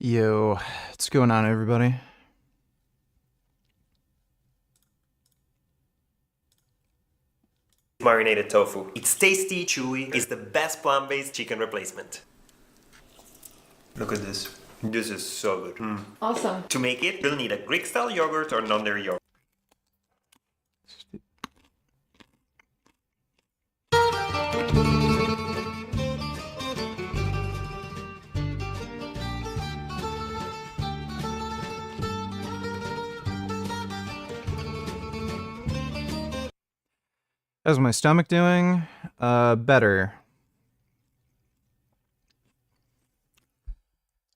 Yo, what's going on, everybody? Marinated tofu. It's tasty, chewy, it's the best plant-based chicken replacement. Look at this. This is so good. Awesome. To make it, you'll need a Greek-style yogurt or non-dairy yogurt. How's my stomach doing? Better.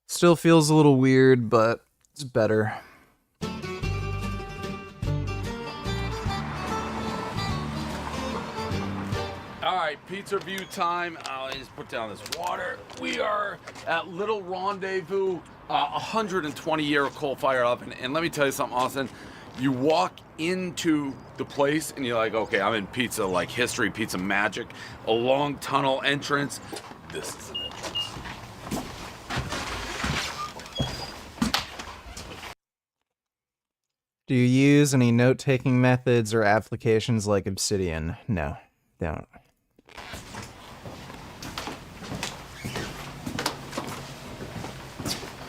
Still feels a little weird, but it's better. All right, pizza review time. I'll just put down this water. We are at Little Rendezvous, 120-year coal-fired oven. And let me tell you something, Austin. You walk into the place and you're like, okay, I'm in pizza, like history, pizza magic. A long tunnel entrance. This is an entrance. Do you use any note-taking methods or applications like Obsidian? No, don't.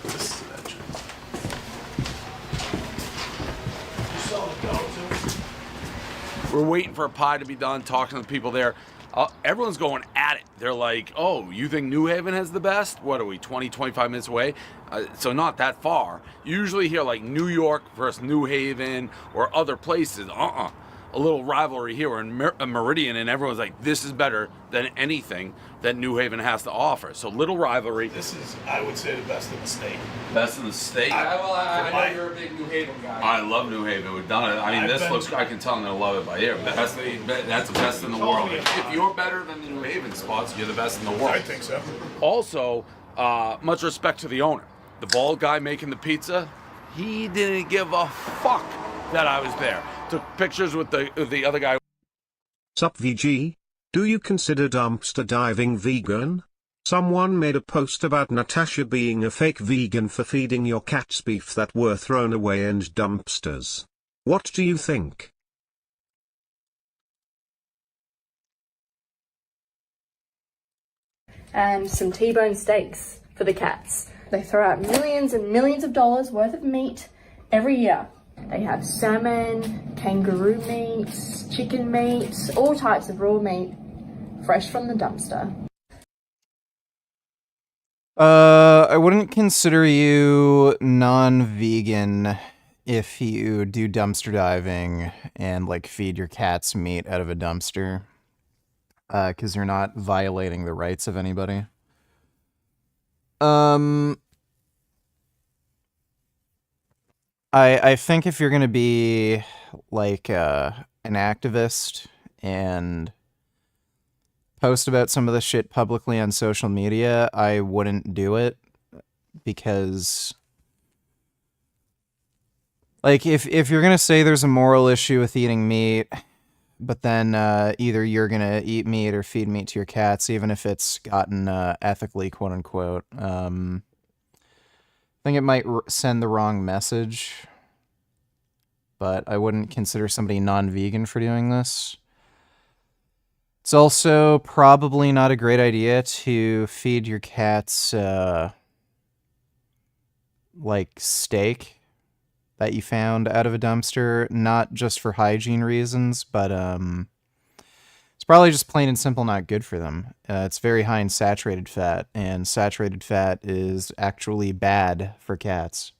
This is an entrance. We're waiting for a pie to be done, talking to the people there. Everyone's going at it. They're like, oh, you think New Haven has the best? What are we, 20, 25 minutes away? So not that far. You usually hear like New York versus New Haven or other places. A little rivalry here. We're in Meridian, and everyone's like, this is better than anything that New Haven has to offer. So little rivalry. This is, I would say, the best in the state. Best in the state. I know you're a big New Haven guy. I love New Haven. We've done it. I mean, this looks. I can tell I'm gonna love it by ear. That's the best in the world. If you're better than the New Haven spots, you're the best in the world. I think so. Also, much respect to the owner, the bald guy making the pizza. He didn't give a fuck that I was there. Took pictures with the other guy. Sup VG? Do you consider dumpster diving vegan? Someone made a post about Natasha being a fake vegan for feeding your cats beef that were thrown away in dumpsters. What do you think? And some T-bone steaks for the cats. They throw out millions and millions of dollars worth of meat every year. They have salmon, kangaroo meats, chicken meats, all types of raw meat, fresh from the dumpster. I wouldn't consider you non-vegan if you do dumpster diving and, like, feed your cats meat out of a dumpster. 'Cause you're not violating the rights of anybody. I think if you're gonna be, like, an activist and post about some of the shit publicly on social media, I wouldn't do it, because, like, if you're gonna say there's a moral issue with eating meat, but then either you're gonna eat meat or feed meat to your cats, even if it's gotten ethically, quote unquote, I think it might send the wrong message, but I wouldn't consider somebody non-vegan for doing this. It's also probably not a great idea to feed your cats, like, steak that you found out of a dumpster, not just for hygiene reasons, but it's probably just plain and simple not good for them. It's very high in saturated fat, and saturated fat is actually bad for cats.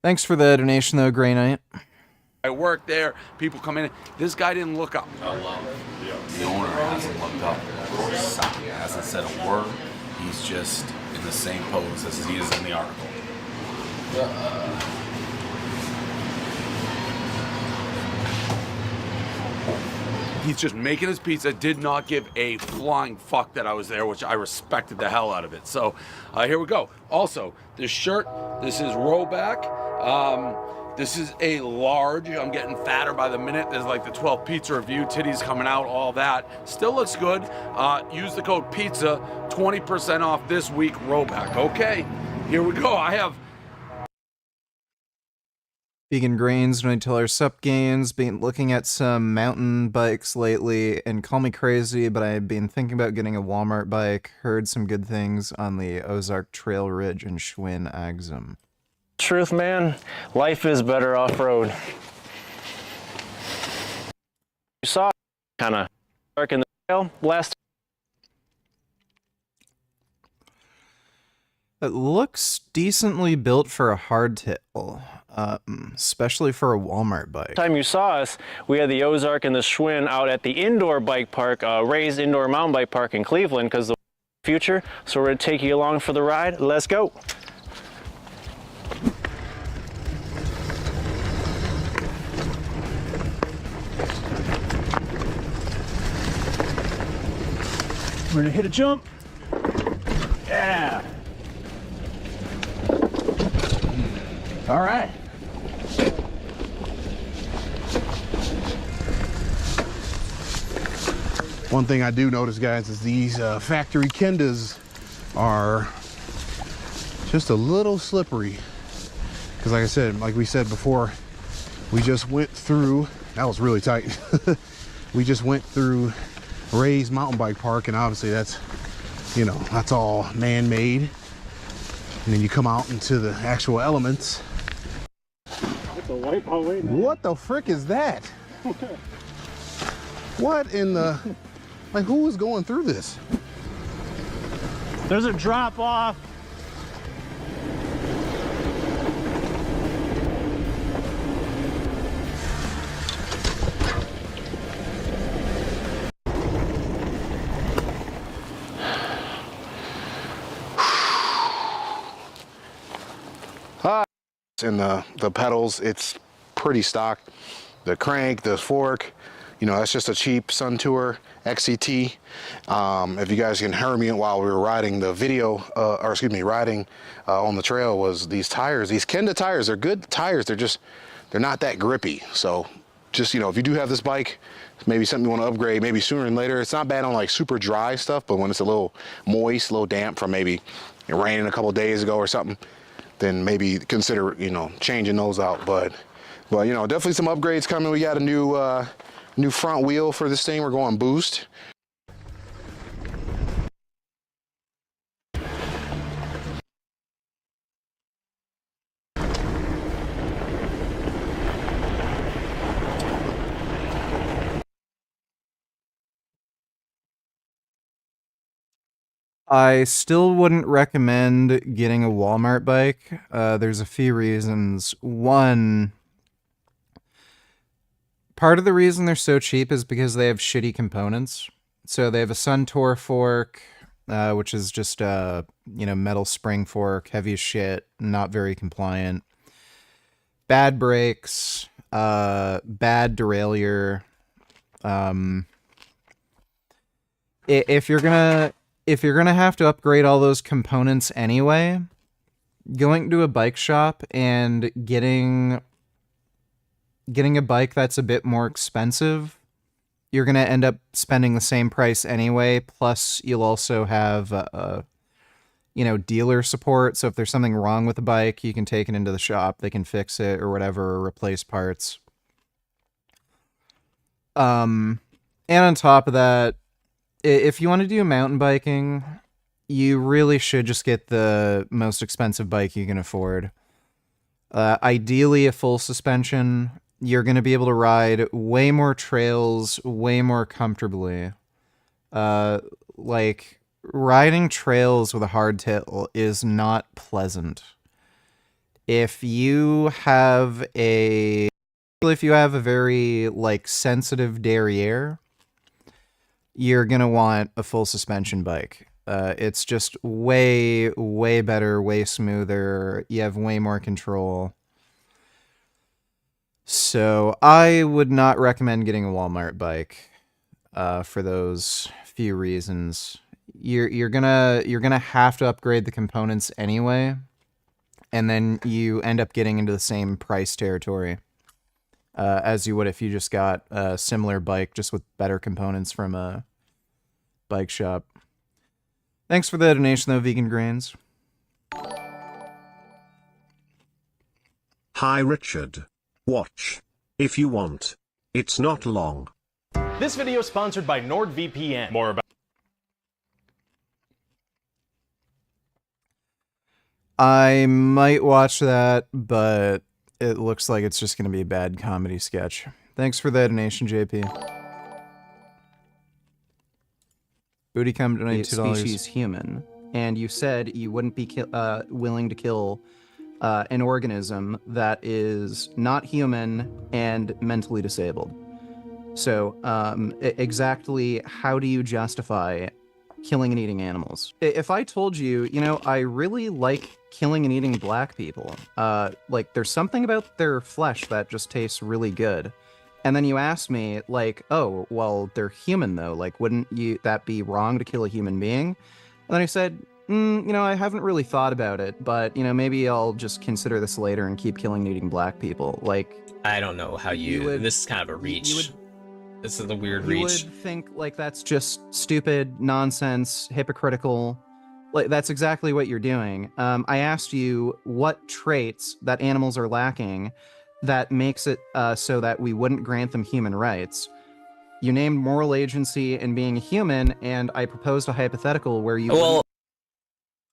Thanks for the donation, though, Grey Knight. I work there. People come in. This guy didn't look up. I love it. The owner hasn't looked up. Of course, he hasn't said a word. He's just in the same pose as he is in the article. He's just making his pizza, did not give a flying fuck that I was there, which I respected the hell out of it. So here we go. Also, this shirt, this is Roback. This is a large. I'm getting fatter by the minute. There's like the 12 pizza review, titties coming out, all that. Still looks good. Use the code PIZZA, 20% off this week, Roback. Okay, here we go. I have Vegan Grains, $20 sup gains. Been looking at some mountain bikes lately, and call me crazy, but I've been thinking about getting a Walmart bike. Heard some good things on the Ozark Trail Ridge and Schwinn Axum. Truth, man, life is better off-road. You saw kind of dark in the trail last. It looks decently built for a hardtail, especially for a Walmart bike. Time you saw us, we had the Ozark and the Schwinn out at the indoor bike park, raised indoor mountain bike park in Cleveland, because the future. So we're gonna take you along for the ride. Let's go. We're gonna hit a jump. Yeah. All right. One thing I do notice, guys, is these factory Kendas are just a little slippery. Because like I said, like we said before, we just went through, that was really tight. We just went through Ray's mountain bike park, and obviously that's, you know, that's all man-made. And then you come out into the actual elements. What the frick is that? What in the, like, who is going through this? There's a drop off. And the pedals, it's pretty stock. The crank, the fork, you know, that's just a cheap Suntour XCT. If you guys can hear me while we were riding the video, or excuse me, riding on the trail, was these tires, these Kenda tires. They're good tires, they're not that grippy. So just, you know, if you do have this bike, maybe something you want to upgrade maybe sooner than later. It's not bad on like super dry stuff, but when it's a little moist, a little damp from maybe it raining a couple days ago or something, then maybe consider, you know, changing those out. But you know, definitely some upgrades coming. We got a new front wheel for this thing. We're going boost. I still wouldn't recommend getting a Walmart bike. There's a few reasons. One, part of the reason they're so cheap is because they have shitty components. So they have a Suntour fork, which is just a, you know, metal spring fork, heavy as shit, not very compliant. Bad brakes, bad derailleur. If you're gonna have to upgrade all those components anyway, going to a bike shop and getting a bike that's a bit more expensive, you're gonna end up spending the same price anyway. Plus, you'll also have you know, dealer support. So if there's something wrong with the bike, you can take it into the shop. They can fix it or whatever, or replace parts. And on top of that, if you want to do mountain biking, you really should just get the most expensive bike you can afford. Ideally, a full suspension. You're going to be able to ride way more trails, way more comfortably. Like, riding trails with a hardtail is not pleasant. If you have a very, like, sensitive derriere, you're gonna want a full suspension bike. It's just way, way better, way smoother. You have way more control. So I would not recommend getting a Walmart bike for those few reasons. You're gonna have to upgrade the components anyway, and then you end up getting into the same price territory as you would if you just got a similar bike, just with better components from a bike shop. Thanks for the donation, though, Vegan Grains. Hi Richard. Watch. If you want. It's not long. This video is sponsored by NordVPN. More about. I might watch that, but it looks like it's just going to be a bad comedy sketch. Thanks for the donation, JP. Booty come donate $2. Species human, and you said you wouldn't be willing to kill an organism that is not human and mentally disabled. So, exactly how do you justify killing and eating animals? If I told you, you know, I really like killing and eating black people, like there's something about their flesh that just tastes really good. And then you ask me, like, oh, well, they're human though. Like, wouldn't that be wrong to kill a human being? And then I said, you know, I haven't really thought about it, but, you know, maybe I'll just consider this later and keep killing and eating black people. Like, I don't know how this is kind of a reach. This is a weird reach. You would think, like, that's just stupid, nonsense, hypocritical. Like, that's exactly what you're doing. I asked you what traits that animals are lacking that makes it so that we wouldn't grant them human rights. You named moral agency and being a human, and I proposed a hypothetical where you... Well,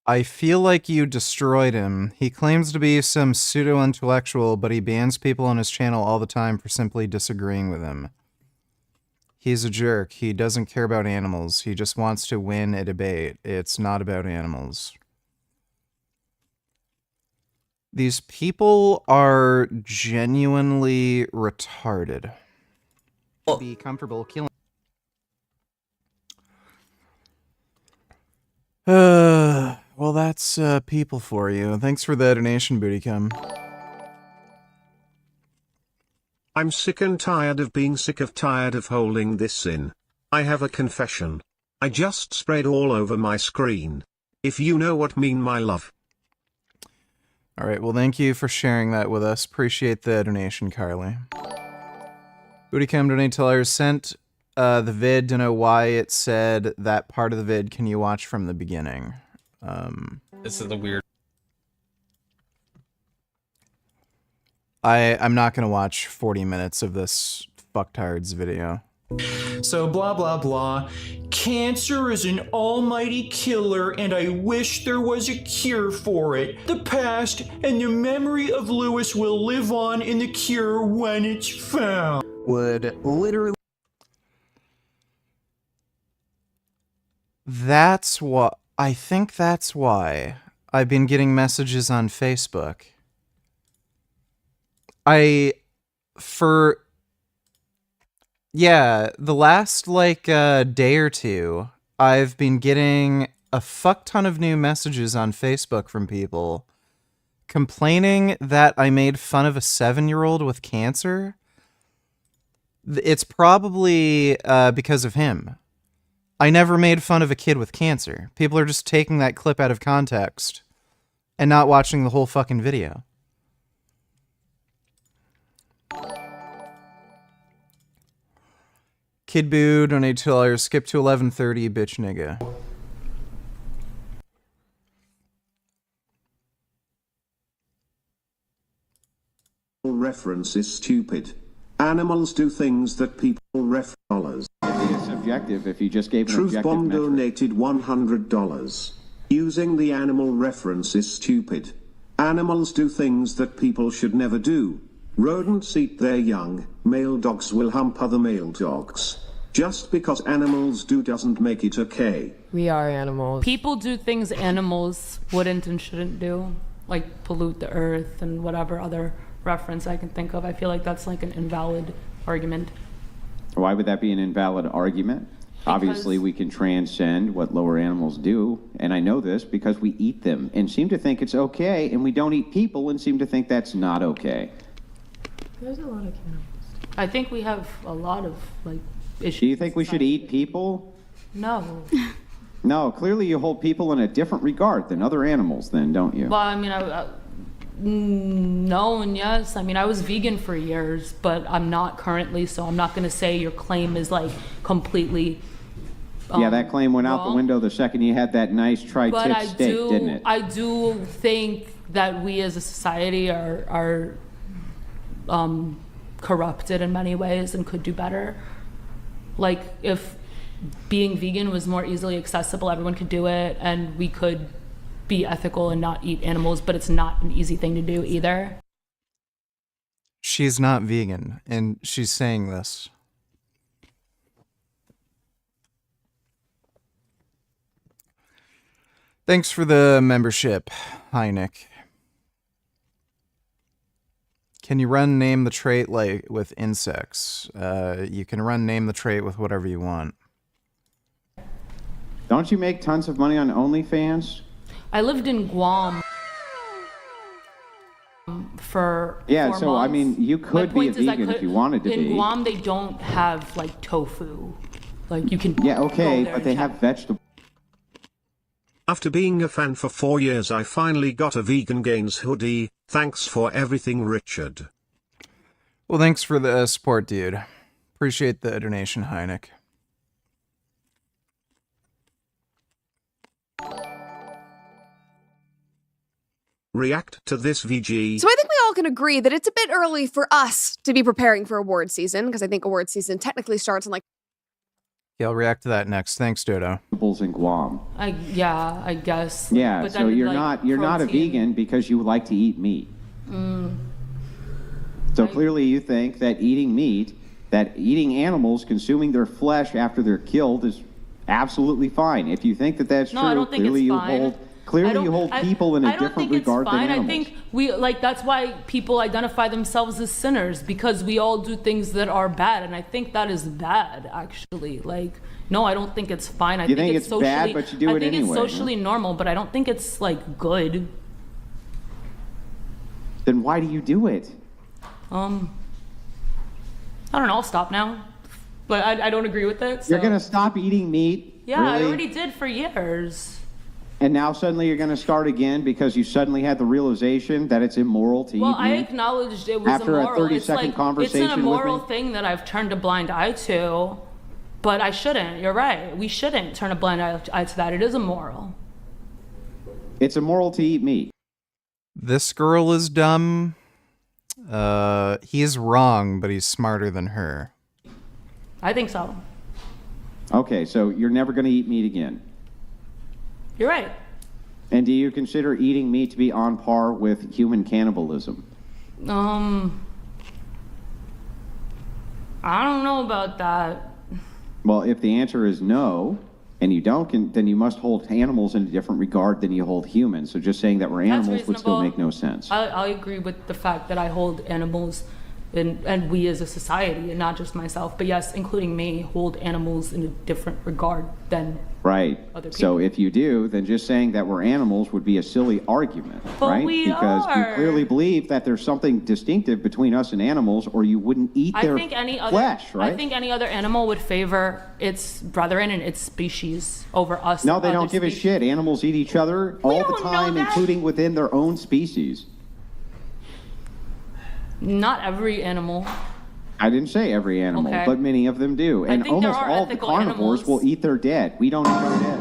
I feel like you destroyed him. He claims to be some pseudo-intellectual, but he bans people on his channel all the time for simply disagreeing with him. He's a jerk. He doesn't care about animals. He just wants to win a debate. It's not about animals. These people are genuinely retarded. Be comfortable killing. Well, that's people for you. Thanks for the donation, Bootycum. I'm sick and tired of being sick of tired of holding this in. I have a confession. I just sprayed all over my screen. If you know what mean, my love. Alright, well thank you for sharing that with us. Appreciate the donation, Carly. Bootycam donate tellers sent the vid to know why it said that part of the vid can you watch from the beginning. This is a weird... I'm not gonna watch 40 minutes of this fucktards video. So blah blah blah. Cancer is an almighty killer and I wish there was a cure for it. The past and the memory of Lewis will live on in the cure when it's found. Would literally... That's what... I think that's why I've been getting messages on Facebook. Yeah, the last, like, day or two, I've been getting a fuck ton of new messages on Facebook from people complaining that I made fun of a 7-year-old with cancer. It's probably because of him. I never made fun of a kid with cancer. People are just taking that clip out of context and not watching the whole fucking video. Kid Boo, donate $2, skip to 11:30, bitch nigga. Reference is stupid. Animals do things that people reference dollars. It's subjective if you just gave an Truth objective Bomb metric. donated $100. Using the animal reference is stupid. Animals do things that people should never do. Rodents eat their young. Male dogs will hump other male dogs. Just because animals do doesn't make it okay. We are animals. People do things animals wouldn't and shouldn't do, like pollute the earth and whatever other reference I can think of. I feel like that's like an invalid argument. Why would that be an invalid argument? Obviously, we can transcend what lower animals do, and I know this because we eat them and seem to think it's okay, and we don't eat people and seem to think that's not okay. There's a lot of cannibals. I think we have a lot of, like, issues. Do you think we should eat people? No. No, clearly you hold people in a different regard than other animals then, don't you? Well, I mean, No and yes. I mean, I was vegan for years, but I'm not currently, so I'm not going to say your claim is like completely yeah, that claim went out the wrong. window the second you had that nice tri-tip steak, didn't it? I do think that we as a society are corrupted in many ways and could do better. Like, if being vegan was more easily accessible, everyone could do it, and we could be ethical and not eat animals, but it's not an easy thing to do either. She's not vegan, and she's saying this. Thanks for the membership, hi Nick. Can you run name the trait like with insects? You can run name the trait with whatever you want. Don't you make tons of money on OnlyFans? I lived in Guam for 4 so months. I mean, you could be a vegan if you wanted to in be. In Guam, they don't have like tofu. Like, you can. Yeah, okay, go there but they and have vegetables. After being a fan for 4 years, I finally got a Vegan Gains hoodie. Thanks for everything, Richard. Well, thanks for the support, dude. Appreciate the donation, Heineck. React to this, VG. So I think we all can agree that it's a bit early for us to be preparing for award season, because I think award season technically starts in like... Yeah, I'll react to that next. Thanks, Dodo. In Guam. I guess. Yeah, But so then, you're like, not a protein. vegan because you like to eat meat. So clearly you think that eating animals, consuming their flesh after they're killed is absolutely fine. If you think that that's No, true, I don't think clearly it's you fine. hold people in a different regard than animals. I think we, like, that's why people identify themselves as sinners, because we all do things that are bad, and I think that is bad, actually. Like, no, I don't think it's fine. I You think it's it's socially, bad, but you do I it think anyway, it's socially normal, but I don't think it's, like, good. Then why do you do it? I don't know, I'll stop now. But I don't agree with it, so. You're going to stop eating meat? Yeah, I Really? already did for years. And now suddenly you're going to start again because you suddenly had the realization that it's immoral to Well, eat I meat? acknowledged it was After a immoral. 30-second It's conversation an with immoral me? thing that I've turned a blind eye to, but I shouldn't. You're right. We shouldn't turn a blind eye to that. It is immoral. It's immoral to eat meat. This girl is dumb. He's wrong, but he's smarter than her. I think so. Okay, so you're never going to eat meat again. You're right. And do you consider eating meat to be on par with human cannibalism? I don't know about that. Well, if the answer is no, and you don't, then you must hold animals in a different regard than you hold humans. So just saying that we're That's animals would still reasonable. make no sense. I agree with the fact that I hold animals, and we as a society, and not just myself, but yes, including me, hold animals in a different regard than Right. other So if you do, then just saying that we're animals would be a silly argument, But right? we Because are. you clearly believe that there's something distinctive between us and animals, or you wouldn't eat I their think any other flesh, right? I think any other animal would favor its brethren and its species over us. No, they other don't give a species. shit. Animals eat each other all the don't know time, that. including within their own species. Not every animal. I didn't say every animal, Okay. but many of them do. I And think there almost are all the ethical carnivores will eat their dead. We don't eat our dead.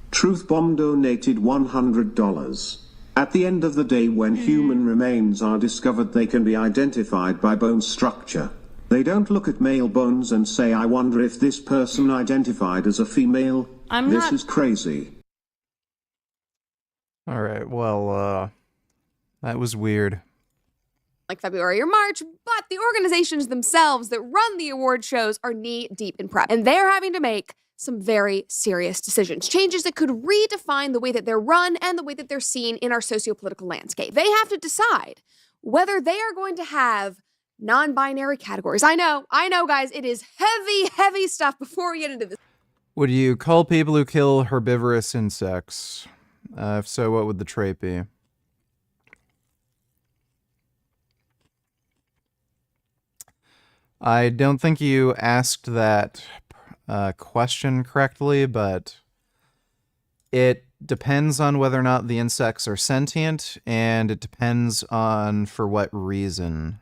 Truth Bomb donated $100. At the end of the day, when human remains are discovered, they can be identified by bone structure. They don't look at male bones and say, I wonder if this person identified as a female. This is crazy. All right, well, that was weird. like February or March, but the organizations themselves that run the award shows are knee deep in prep, and they're having to make some very serious decisions, changes that could redefine the way that they're run and the way that they're seen in our socio-political landscape. They have to decide whether they are going to have non-binary categories. I know, guys, it is heavy, heavy stuff before we get into this. Would you call people who kill herbivorous insects? If so, what would the trait be? I don't think you asked that question correctly, but it depends on whether or not the insects are sentient, and it depends on for what reason.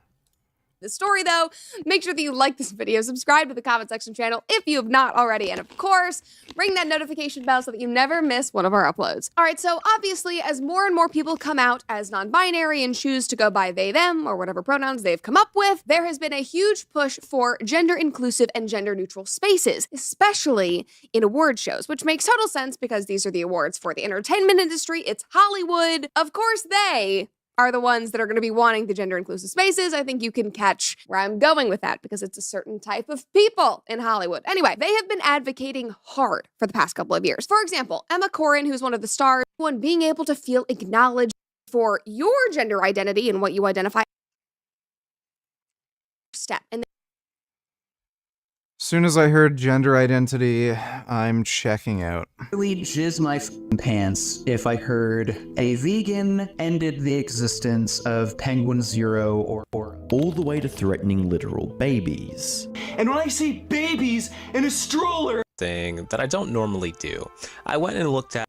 The story though, make sure that you like this video, subscribe to the comment section channel if you have not already, and of course, ring that notification bell so that you never miss one of our uploads. All right, so obviously as more and more people come out as non-binary and choose to go by they, them, or whatever pronouns they've come up with, there has been a huge push for gender inclusive and gender neutral spaces, especially in award shows, which makes total sense because these are the awards for the entertainment industry, it's Hollywood. Of course they are the ones that are going to be wanting the gender inclusive spaces. I think you can catch where I'm going with that because it's a certain type of people in Hollywood. Anyway, they have been advocating hard for the past couple of years. For example, Emma Corrin, who's one of the stars, one being able to feel acknowledged for your gender identity and what you identify. Step. And As soon as I heard gender identity, I'm checking out. Really jizz my pants if I heard a vegan ended the existence of Penguin Zero or all the way to threatening literal babies. And when I say babies in a stroller, thing that I don't normally do. I went and looked at.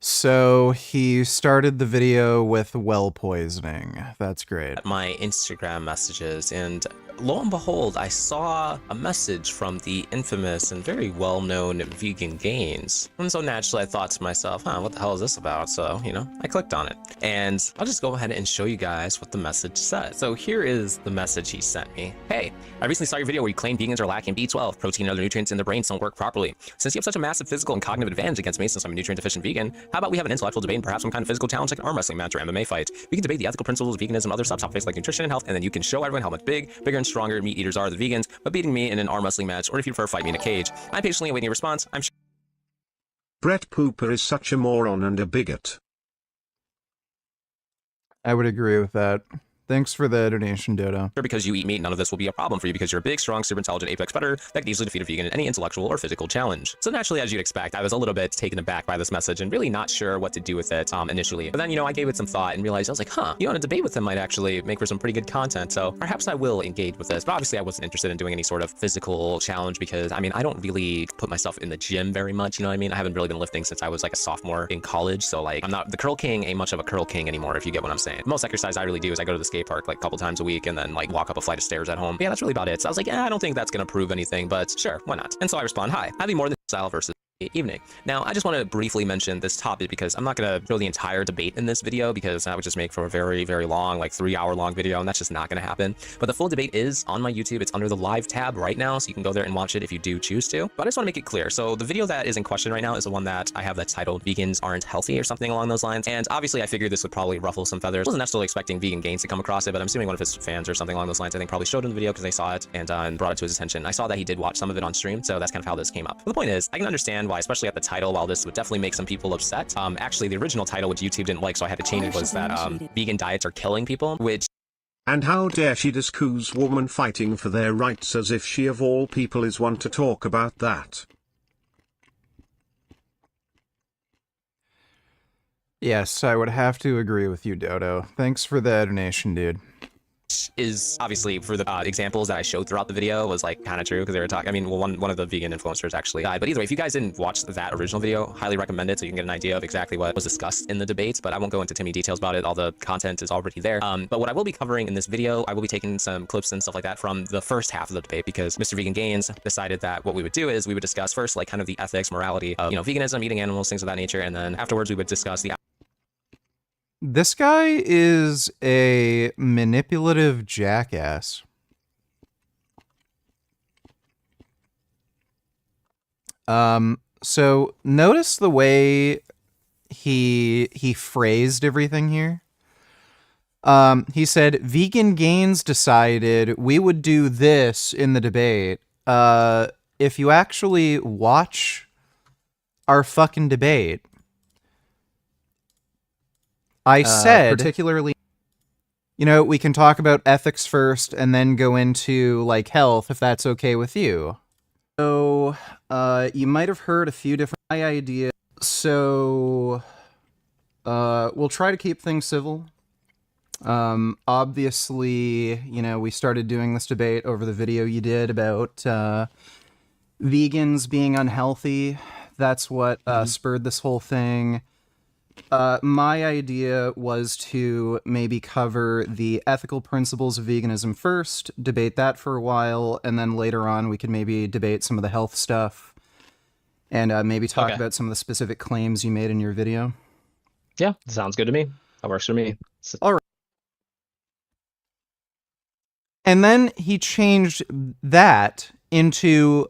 So he started the video with well poisoning. That's great. My Instagram messages, and lo and behold, I saw a message from the infamous and very well-known Vegan Gains. And so naturally I thought to myself, what the hell is this about? So, I clicked on it. And I'll just go ahead and show you guys what the message said. So here is the message he sent me. Hey, I recently saw your video where you claim vegans are lacking B12, protein, and other nutrients in their brains don't work properly. Since you have such a massive physical and cognitive advantage against me since I'm a nutrient-deficient vegan, how about we have an intellectual debate and perhaps some kind of physical challenge like an arm wrestling match or MMA fight? We can debate the ethical principles of veganism, other subtopics like nutrition and health, and then you can show everyone how much bigger and stronger meat eaters are, the vegans, but beating me in an arm wrestling match, or if you prefer, fight me in a cage. I'm patiently awaiting a response. I'm sure. Brett Pooper is such a moron and a bigot. I would agree with that. Thanks for the donation, Dodo. Because you eat meat, none of this will be a problem for you because you're a big, strong, super intelligent apex predator that can easily defeat a vegan in any intellectual or physical challenge. So naturally, as you'd expect, I was a little bit taken aback by this message and really not sure what to do with it initially. But then, I gave it some thought and realized I was like, a debate with him might actually make for some pretty good content. So perhaps I will engage with this. But obviously, I wasn't interested in doing any sort of physical challenge because, I don't really put myself in the gym very much. You know what I mean? I haven't really been lifting since I was like a sophomore in college. So like, I'm not the curl king, ain't much of a curl king anymore, if you get what I'm saying. Most exercise I really do is I go to the skate park like a couple times a week and then like walk up a flight of stairs at home. But yeah, that's really about it. So I was like, I don't think that's gonna prove anything, but sure, why not? And so I respond, hi, I'd be more than style versus evening. Now, I just want to briefly mention this topic because I'm not going to show the entire debate in this video because that would just make for a very, very long, like 3-hour long video, and that's just not going to happen. But the full debate is on my YouTube. It's under the live tab right now, so you can go there and watch it if you do choose to. But I just want to make it clear. So the video that is in question right now is the one that I have that's titled Vegans Aren't Healthy or something along those lines. And obviously I figured this would probably ruffle some feathers. I wasn't necessarily expecting Vegan Gains to come across it, but I'm assuming one of his fans or something along those lines, I think probably showed him the video because they saw it and brought it to his attention. I saw that he did watch some of it on stream, so that's kind of how this came up. But the point is, I can understand why, especially at the title, while this would definitely make some people upset. Actually, the original title, which YouTube didn't like, so I had to change it, was that vegan diets are killing people, which... And how dare she discuss women fighting for their rights as if she of all people is one to talk about that. Yes, I would have to agree with you, Dodo. Thanks for the donation, dude. Is obviously for the examples that I showed throughout the video was like kind of true because they were talking. Well, one of the vegan influencers actually died. But either way, if you guys didn't watch that original video, highly recommend it so you can get an idea of exactly what was discussed in the debates. But I won't go into too many details about it. All the content is already there. But what I will be covering in this video, I will be taking some clips and stuff like that from the first half of the debate because Mr. Vegan Gains decided that what we would do is we would discuss first like kind of the ethics, morality of veganism, eating animals, things of that nature, and then afterwards we would discuss the. This guy is a manipulative jackass. So notice the way he phrased everything here. He said, Vegan Gains decided we would do this in the debate. If you actually watch our fucking debate, I said, particularly, we can talk about ethics first and then go into, like, health, if that's okay with you. So, you might have heard a few different ideas. So, we'll try to keep things civil. Obviously, we started doing this debate over the video you did about, vegans being unhealthy. That's what spurred this whole thing. My idea was to maybe cover the ethical principles of veganism first, debate that for a while, and then later on we could maybe debate some of the health stuff, and maybe talk about some of the specific claims you made in your video. Yeah, sounds good to me. That works for me. All right. And then he changed that into...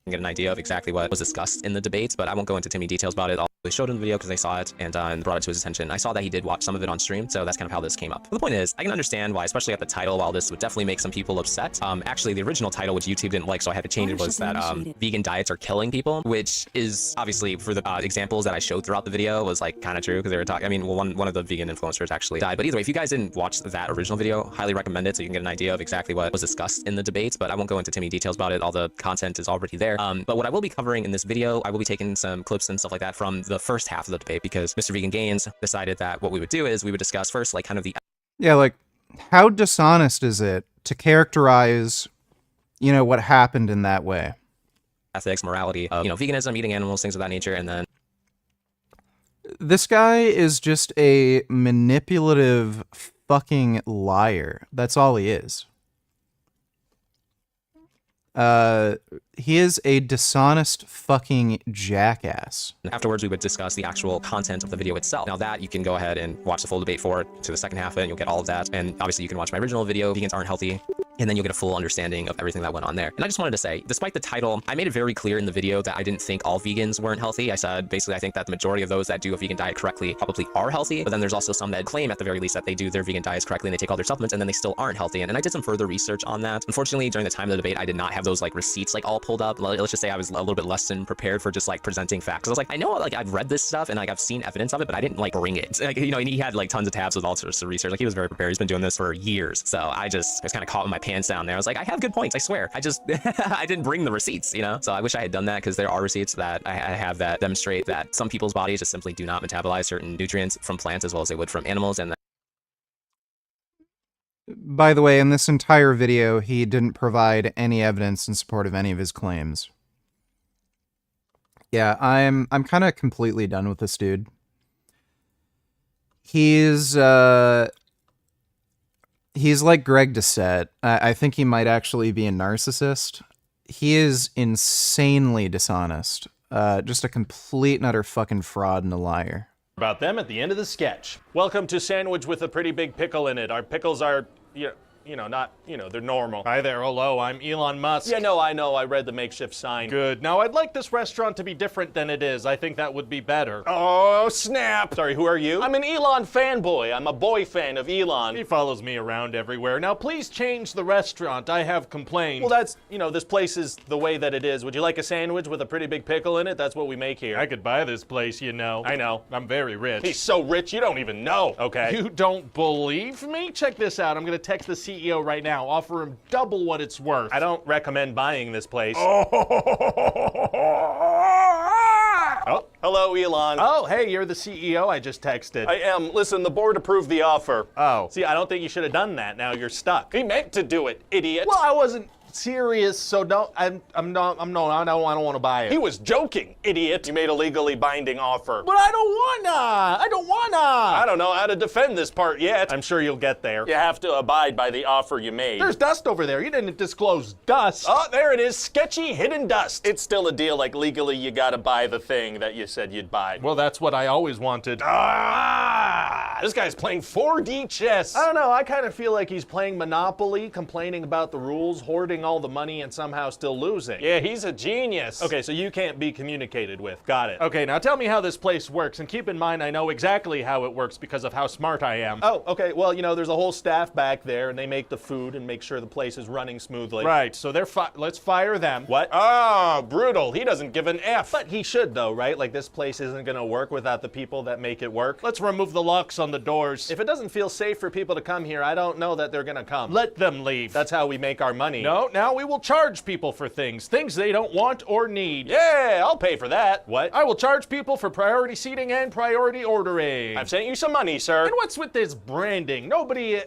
Get an idea of exactly what was discussed in the debates, but I won't go into too many details about it. I'll showed him the video because they saw it and brought it to his attention. I saw that he did watch some of it on stream, so that's kind of how this came up. But the point is, I can understand why, especially at the title, while this would definitely make some people upset. Actually, the original title, which YouTube didn't like, so I had to change it, was that vegan diets are killing people, which is obviously, for the examples that I showed throughout the video, was like kind of true because they were talking. I mean, well, one of the vegan influencers actually died. But either way, if you guys didn't watch that original video, highly recommend it so you can get an idea of exactly what was discussed in the debates. But I won't go into too many details about it. All the content is already there. But what I will be covering in this video, I will be taking some clips and stuff like that from the first half of the debate, because Mr. Vegan Gains decided that what we would do is we would discuss first, like, kind of the... Yeah, like, how dishonest is it to characterize, you know, what happened in that way? Ethics, morality, you know, veganism, eating animals, things of that nature, and then... This guy is just a manipulative fucking liar. That's all he is. He is a dishonest fucking jackass. Afterwards, we would discuss the actual content of the video itself. Now that you can go ahead and watch the full debate for it to the second half of it, and you'll get all of that. And obviously you can watch my original video, Vegans Aren't Healthy, and then you'll get a full understanding of everything that went on there. And I just wanted to say, despite the title, I made it very clear in the video that I didn't think all vegans weren't healthy. I said, basically, I think that the majority of those that do a vegan diet correctly probably are healthy, but then there's also some that claim at the very least that they do their vegan diets correctly and they take all their supplements and then they still aren't healthy. And I did some further research on that. Unfortunately, during the time of the debate, I did not have those like receipts like all pulled up. Let's just say I was a little bit less than prepared for just like presenting facts. I was like, I know, like, I've read this stuff and like I've seen evidence of it, but I didn't like bring it. Like, you know, and he had like tons of tabs with all sorts of research. Like, he was very prepared. He's been doing this for years. So I was kind of caught with my pants down there. I was like, I have good points, I swear. I just I didn't bring the receipts, you know. So I wish I had done that, because there are receipts that I have that demonstrate that some people's bodies just simply do not metabolize certain nutrients from plants as well as they would from animals. And by the way, in this entire video, he didn't provide any evidence in support of any of his claims. Yeah, I'm kind of completely done with this dude. He's like Greg Doucette. I think he might actually be a narcissist. He is insanely dishonest. Just a complete and utter fucking fraud and a liar. About them at the end of the sketch. Welcome to Sandwich with a Pretty Big Pickle in It. Our pickles are, not, they're normal. Hi there, hello, I'm Elon Musk. Yeah, no, I know, I read the makeshift sign. Good. Now, I'd like this restaurant to be different than it is. I think that would be better. Oh, snap! Sorry, who are you? I'm an Elon fanboy. I'm a boy fan of Elon. He follows me around everywhere. Now, please change the restaurant. I have complained. Well, that's, this place is the way that it is. Would you like a sandwich with a pretty big pickle in it? That's what we make here. I could buy this place, I know, I'm very rich. He's so rich, you don't even know, okay? You don't believe me? Check this out. I'm gonna text the CEO right now, offer him double what it's worth. I don't recommend buying this place. Oh, hello, Elon. Oh, hey, you're the CEO I just texted. I am. Listen, the board approved the offer. Oh. See, I don't think you should have done that. Now you're stuck. He meant to do it, idiot. Well, I wasn't serious, so I don't want to buy it. He was joking, idiot. You made a legally binding offer. But I don't wanna. I don't know how to defend this part yet. I'm sure you'll get there. You have to abide by the offer you made. There's dust over there. You didn't disclose dust. Oh, there it is. Sketchy hidden dust. It's still a deal, like legally you gotta buy the thing that you said you'd buy. Well, that's what I always wanted. This guy's playing 4D chess. I don't know, I kind of feel like he's playing Monopoly, complaining about the rules, hoarding all the money and somehow still losing. Yeah, he's a genius. Okay, so you can't be communicated with. Got it. Okay, now tell me how this place works, and keep in mind I know exactly how it works because of how smart I am. Oh, okay, well, there's a whole staff back there, and they make the food and make sure the place is running smoothly. Right, so let's fire them. What? Oh, brutal. He doesn't give an F. But he should, though, right? Like, this place isn't gonna work without the people that make it work. Let's remove the locks on the doors. If it doesn't feel safe for people to come here, I don't know that they're gonna come. Let them leave. That's how we make our money. No, now we will charge people for things they don't want or need. Yeah, I'll pay for that. What? I will charge people for priority seating and priority ordering. I've sent you some money, sir. And what's with this branding? Nobody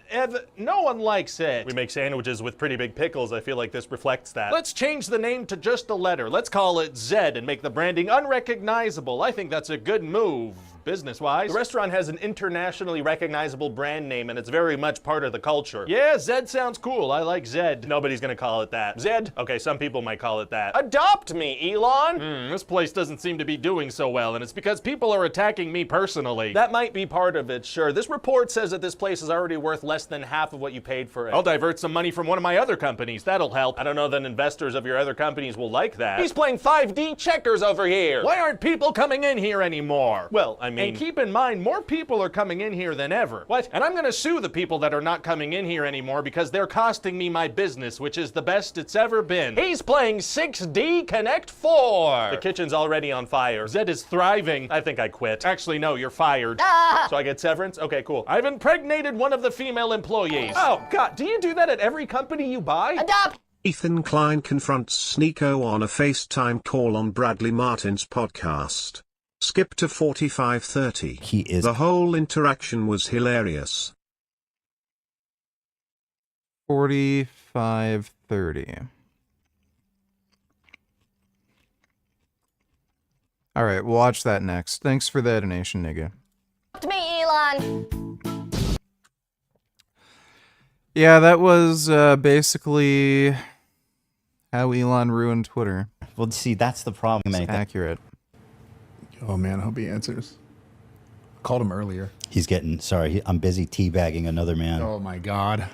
Ev, no one likes it. We make sandwiches with pretty big pickles. I feel like this reflects that. Let's change the name to just a letter. Let's call it Zed and make the branding unrecognizable. I think that's a good move. Business-wise, the restaurant has an internationally recognizable brand name and it's very much part of the culture. Yeah, Zed sounds cool. I like Zed. Nobody's gonna call it that. Zed? Okay, some people might call it that. Adopt me, Elon! This place doesn't seem to be doing so well, and it's because people are attacking me personally. That might be part of it, sure. This report says that this place is already worth less than half of what you paid for it. I'll divert some money from one of my other companies. That'll help. I don't know that investors of your other companies will like that. He's playing 5D checkers over here. Why aren't people coming in here anymore? Well, I mean... And keep in mind, more people are coming in here than ever. What? And I'm gonna sue the people that are not coming in here anymore because they're costing me my business, which is the best it's ever been. He's playing 6D Connect 4. The kitchen's already on fire. Zed is thriving. I think I quit. Actually, no, you're fired. So I get severance? Okay, cool. I've impregnated one of the female employees. Oh, God, do you do that at every company you buy? Adopt! Ethan Klein confronts Sneeko on a FaceTime call on Bradley Martin's podcast. Skip to 45:30. He is. The whole interaction was hilarious. 45:30. All right, we'll watch that next. Thanks for the donation, nigga. To me, Elon. Yeah, that was basically how Elon ruined Twitter. Well, see, that's the problem. It's accurate. Oh man, I hope he answers. I called him earlier. He's getting, sorry, I'm busy teabagging another man. Oh my God.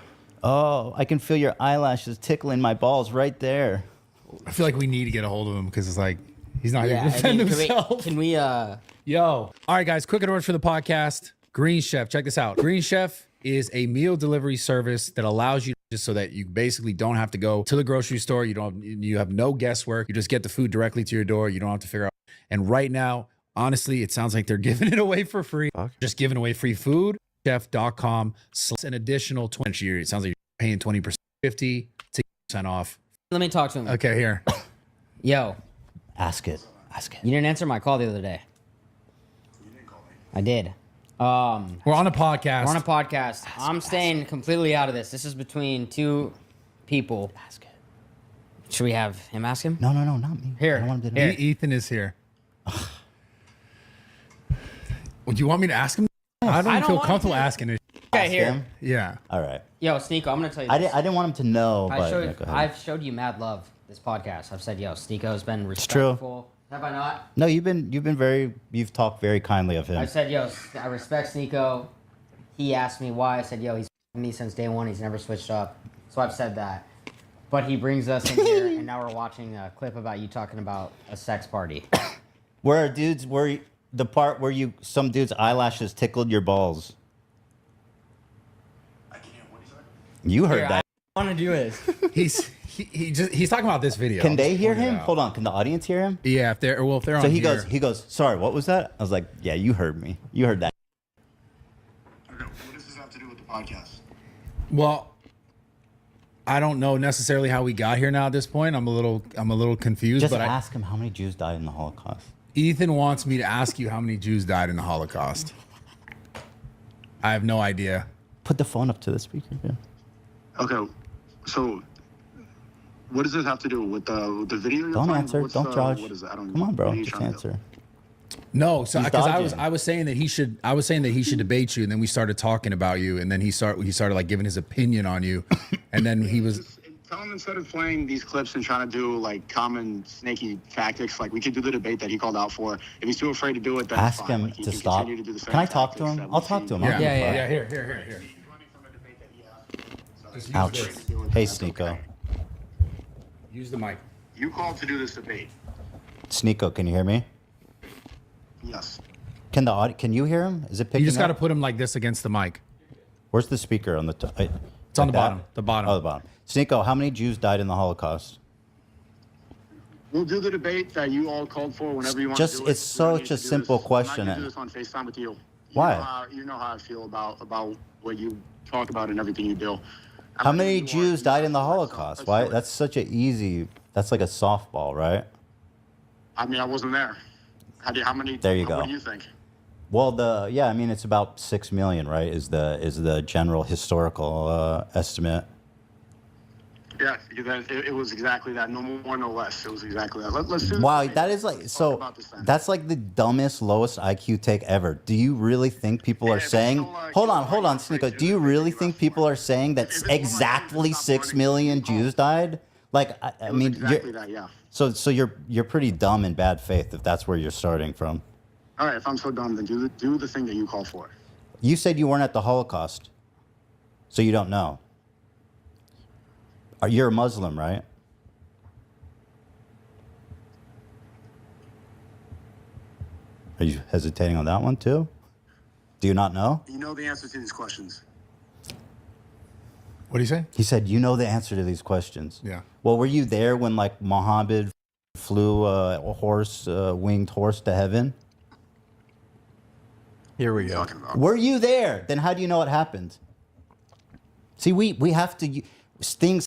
Oh, I can feel your eyelashes tickling my balls right there. I feel like we need to get a hold of him because it's like, he's not going to defend himself. Can we Yo. All right, guys, quick orders for the podcast. Green Chef, check this out. Green Chef is a meal delivery service that allows you just so that you basically don't have to go to the grocery store. You have no guesswork. You just get the food directly to your door. You don't have to figure out. And right now, honestly, it sounds like they're giving it away for free. Just giving away free food. Chef.com / an additional 20 years. It sounds like you're paying 20%, 50 to 10% off. Let me talk to him. Okay, here. Yo. Ask it. You didn't answer my call the other day. You didn't call me. I did. We're on a podcast. I'm staying completely out of this. This is between two people. Ask it. Should we have him ask him? No, not me. Here. I don't want him to know. Ethan is here. Would you want me to ask him? I don't feel comfortable asking it. Okay, here. Yeah. All right. Yo, Sneeko, I'm gonna tell you I this. didn't want him to know, but go ahead. I've showed you mad love this podcast. I've said, yo, Sneeko's been It's true. respectful. Have I not? No, you've talked very kindly of him. I said, yo, I respect Sneeko. He asked me why. I said, yo, he's me since day one. He's never switched up. So I've said that. But he brings us in here, and now we're watching a clip about you talking about a sex party. Where the part where some dude's eyelashes tickled your balls. I can't. What is that? You heard that. I want to do this. He's talking about this video. Can they hear him? Hold on. Can the audience hear him? Yeah, if they're on. So he goes. Sorry, what was that? I was like, yeah, you heard me. You heard that. Okay, what does this have to do with the podcast? Well, I don't know necessarily how we got here now at this point. I'm a little confused. Just but ask him how many Jews died in the Holocaust. Ethan wants me to ask you how many Jews died in the Holocaust. I have no idea. Put the phone up to the speaker. Yeah. Okay, so what does this have to do with the video? Don't answer. Don't judge. What is it? I don't Come on, bro. what are you Just trying to answer. No, so He's because dodging. I was saying that he should debate you, and then we started talking about you, and then he started like giving his opinion on you, and then he was. Tell him instead of playing these clips and trying to do like common snaky tactics, like we could do the debate that he called out for. If he's too afraid to do it, then Ask fine. him Like, he to can stop. continue to do the same Can I talk to tactics him? that I'll we've talk to him. seen. Yeah. Here. Ouch. Hey, Sneeko. Use the mic. You called to do this debate. Sneeko, can you hear me? Yes. Can you hear him? Is it picking You just got to up? put him like this against the mic. Where's the speaker on the top? It's on the bottom. The bottom. Oh, the bottom. Sneeko, how many Jews died in the Holocaust? We'll do the debate that you all called for whenever you want to do it. It's such a simple question. I'm not gonna do this on FaceTime with you. Why? You know how I feel about what you talk about and everything you do. How many Jews died in the Holocaust? Why? That's such an easy. That's like a softball, right? I mean, I wasn't there. How many? There you go. What do you think? Well, I mean, it's about 6 million, right? Is the general historical estimate? Yeah, it was exactly that. No more, no less. It was exactly that. Let's do Wow, that is like so. That's like the dumbest, lowest IQ take ever. Do you really think people are saying? Hold on, Sneeko. Do you really think people are saying that exactly 6 million Jews died? Like, I mean, exactly that, yeah. So you're pretty dumb in bad faith if that's where you're starting from. All right, if I'm so dumb, then do the thing that you call for. You said you weren't at the Holocaust, so you don't know. You're a Muslim, right? Are you hesitating on that one too? Do you not know? You know the answer to these questions. What do you say? He said, you know the answer to these questions. Yeah. Well, were you there when like Muhammad flew a winged horse to heaven? Here we go. Were you there? Then how do you know it happened? See, we have to things.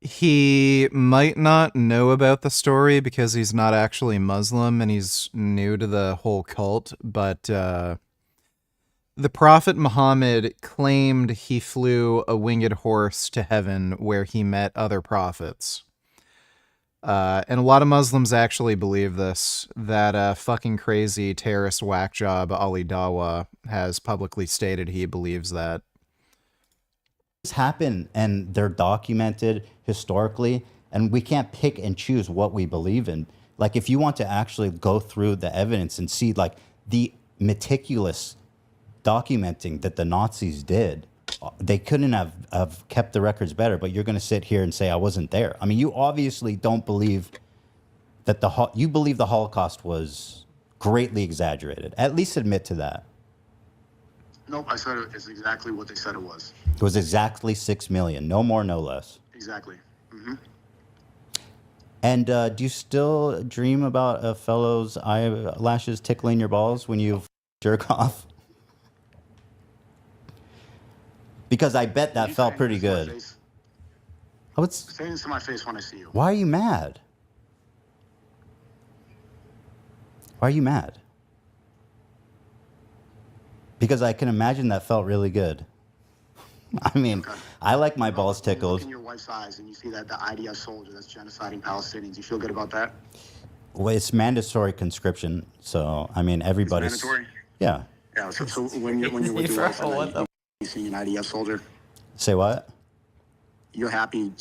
He might not know about the story because he's not actually Muslim and he's new to the whole cult, but the Prophet Muhammad claimed he flew a winged horse to heaven where he met other prophets. And a lot of Muslims actually believe this, that fucking crazy terrorist whack job Ali Dawa has publicly stated he believes that. Happen and they're documented historically, and we can't pick and choose what we believe in. Like, if you want to actually go through the evidence and see like the meticulous documenting that the Nazis did, they couldn't have kept the records better. But you're going to sit here and say I wasn't there. I mean, you obviously don't believe that you believe the Holocaust was greatly exaggerated. At least admit to that. Nope, I said it's exactly what they said it was. It was exactly 6 million, no more, no less. Exactly. Mm-hmm. And do you still dream about a fellow's eyelashes tickling your balls when you jerk off? Because I bet that felt pretty good. Say this to my face when I see you. Why are you mad? Why are you mad? Because I can imagine that felt really good. I mean, okay. I like my balls tickled. Look in your wife's eyes and you see that the IDF soldier that's genociding Palestinians. You feel good about that? Well, it's mandatory conscription, so I mean everybody's. It's mandatory. Yeah. Yeah. So when you're with your wife and you see an IDF soldier. Say what? You're happy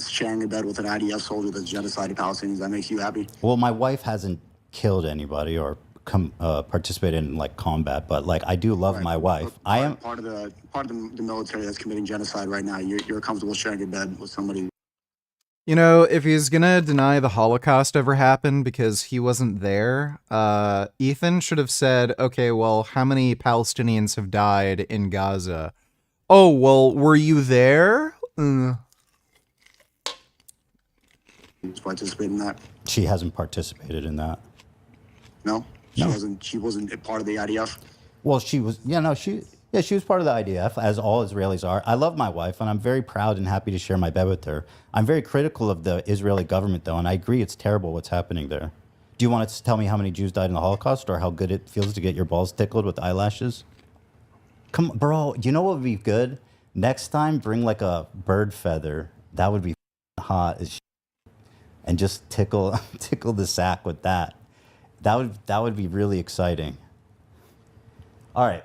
sharing a bed with an IDF soldier that's genociding Palestinians. That makes you happy? Well, my wife hasn't killed anybody or participated in like combat, but like I do love my wife. I am part of the military that's committing genocide right now. You're comfortable sharing a bed with somebody. You know, if he's gonna deny the Holocaust ever happened because he wasn't there, Ethan should have said, okay, well, how many Palestinians have died in Gaza? Oh, well, were you there? Participate in that? She hasn't participated in that. No? She wasn't a part of the IDF? Well, she was, she was part of the IDF, as all Israelis are. I love my wife, and I'm very proud and happy to share my bed with her. I'm very critical of the Israeli government, though, and I agree it's terrible what's happening there. Do you want to tell me how many Jews died in the Holocaust, or how good it feels to get your balls tickled with eyelashes? Come on, bro, you know what would be good? Next time, bring like a bird feather. That would be hot as shit. And just tickle the sack with that. That would be really exciting. All right,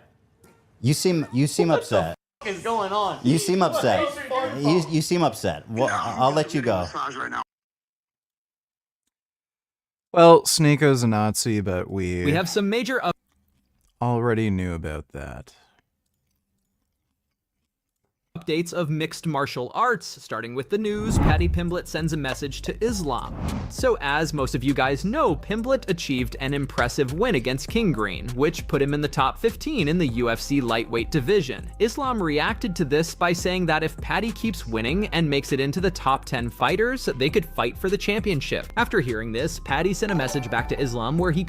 you seem upset. What is going on? You seem upset. You seem upset. Well, I'll let you go. Well, Sneeko's a Nazi, but we have some major already knew about that. Updates of mixed martial arts. Starting with the news, Paddy Pimblett sends a message to Islam. So as most of you guys know, Pimblett achieved an impressive win against King Green, which put him in the top 15 in the UFC lightweight division. Islam reacted to this by saying that if Paddy keeps winning and makes it into the top 10 fighters, they could fight for the championship. After hearing this, Paddy sent a message back to Islam where he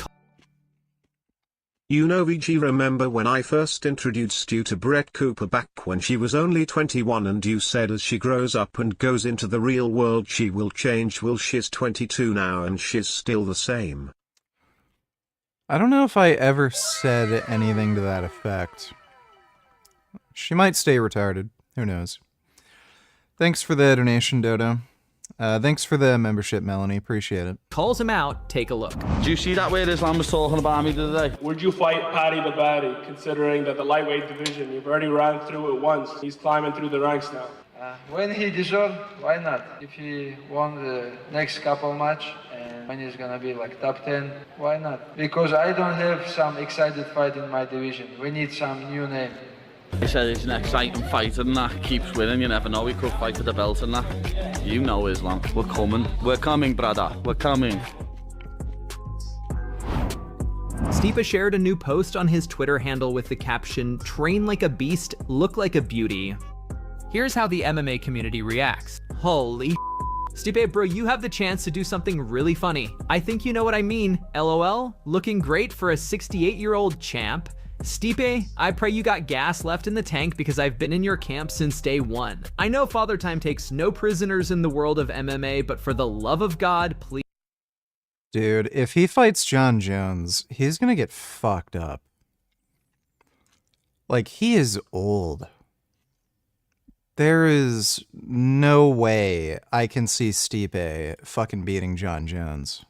You know, VG, remember when I first introduced you to Brett Cooper back when she was only 21 and you said as she grows up and goes into the real world she will change? Well, she's 22 now and she's still the same. I don't know if I ever said anything to that effect. She might stay retarded. Who knows? Thanks for the donation, Dodo. Thanks for the membership, Melanie. Appreciate it. Calls him out. Take a look. Do you see that where Islam was talking about me today? Would you fight Paddy the Baddy, considering that the lightweight division, you've already ran through it once. He's climbing through the ranks now. When he deserves, why not? If he won the next couple match and when he's gonna be like top 10, why not? Because I don't have some excited fight in my division. We need some new name. He said he's an exciting fighter and that, keeps winning, you never know, he could fight for the belt and that. You know Islam, we're coming brother, we're coming. Stipe shared a new post on his Twitter handle with the caption, "Train like a beast, look like a beauty." Here's how the MMA community reacts. Holy Stipe, bro, you have the chance to do something really funny. I think you know what I mean. LOL, looking great for a 68-year-old champ. Stipe, I pray you got gas left in the tank because I've been in your camp since day one. I know Father Time takes no prisoners in the world of MMA, but for the love of God, please. Dude, if he fights John Jones, he's gonna get fucked up. Like, he is old. There is no way I can see Stipe fucking beating John Jones.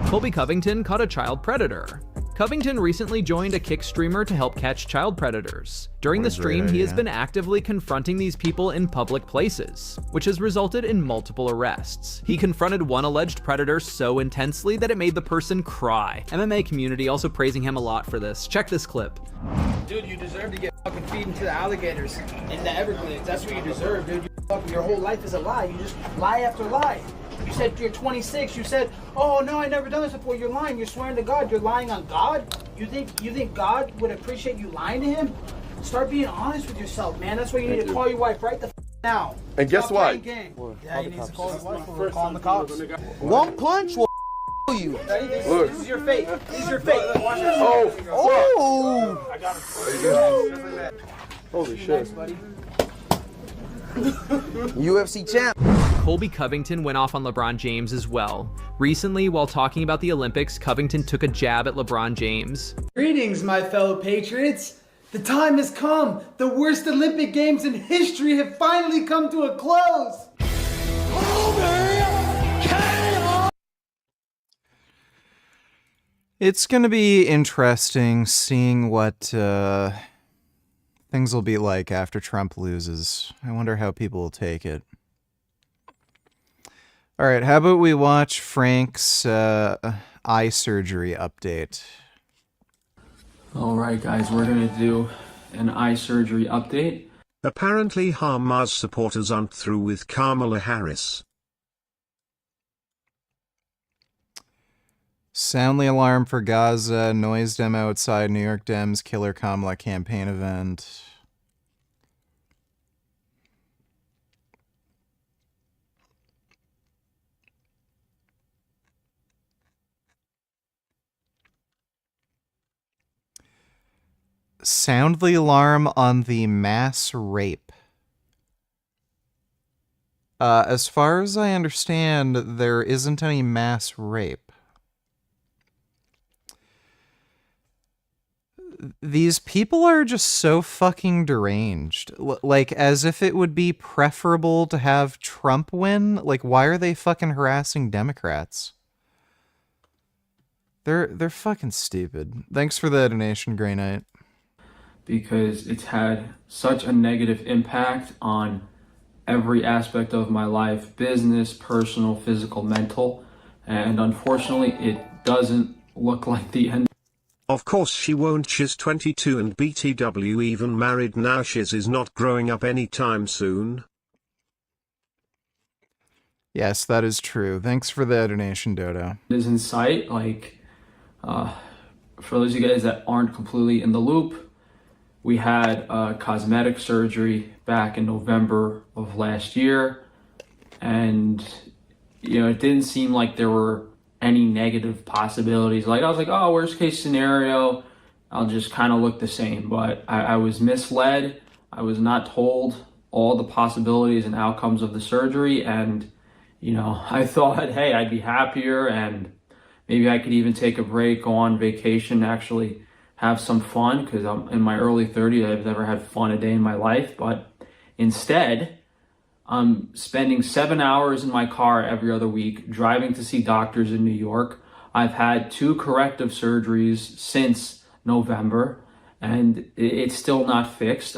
Colby Covington caught a child predator. Covington recently joined a Kick streamer to help catch child predators. During the stream, he has been actively confronting these people in public places, which has resulted in multiple arrests. He confronted one alleged predator so intensely that it made the person cry. MMA community also praising him a lot for this. Check this clip. Dude, you deserve to get fucking feed into the alligators in the Everglades. That's what you deserve, dude. Your whole life is a lie. You just lie after lie. You said you're 26. You said, "Oh no, I never done this before." You're lying. You're swearing to God. You're lying on God. You think God would appreciate you lying to Him? Start being honest with yourself, man. That's why you need to call your wife right the now. And guess what? Yeah, you need to call your wife or calling the cops. One punch will you. Look. This is your fate. This is your fate. Watch this. Oh! I got it. Holy shit. UFC champ. Colby Covington went off on LeBron James as well. Recently, while talking about the Olympics, Covington took a jab at LeBron James. Greetings, my fellow patriots. The time has come. The worst Olympic Games in history have finally come to a close. It's gonna be interesting seeing what things will be like after Trump loses. I wonder how people will take it. All right, how about we watch Frank's eye surgery update? All right, guys, we're going to do an eye surgery update. Apparently Hamas supporters aren't through with Kamala Harris. Soundly alarm for Gaza, noise demo outside New York Dems, Killer Kamala campaign event. Sound the alarm on the mass rape. As far as I understand, there isn't any mass rape. These people are just so fucking deranged. Like, as if it would be preferable to have Trump win. Like, why are they fucking harassing Democrats? They're fucking stupid. Thanks for the donation, Grey Knight. Because it's had such a negative impact on every aspect of my life, business, personal, physical, mental, and unfortunately it doesn't look like the end. Of course she won't. She's 22 and BTW even married now. Shiz is not growing up anytime soon. Yes, that is true. Thanks for the donation, Dodo. It is in sight. Like, for those of you guys that aren't completely in the loop, we had cosmetic surgery back in November of last year, and you know, it didn't seem like there were any negative possibilities. Like, I was like, oh, worst case scenario, I'll just kind of look the same. But I was misled. I was not told all the possibilities and outcomes of the surgery, and you know, I thought, hey, I'd be happier and Maybe I could even take a break, go on vacation, actually have some fun, because I'm in my early 30s. I've never had fun a day in my life. But instead, I'm spending 7 hours in my car every other week, driving to see doctors in New York. I've had 2 corrective surgeries since November, and it's still not fixed.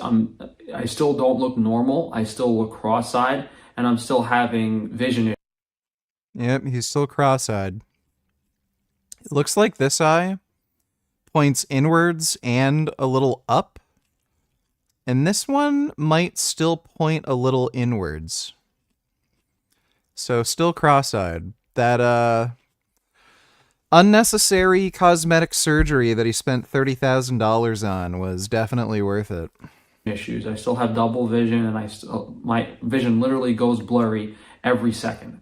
I still don't look normal. I still look cross-eyed, and I'm still having vision issues. Yep, he's still cross-eyed. It looks like this eye points inwards and a little up. And this one might still point a little inwards. So still cross-eyed. That unnecessary cosmetic surgery that he spent $30,000 on was definitely worth it. Issues. I still have double vision, and my vision literally goes blurry every second.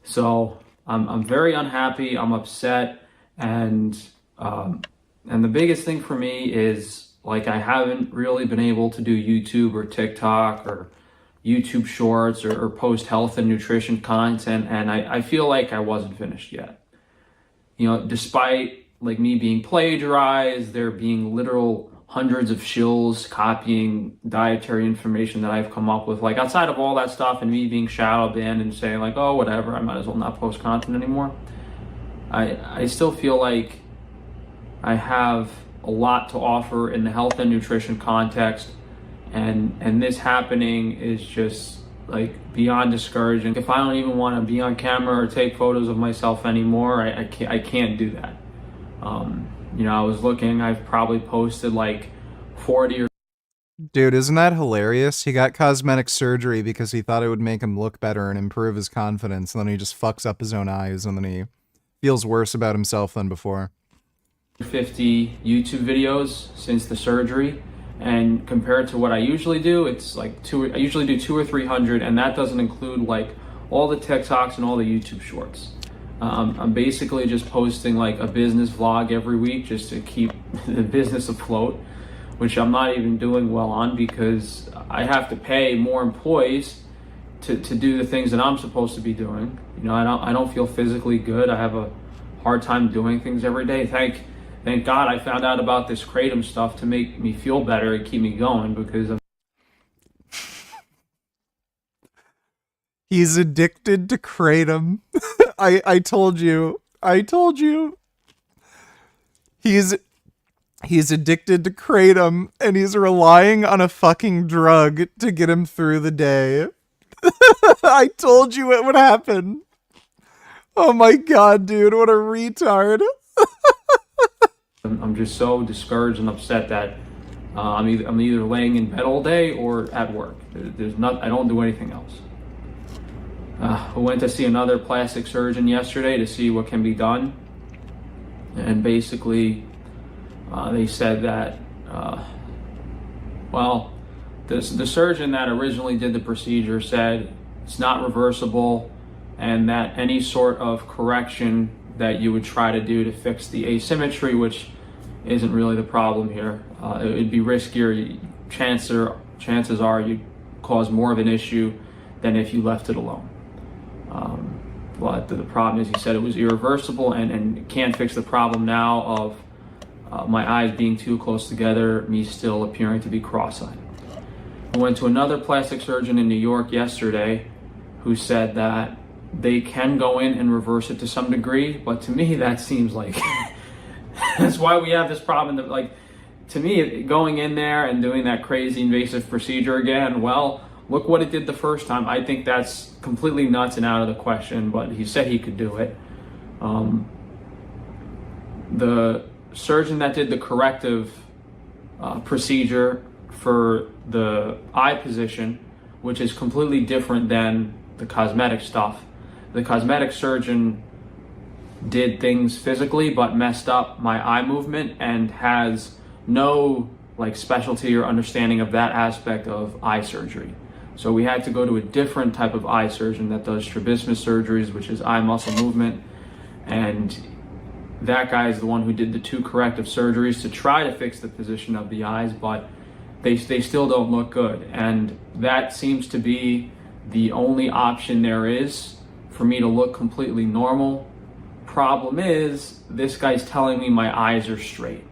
So I'm very unhappy. I'm upset, and the biggest thing for me is, like, I haven't really been able to do YouTube or TikTok or YouTube Shorts or post health and nutrition content, and I feel like I wasn't finished yet. You know, despite like me being plagiarized, there being literal hundreds of shills copying dietary information that I've come up with, like outside of all that stuff and me being shadow banned and saying like, oh, whatever, I might as well not post content anymore. I still feel like I have a lot to offer in the health and nutrition context, and this happening is just like beyond discouraging. If I don't even want to be on camera or take photos of myself anymore, I can't do that. You know, I was looking, I've probably posted like 40 or... Dude, isn't that hilarious? He got cosmetic surgery because he thought it would make him look better and improve his confidence, and then he just fucks up his own eyes, and then he feels worse about himself than before. 50 YouTube videos since the surgery, and compared to what I usually do, it's like I usually do 200 or 300, and that doesn't include like all the TikToks and all the YouTube shorts. I'm basically just posting like a business vlog every week just to keep the business afloat, which I'm not even doing well on because I have to pay more employees to do the things that I'm supposed to be doing. You know, I don't feel physically good. I have a hard time doing things every day. Thank God I found out about this Kratom stuff to make me feel better and keep me going, because He's addicted to Kratom. I told you. He's addicted to Kratom, and he's relying on a fucking drug to get him through the day. I told you it would happen. Oh my god, dude, what a retard. I'm just so discouraged and upset that I'm either laying in bed all day or at work. I don't do anything else. I went to see another plastic surgeon yesterday to see what can be done, and basically they said that the surgeon that originally did the procedure said it's not reversible, and that any sort of correction that you would try to do to fix the asymmetry, which isn't really the problem here, it would be riskier. Chances are you'd cause more of an issue than if you left it alone. But the problem is, he said it was irreversible and can't fix the problem now of my eyes being too close together, me still appearing to be cross-eyed. I went to another plastic surgeon in New York yesterday who said that they can go in and reverse it to some degree, but to me that seems like that's why we have this problem. That, like, to me, going in there and doing that crazy invasive procedure again, well, look what it did the first time. I think that's completely nuts and out of the question, but he said he could do it. The surgeon that did the corrective procedure for the eye position, which is completely different than the cosmetic stuff. The cosmetic surgeon did things physically but messed up my eye movement and has no like specialty or understanding of that aspect of eye surgery. So we had to go to a different type of eye surgeon that does strabismus surgeries, which is eye muscle movement, and that guy is the one who did the 2 corrective surgeries to try to fix the position of the eyes, but they still don't look good, and that seems to be the only option there is for me to look completely normal Problem is, this guy's telling me my eyes are straight.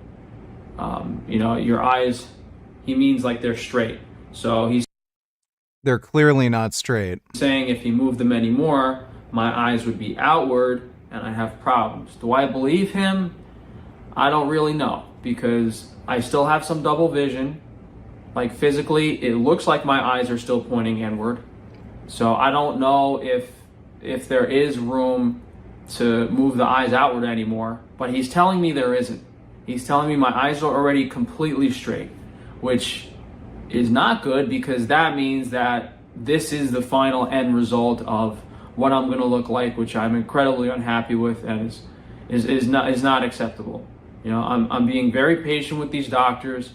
You know, your eyes, he means like they're straight. So he's They're clearly not straight. saying if he moved them anymore, my eyes would be outward and I'd have problems. Do I believe him? I don't really know, because I still have some double vision. Like physically, it looks like my eyes are still pointing inward. So I don't know if there is room to move the eyes outward anymore, but he's telling me there isn't. He's telling me my eyes are already completely straight, which is not good, because that means that this is the final end result of what I'm going to look like, which I'm incredibly unhappy with and is not acceptable. You know, I'm being very patient with these doctors.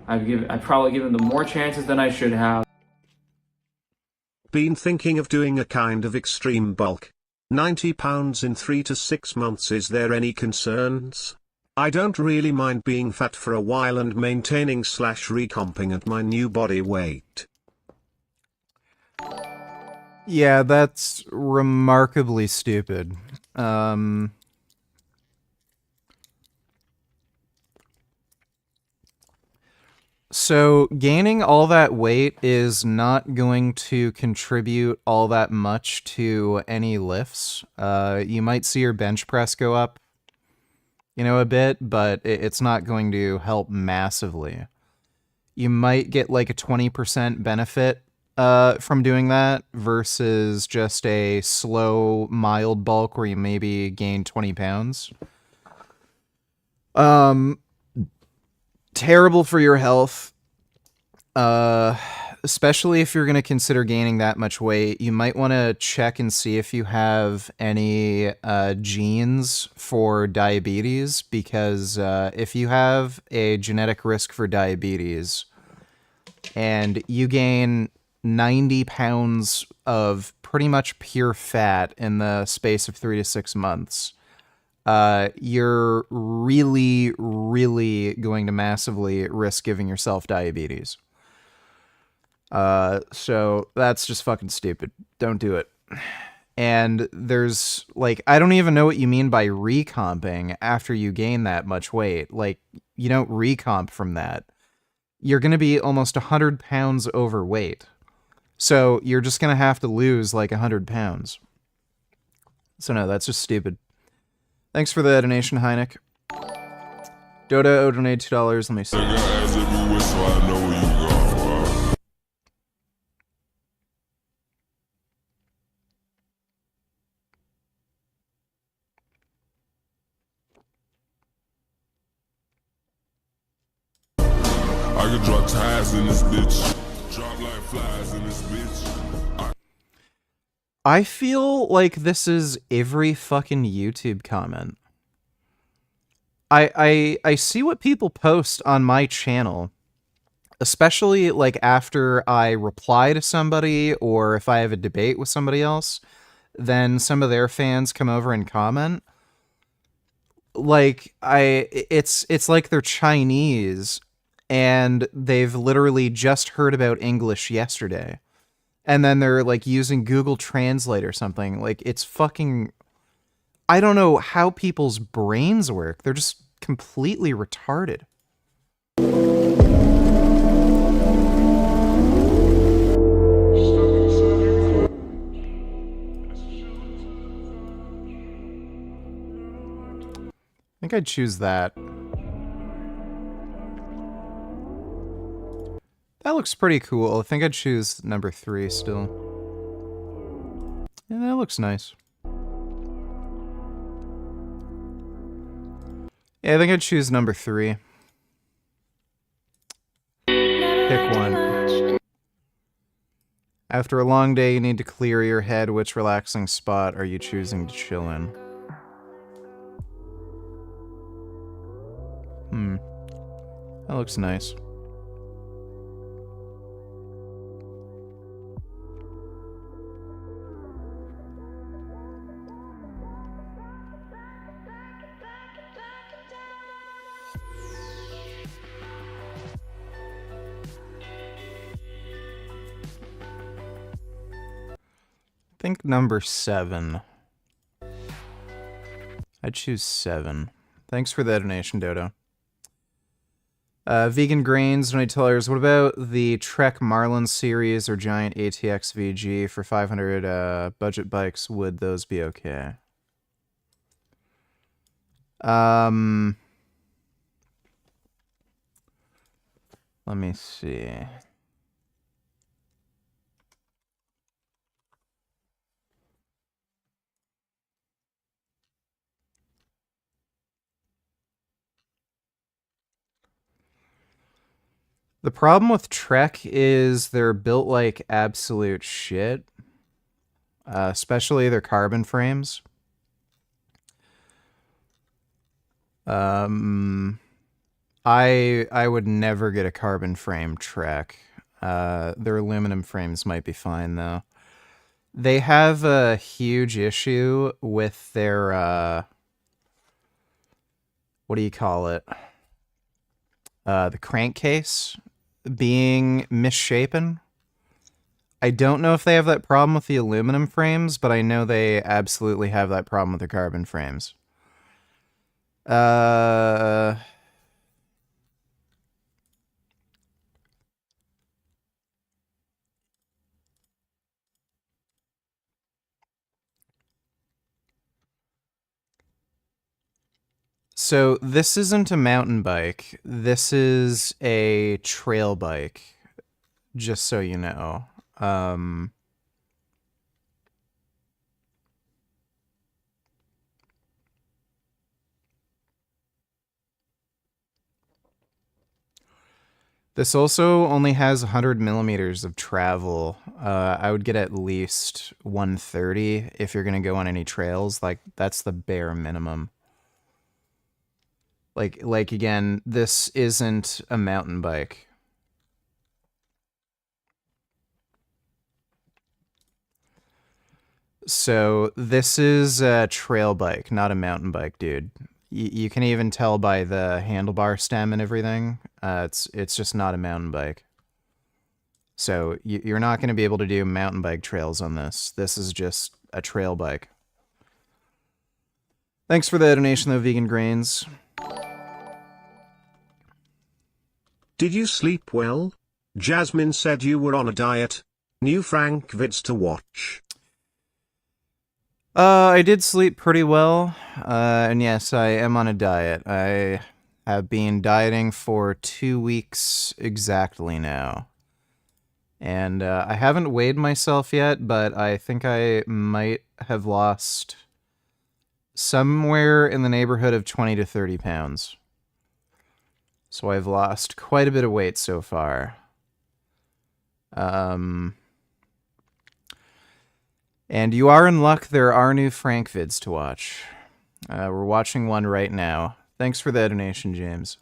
I've probably given them more chances than I should have. Been thinking of doing a kind of extreme bulk. 90 pounds in 3 to 6 months. Is there any concerns? I don't really mind being fat for a while and maintaining / recomping at my new body weight. Yeah, that's remarkably stupid. So gaining all that weight is not going to contribute all that much to any lifts. You might see your bench press go up, you know, a bit, but it's not going to help massively. You might get like a 20% benefit from doing that versus just a slow, mild bulk where you maybe gain 20 pounds. Terrible for your health, especially if you're going to consider gaining that much weight. You might want to check and see if you have any genes for diabetes, because if you have a genetic risk for diabetes and you gain 90 pounds of pretty much pure fat in the space of 3 to 6 months, you're really, really going to massively risk giving yourself diabetes. So that's just fucking stupid. Don't do it. And there's, like, I don't even know what you mean by recomping after you gain that much weight. Like, you don't recomp from that. You're going to be almost 100 pounds overweight. So you're just going to have to lose like 100 pounds. So no, that's just stupid. Thanks for the donation, Heineck. Dota donated $2. Let me see. I could drop ties in this bitch. Drop like flies in this bitch. I feel like this is every fucking YouTube comment. I see what people post on my channel, especially like after I reply to somebody or if I have a debate with somebody else, then some of their fans come over and comment. Like it's like they're Chinese and they've literally just heard about English yesterday. And then they're like using Google Translate or something. Like, it's fucking, I don't know how people's brains work. They're just completely retarded. I think I'd choose that. That looks pretty cool. I think I'd choose number 3 still. Yeah, that looks nice. Yeah, I think I'd choose number 3. Pick one. After a long day, you need to clear your head. Which relaxing spot are you choosing to chill in? That looks nice. I think number 7. I'd choose 7. Thanks for the donation, Dodo. Vegan Grains, $20. What about the Trek Marlin series or Giant ATX VG for 500 budget bikes? Would those be okay? Let me see. The problem with Trek is they're built like absolute shit. Especially their carbon frames. I would never get a carbon frame Trek. Their aluminum frames might be fine though. They have a huge issue with their what do you call it? The crankcase being misshapen. I don't know if they have that problem with the aluminum frames, but I know they absolutely have that problem with the carbon frames. So this isn't a mountain bike. This is a trail bike, just so you know. This also only has 100 millimeters of travel. I would get at least 130 if you're going to go on any trails. Like, that's the bare minimum. Like again, this isn't a mountain bike. So this is a trail bike, not a mountain bike, dude. You can even tell by the handlebar stem and everything. It's just not a mountain bike. So you're not going to be able to do mountain bike trails on this. This is just a trail bike. Thanks for the donation, though, Vegan Grains. Did you sleep well? Jasmine said you were on a diet. New Frank vids to watch. I did sleep pretty well. And yes, I am on a diet. I have been dieting for 2 weeks exactly now. And I haven't weighed myself yet, but I think I might have lost somewhere in the neighborhood of 20 to 30 pounds. So I've lost quite a bit of weight so far. And you are in luck, there are new Frank vids to watch. We're watching one right now. Thanks for the donation, James.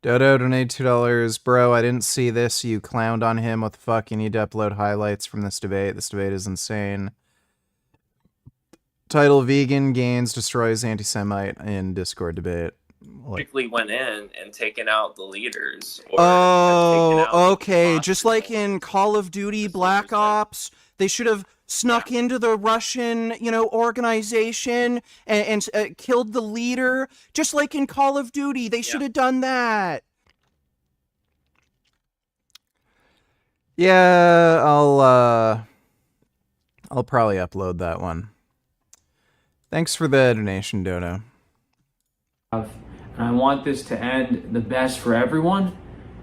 Dodo donated $2. Bro, I didn't see this. You clowned on him. What the fuck? You need to upload highlights from this debate. This debate is insane. Title: Vegan Gains Destroys Anti-Semite in Discord debate. Basically went in and taken out the leaders. Oh, okay. Just like in Call of Duty Black Ops, they should have snuck into the Russian, organization and killed the leader. Just like in Call of Duty, they should have done that. Yeah, I'll probably upload that one. Thanks for the donation, Dodo. And I want this to end the best for everyone.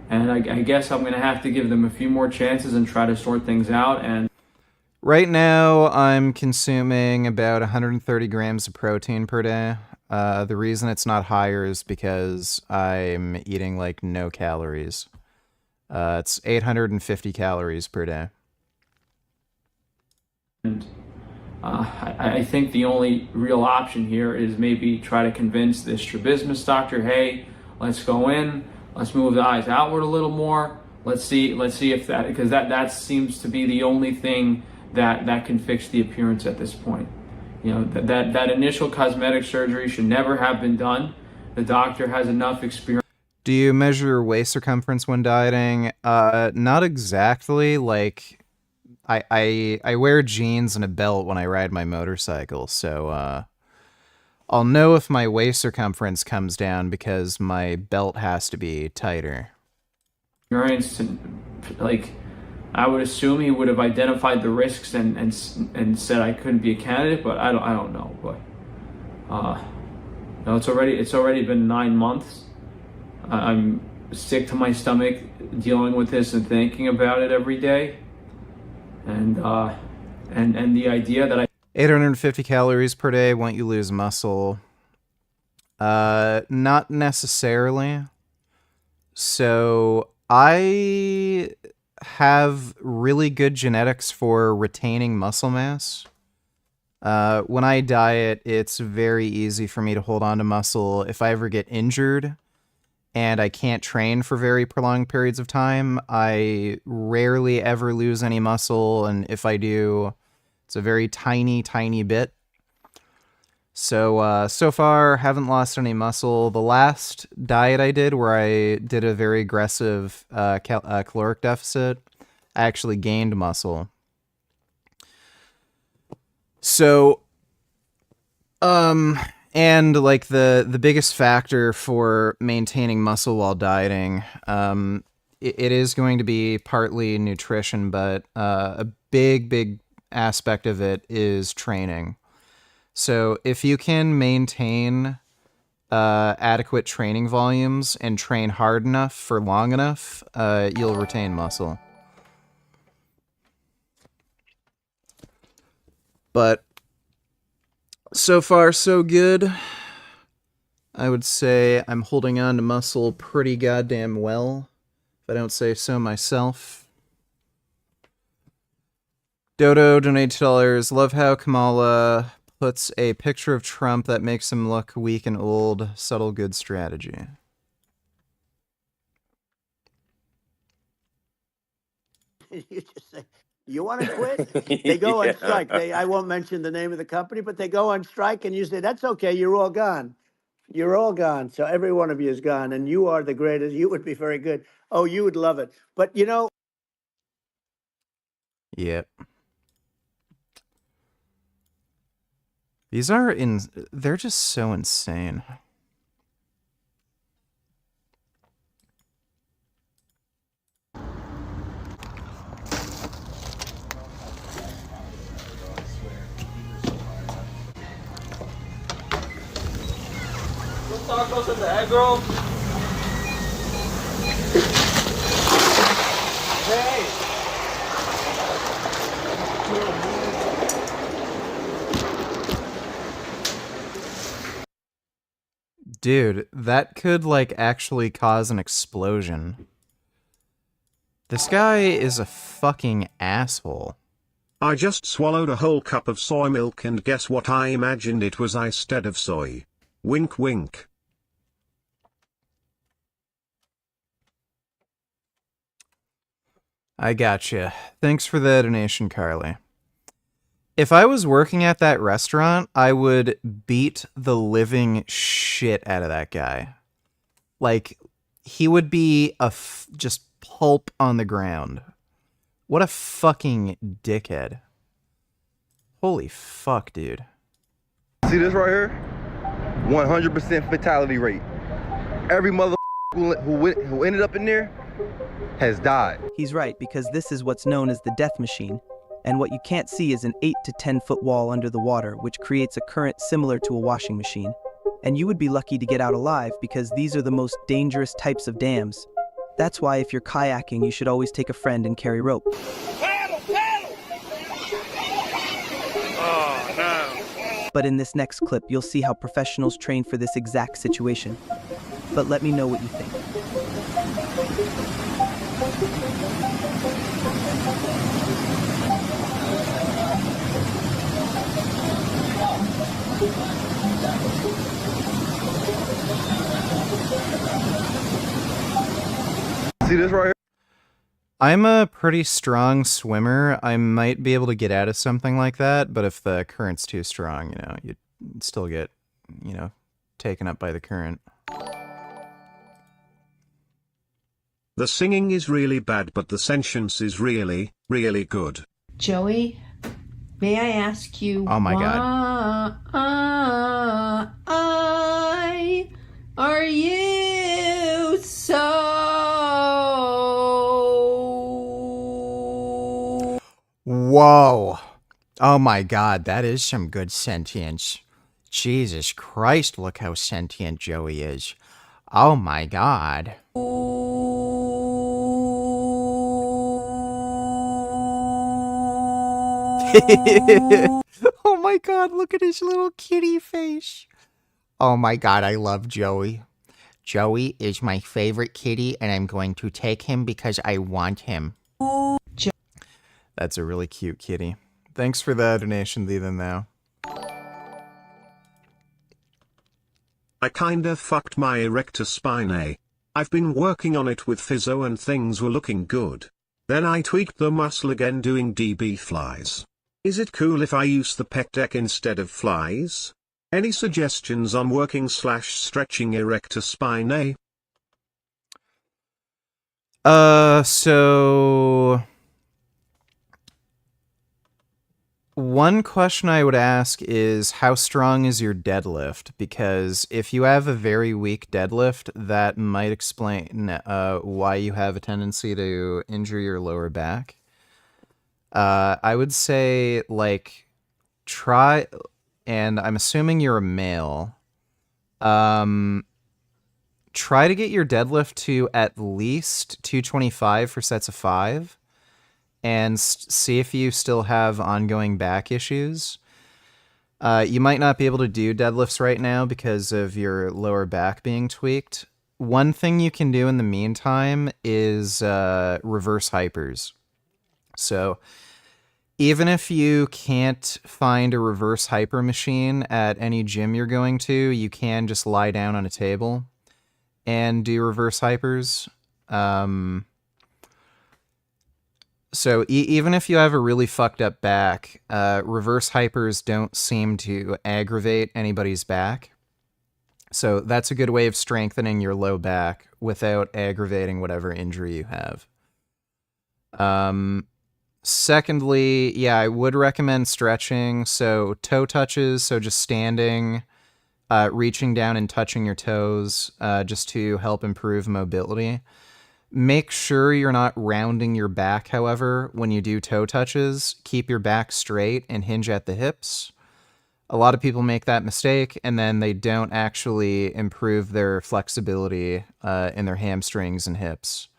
And I guess I'm going to have to give them a few more chances and try to sort things out. And right now, I'm consuming about 130 grams of protein per day. The reason it's not higher is because I'm eating like no calories. It's 850 calories per day. And I think the only real option here is maybe try to convince this strabismus doctor, hey, let's go in, let's move the eyes outward a little more. Let's see if that, because that seems to be the only thing that can fix the appearance at this point. That initial cosmetic surgery should never have been done. The doctor has enough experience. Do you measure waist circumference when dieting? Not exactly. Like, I wear jeans and a belt when I ride my motorcycle, so I'll know if my waist circumference comes down because my belt has to be tighter. Like, I would assume he would have identified the risks and said I couldn't be a candidate, but I don't know. But no, it's already been 9 months. I'm sick to my stomach dealing with this and thinking about it every day. And the idea that 850 calories per day, won't you lose muscle? Not necessarily. So I have really good genetics for retaining muscle mass. When I diet, it's very easy for me to hold on to muscle. If I ever get injured and I can't train for very prolonged periods of time, I rarely ever lose any muscle, and if I do, it's a very tiny, tiny bit. So, so far, haven't lost any muscle. The last diet I did, where I did a very aggressive caloric deficit, I actually gained muscle. So, and like the biggest factor for maintaining muscle while dieting, it is going to be partly nutrition, but a big aspect of it is training. So if you can maintain adequate training volumes and train hard enough for long enough, you'll retain muscle. But so far, so good. I would say I'm holding on to muscle pretty goddamn well, if I don't say so myself. Dodo donated $2. Love how Kamala puts a picture of Trump that makes him look weak and old. Subtle good strategy. You just say, you want to quit? They go on strike. I won't mention the name of the company, but they go on strike and you say, that's okay, you're all gone. You're all gone. So every one of you is gone, and you are the greatest. You would be very good. Oh, you would love it. But you know. Yep. They're just so insane. Tacos and the egg roll. Hey. Dude, that could, like, actually cause an explosion. This guy is a fucking asshole. I just swallowed a whole cup of soy milk and guess what I imagined it was instead of soy. Wink wink. I gotcha. Thanks for the donation, Carly. If I was working at that restaurant, I would beat the living shit out of that guy. Like, he would be just pulp on the ground. What a fucking dickhead. Holy fuck, dude. See this right here? 100% fatality rate. Every mother who ended up in there has died. He's right, because this is what's known as the death machine. And what you can't see is an 8 to 10 foot wall under the water, which creates a current similar to a washing machine. And you would be lucky to get out alive because these are the most dangerous types of dams. That's why if you're kayaking, you should always take a friend and carry rope. Paddle, paddle! Oh, no. But in this next clip, you'll see how professionals train for this exact situation. But let me know what you think. See this right here? I'm a pretty strong swimmer. I might be able to get out of something like that, but if the current's too strong, you know, you'd still get, you know, taken up by the current. The singing is really bad, but the sentience is really, really good. Joey, may I ask you Oh my God. why are you so... Whoa. Oh my God, that is some good sentience. Jesus Christ, look how sentient Joey is. Oh my God. Oh my God, look at his little kitty face. Oh my God, I love Joey. Joey is my favorite kitty, and I'm going to take him because I want him. That's a really cute kitty. Thanks for the donation, even though. I kinda fucked my erector spinae. I've been working on it with physio and things were looking good. Then I tweaked the muscle again doing DB flies. Is it cool if I use the pec deck instead of flies? Any suggestions on working/stretching erector spinae? So one question I would ask is how strong is your deadlift? Because if you have a very weak deadlift, that might explain why you have a tendency to injure your lower back. I would say, like, try, and I'm assuming you're a male, try to get your deadlift to at least 225 for sets of 5. And see if you still have ongoing back issues. You might not be able to do deadlifts right now because of your lower back being tweaked. One thing you can do in the meantime is reverse hypers. So even if you can't find a reverse hyper machine at any gym you're going to, you can just lie down on a table and do reverse hypers. So even if you have a really fucked up back, reverse hypers don't seem to aggravate anybody's back. So that's a good way of strengthening your low back without aggravating whatever injury you have. Secondly, yeah, I would recommend stretching. So toe touches, so just standing, reaching down and touching your toes, just to help improve mobility. Make sure you're not rounding your back, however, when you do toe touches. Keep your back straight and hinge at the hips. A lot of people make that mistake, and then they don't actually improve their flexibility in their hamstrings and hips.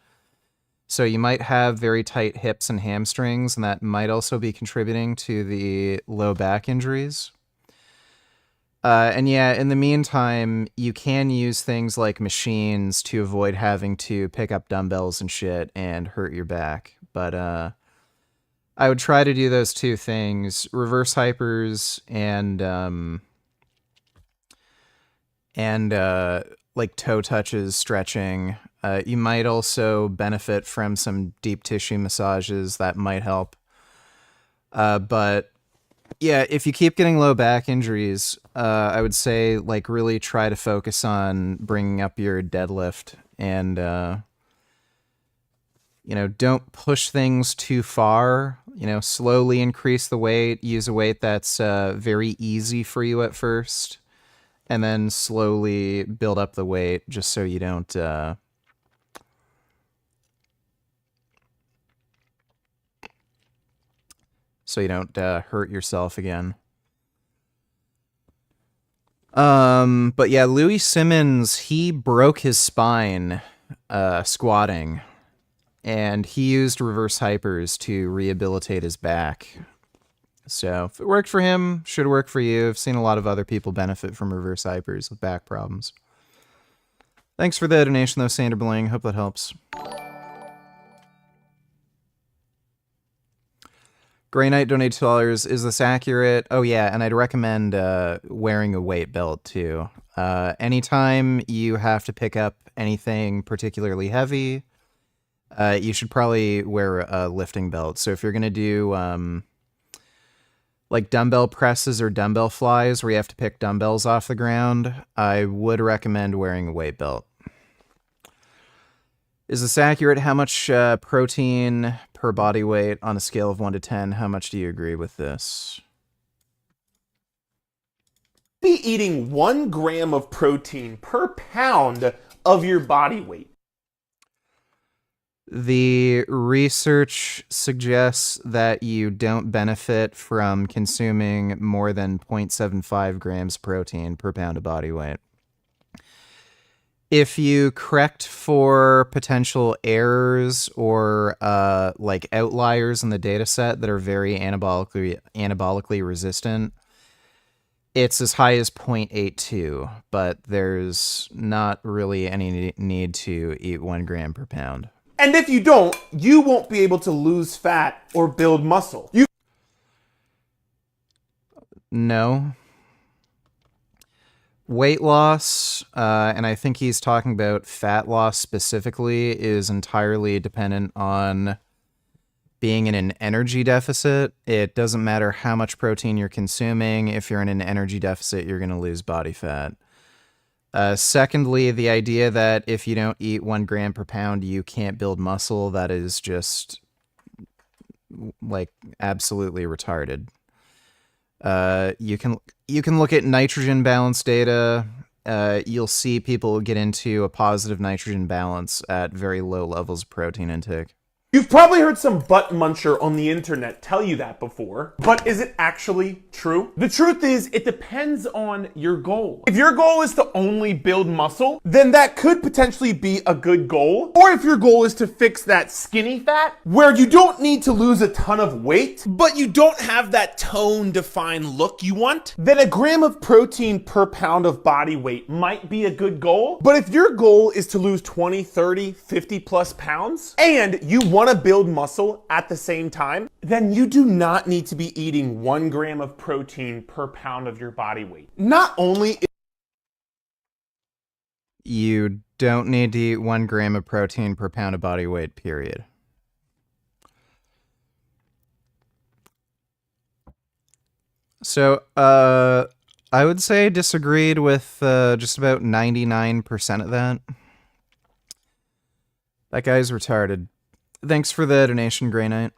So you might have very tight hips and hamstrings, and that might also be contributing to the low back injuries. And yeah, in the meantime, you can use things like machines to avoid having to pick up dumbbells and shit and hurt your back. But I would try to do those two things: reverse hypers and like toe touches, stretching. You might also benefit from some deep tissue massages that might help. But yeah, if you keep getting low back injuries, I would say, like, really try to focus on bringing up your deadlift and, don't push things too far. Slowly increase the weight. Use a weight that's very easy for you at first, and then slowly build up the weight just so you don't... hurt yourself again. But yeah, Louis Simmons, he broke his spine squatting, and he used reverse hypers to rehabilitate his back. So if it worked for him, should work for you. I've seen a lot of other people benefit from reverse hypers with back problems. Thanks for the donation, though, Sander Bling. Hope that helps. Grey Knight donated $2. Is this accurate? Oh yeah, and I'd recommend wearing a weight belt too. Anytime you have to pick up anything particularly heavy, you should probably wear a lifting belt. So if you're gonna do like dumbbell presses or dumbbell flies where you have to pick dumbbells off the ground, I would recommend wearing a weight belt. Is this accurate? How much protein per body weight on a scale of 1 to 10. How much do you agree with this? Be eating 1 gram of protein per pound of your body weight. The research suggests that you don't benefit from consuming more than 0.75 grams protein per pound of body weight. If you correct for potential errors or like outliers in the data set that are very anabolically resistant, it's as high as 0.82, but there's not really any need to eat 1 gram per pound. And if you don't, you won't be able to lose fat or build muscle. No. Weight loss, and I think he's talking about fat loss specifically, is entirely dependent on being in an energy deficit. It doesn't matter how much protein you're consuming. If you're in an energy deficit, you're going to lose body fat. Secondly, the idea that if you don't eat 1 gram per pound, you can't build muscle, that is just like absolutely retarded. You can look at nitrogen balance data. You'll see people get into a positive nitrogen balance at very low levels of protein intake. You've probably heard some butt muncher on the internet tell you that before, but is it actually true? The truth is, it depends on your goal. If your goal is to only build muscle, then that could potentially be a good goal. Or if your goal is to fix that skinny fat, where you don't need to lose a ton of weight, but you don't have that tone-defined look you want, then a gram of protein per pound of body weight might be a good goal. But if your goal is to lose 20, 30, 50 plus pounds, and you want to build muscle at the same time, then you do not need to be eating 1 gram of protein per pound of your body weight. Not only You don't need to eat 1 gram of protein per pound of body weight, period. So, I would say I disagreed with just about 99% of that. That guy's retarded. Thanks for the donation, Grey Knight.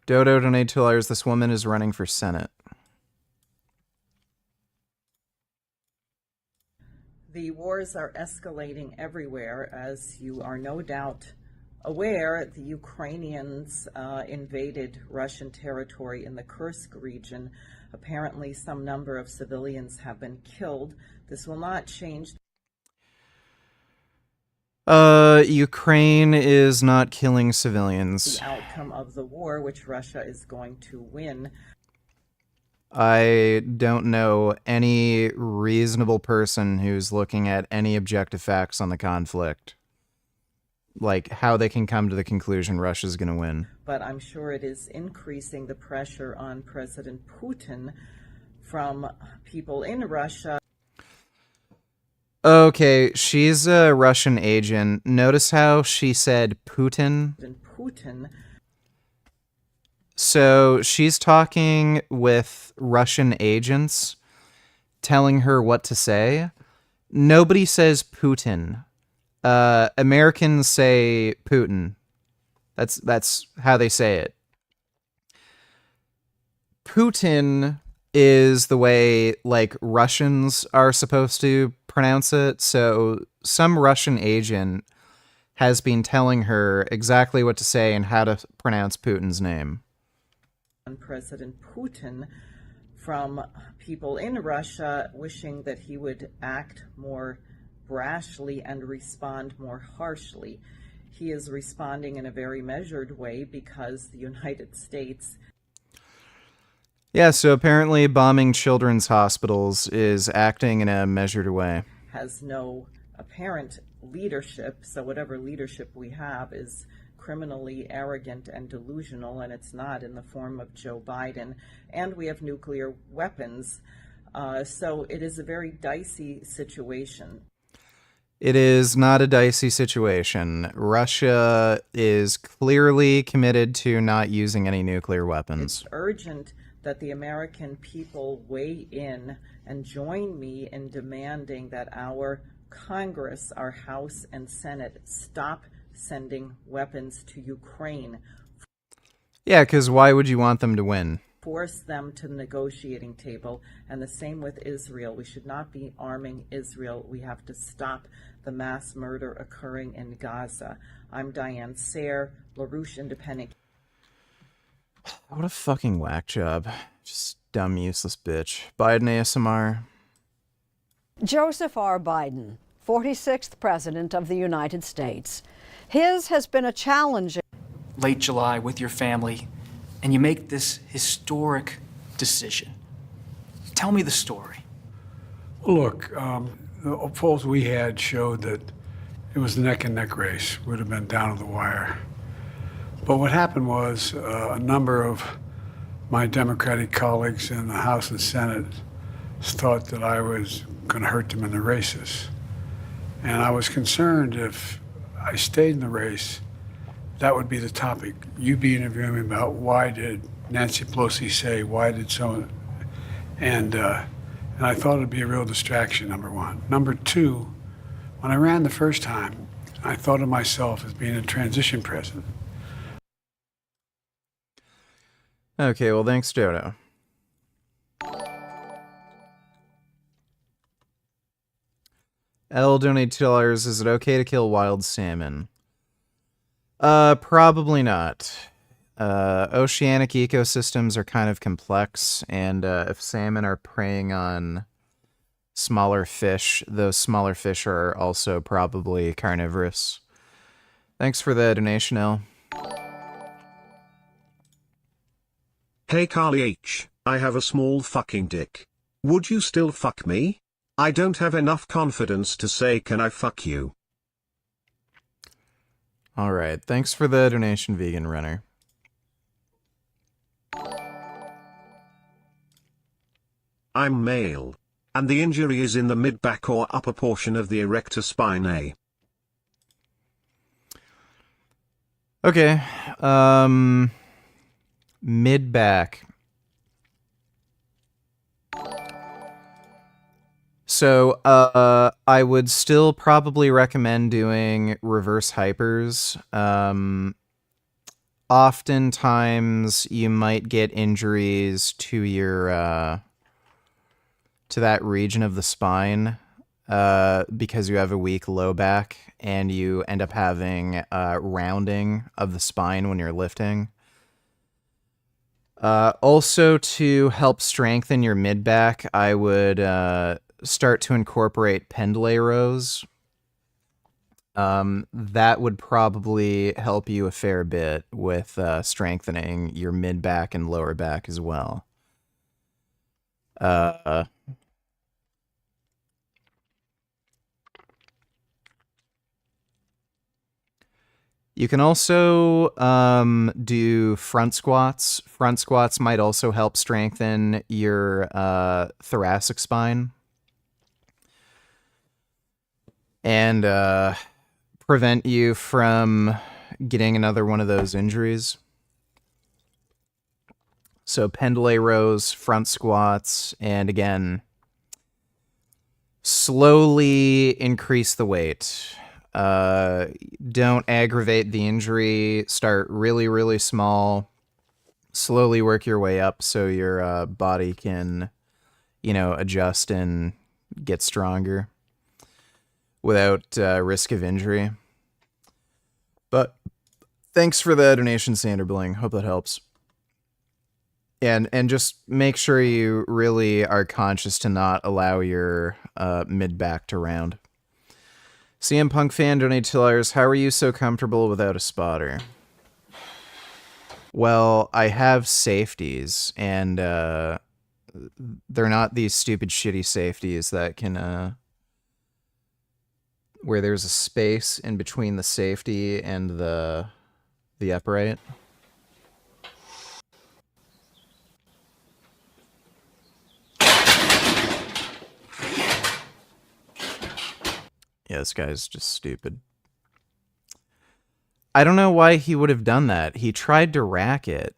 Dodo donated $2. This woman is running for Senate. The wars are escalating everywhere, as you are no doubt aware. The Ukrainians invaded Russian territory in the Kursk region. Apparently, some number of civilians have been killed. This will not change. Ukraine is not killing civilians. The outcome of the war, which Russia is going to win. I don't know any reasonable person who's looking at any objective facts on the conflict, like how they can come to the conclusion Russia's going to win. But I'm sure it is increasing the pressure on President Putin from people in Russia. Okay, she's a Russian agent. Notice how she said Putin? Putin. So she's talking with Russian agents, telling her what to say. Nobody says Putin. Americans say Putin. That's how they say it. Putin is the way, like, Russians are supposed to pronounce it. So some Russian agent has been telling her exactly what to say and how to pronounce Putin's name. On President Putin from people in Russia wishing that he would act more brashly and respond more harshly. He is responding in a very measured way because the United States... Yeah, so apparently bombing children's hospitals is acting in a measured way. ...has no apparent leadership, so whatever leadership we have is criminally arrogant and delusional, and it's not in the form of Joe Biden. And we have nuclear weapons, so it is a very dicey situation. It is not a dicey situation. Russia is clearly committed to not using any nuclear weapons. It's urgent that the American people weigh in and join me in demanding that our Congress, our House and Senate, stop sending weapons to Ukraine. Yeah, because why would you want them to win? Force them to the negotiating table, and the same with Israel. We should not be arming Israel. We have to stop the mass murder occurring in Gaza. I'm Diane Sayre, LaRouche Independent. What a fucking whack job. Just dumb, useless bitch. Biden ASMR. Joseph R. Biden, 46th President of the United States. His has been a challenging... Late July with your family, and you make this historic decision. Tell me the story. Look, the polls we had showed that it was a neck-and-neck race. Would have been down to the wire. But what happened was a number of my Democratic colleagues in the House and Senate thought that I was going to hurt them in the races. And I was concerned if I stayed in the race, that would be the topic. You'd be interviewing me about why did Nancy Pelosi say, why did so, and I thought it'd be a real distraction, number one. Number two, when I ran the first time, I thought of myself as being a transition president. Okay, well, thanks, Jodo. L donated $2. Is it okay to kill wild salmon? Probably not. Oceanic ecosystems are kind of complex, and if salmon are preying on smaller fish, those smaller fish are also probably carnivorous. Thanks for the donation, L. Hey Carly H, I have a small fucking dick. Would you still fuck me? I don't have enough confidence to say can I fuck you. Alright, thanks for the donation, Vegan Runner. I'm male. And the injury is in the mid-back or upper portion of the erector spinae. Okay, mid-back. So, I would still probably recommend doing reverse hypers. Oftentimes, you might get injuries to your, to that region of the spine, because you have a weak low back, and you end up having, rounding of the spine when you're lifting. Also, to help strengthen your mid-back, I would, start to incorporate pendlay rows. That would probably help you a fair bit with strengthening your mid-back and lower back as well. You can also do front squats. Front squats might also help strengthen your thoracic spine. And prevent you from getting another one of those injuries. So pendlay rows, front squats, and again, slowly increase the weight. Don't aggravate the injury. Start really, really small. Slowly work your way up so your body can, adjust and get stronger without risk of injury. But thanks for the donation, Sanderbling. Hope that helps. And just make sure you really are conscious to not allow your mid-back to round. CM Punk fan donated $2. How are you so comfortable without a spotter? Well, I have safeties, and they're not these stupid shitty safeties that can... where there's a space in between the safety and the upright. Yeah, this guy's just stupid. I don't know why he would have done that. He tried to rack it,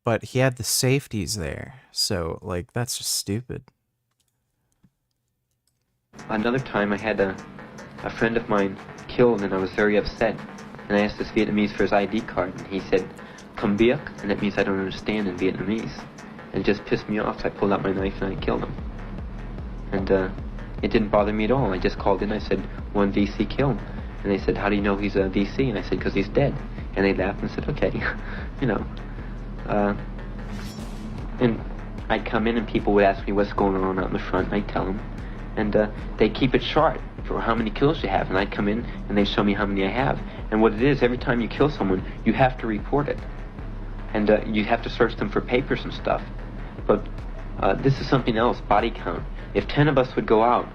but he had the safeties there. So, that's just stupid. Another time I had a friend of mine killed and I was very upset. And I asked this Vietnamese for his ID card, and he said, "Come biếc," and that means I don't understand in Vietnamese. And it just pissed me off, so I pulled out my knife and I killed him. And it didn't bother me at all. I just called in, I said, "One VC killed." And they said, "How do you know he's a VC?" And I said, "Because he's dead." And they laughed and said, "Okay," you know. And I'd come in and people would ask me what's going on out in the front, and I'd tell them. And they keep it short for how many kills you have. And I'd come in and they'd show me how many I have. And what it is, every time you kill someone, you have to report it. And you have to search them for papers and stuff. But this is something else, body count. If 10 of us would go out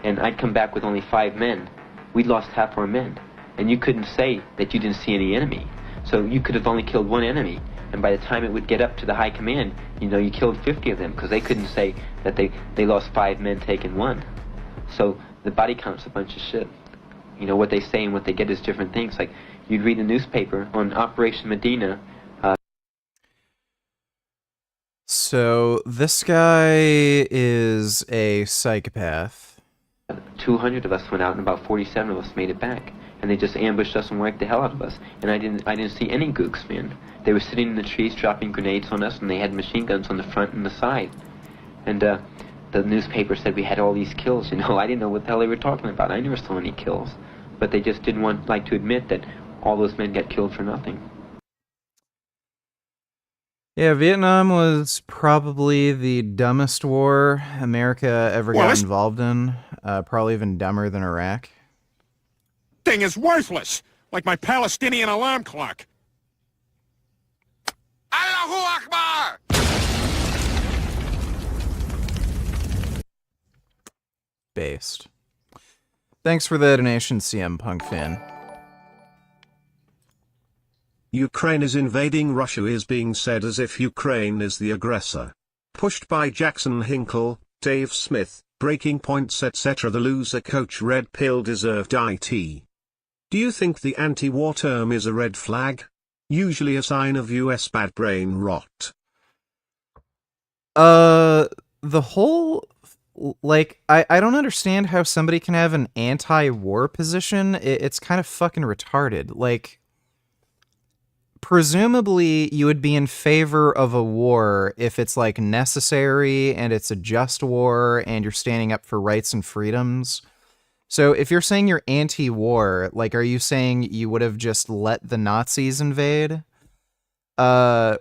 and I'd come back with only 5 men, we'd lost half our men. And you couldn't say that you didn't see any enemy. So you could have only killed 1 enemy. And by the time it would get up to the high command, you know, you killed 50 of them because they couldn't say that they lost 5 men taking 1. So the body count's a bunch of shit. You know, what they say and what they get is different things. Like, you'd read the newspaper on Operation Medina. So this guy is a psychopath. 200 of us went out and about 47 of us made it back. And they just ambushed us and wrecked the hell out of us. And I didn't see any gooks, man. They were sitting in the trees dropping grenades on us, and they had machine guns on the front and the side. And the newspaper said we had all these kills. You know, I didn't know what the hell they were talking about. I never saw any kills. But they just didn't like to admit that all those men got killed for nothing. Yeah, Vietnam was probably the dumbest war America ever got involved in. Probably even dumber than Iraq. Thing is worthless, like my Palestinian alarm clock. Allahu Akbar! Based. Thanks for the donation, CM Punk fan. Ukraine is invading Russia is being said as if Ukraine is the aggressor. Pushed by Jackson Hinkle, Dave Smith, Breaking Points etc. The loser coach Red Pill deserved IT. Do you think the anti-war term is a red flag? Usually a sign of US bad brain rot. The whole, like, I don't understand how somebody can have an anti-war position. It's kind of fucking retarded. Like, presumably you would be in favor of a war if it's, like, necessary and it's a just war and you're standing up for rights and freedoms. So if you're saying you're anti-war, like, are you saying you would have just let the Nazis invade? When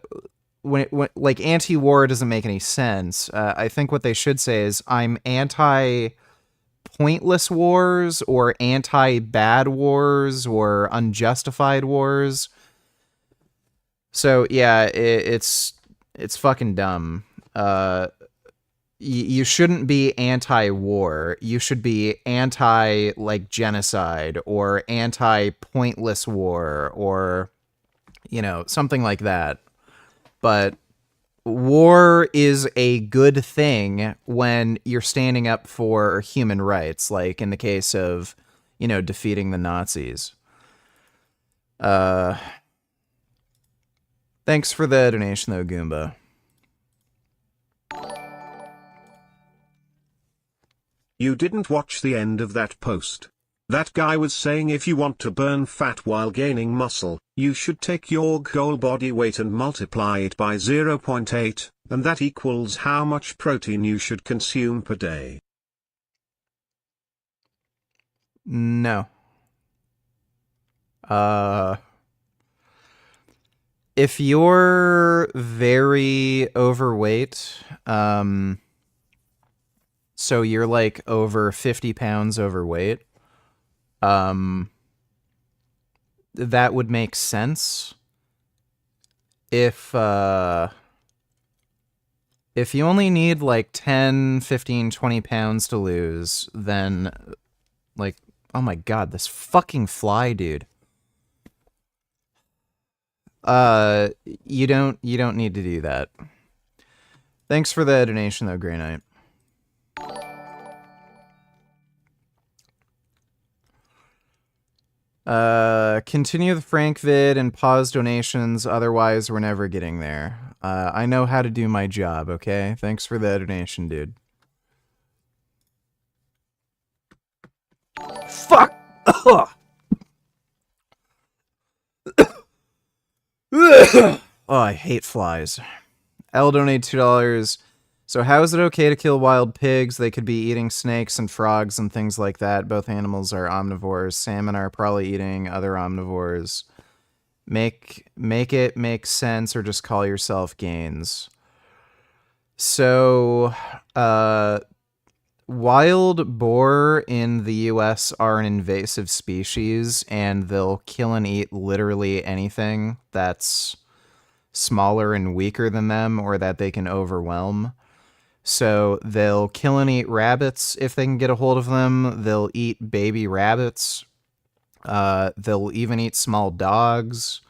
like, anti-war doesn't make any sense. I think what they should say is, I'm anti-pointless wars, or anti-bad wars, or unjustified wars. So yeah, it's fucking dumb. You shouldn't be anti-war. You should be anti, like, genocide, or anti-pointless war, or, you know, something like that. But war is a good thing when you're standing up for human rights, like in the case of, you know, defeating the Nazis. Thanks for the donation, though, Goomba. You didn't watch the end of that post. That guy was saying if you want to burn fat while gaining muscle, you should take your goal body weight and multiply it by 0.8, and that equals how much protein you should consume per day. No. If you're very overweight, so you're like over 50 pounds overweight, that would make sense. If you only need like 10, 15, 20 pounds to lose, then, like, oh my god, this fucking fly, dude. You don't need to do that. Thanks for the donation, though, Grey Knight. Continue the Frank vid and pause donations, otherwise we're never getting there. I know how to do my job, okay? Thanks for the donation, dude. Fuck! Oh, I hate flies. L donate $2. So how is it okay to kill wild pigs? They could be eating snakes and frogs and things like that. Both animals are omnivores. Salmon are probably eating other omnivores. Make it make sense, or just call yourself Gaines. So, wild boar in the US are an invasive species, and they'll kill and eat literally anything that's smaller and weaker than them or that they can overwhelm. So they'll kill and eat rabbits if they can get a hold of them. They'll eat baby rabbits. They'll even eat small dogs.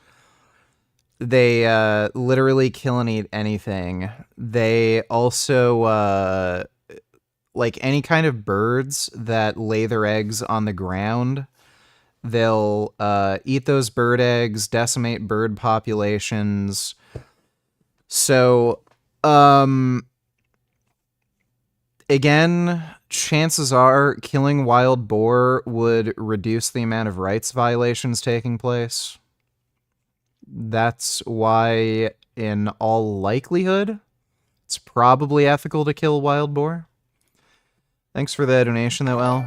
They literally kill and eat anything. They also, like any kind of birds that lay their eggs on the ground, they'll eat those bird eggs, decimate bird populations. So, again, chances are killing wild boar would reduce the amount of rights violations taking place. That's why, in all likelihood, it's probably ethical to kill wild boar. Thanks for the donation, though, El.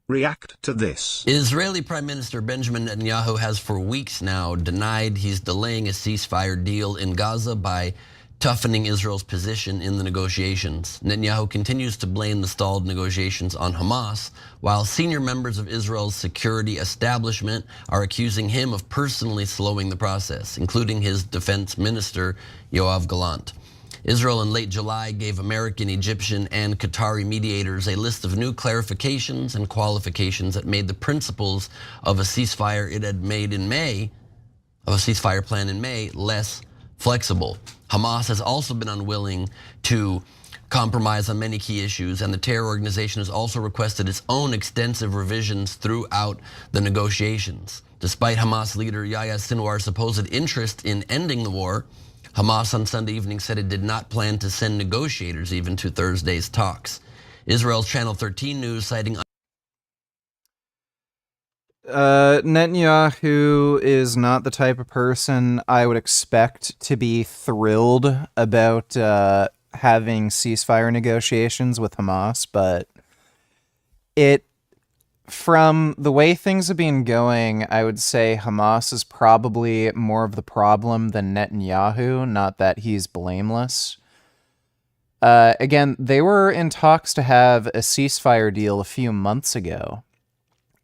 React to this. Israeli Prime Minister Benjamin Netanyahu has for weeks now denied he's delaying a ceasefire deal in Gaza by toughening Israel's position in the negotiations. Netanyahu continues to blame the stalled negotiations on Hamas, while senior members of Israel's security establishment are accusing him of personally slowing the process, including his defense minister, Yoav Gallant. Israel in late July gave American, Egyptian, and Qatari mediators a list of new clarifications and qualifications that made the principles of a ceasefire it had made in May, of a ceasefire plan in May, less flexible. Hamas has also been unwilling to compromise on many key issues, and the terror organization has also requested its own extensive revisions throughout the negotiations. Despite Hamas leader Yahya Sinwar's supposed interest in ending the war, Hamas on Sunday evening said it did not plan to send negotiators even to Thursday's talks. Israel's Channel 13 News citing Netanyahu is not the type of person I would expect to be thrilled about having ceasefire negotiations with Hamas, but from the way things have been going, I would say Hamas is probably more of the problem than Netanyahu, not that he's blameless. Again, they were in talks to have a ceasefire deal a few months ago,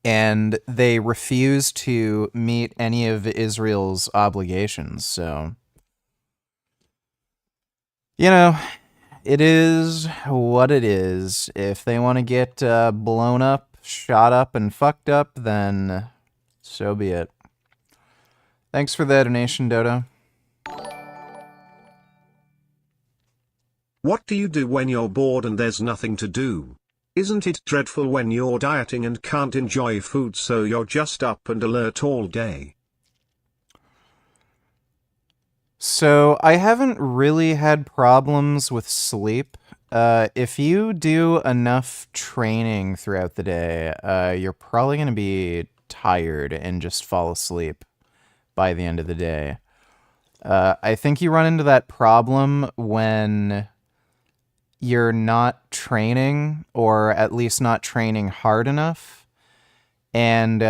and they refused to meet any of Israel's obligations, so, you know, it is what it is. If they want to get blown up, shot up, and fucked up, then so be it. Thanks for the donation, Dodo. What do you do when you're bored and there's nothing to do? Isn't it dreadful when you're dieting and can't enjoy food, so you're just up and alert all day? So, I haven't really had problems with sleep. If you do enough training throughout the day, you're probably going to be tired and just fall asleep by the end of the day. I think you run into that problem when you're not training, or at least not training hard enough, and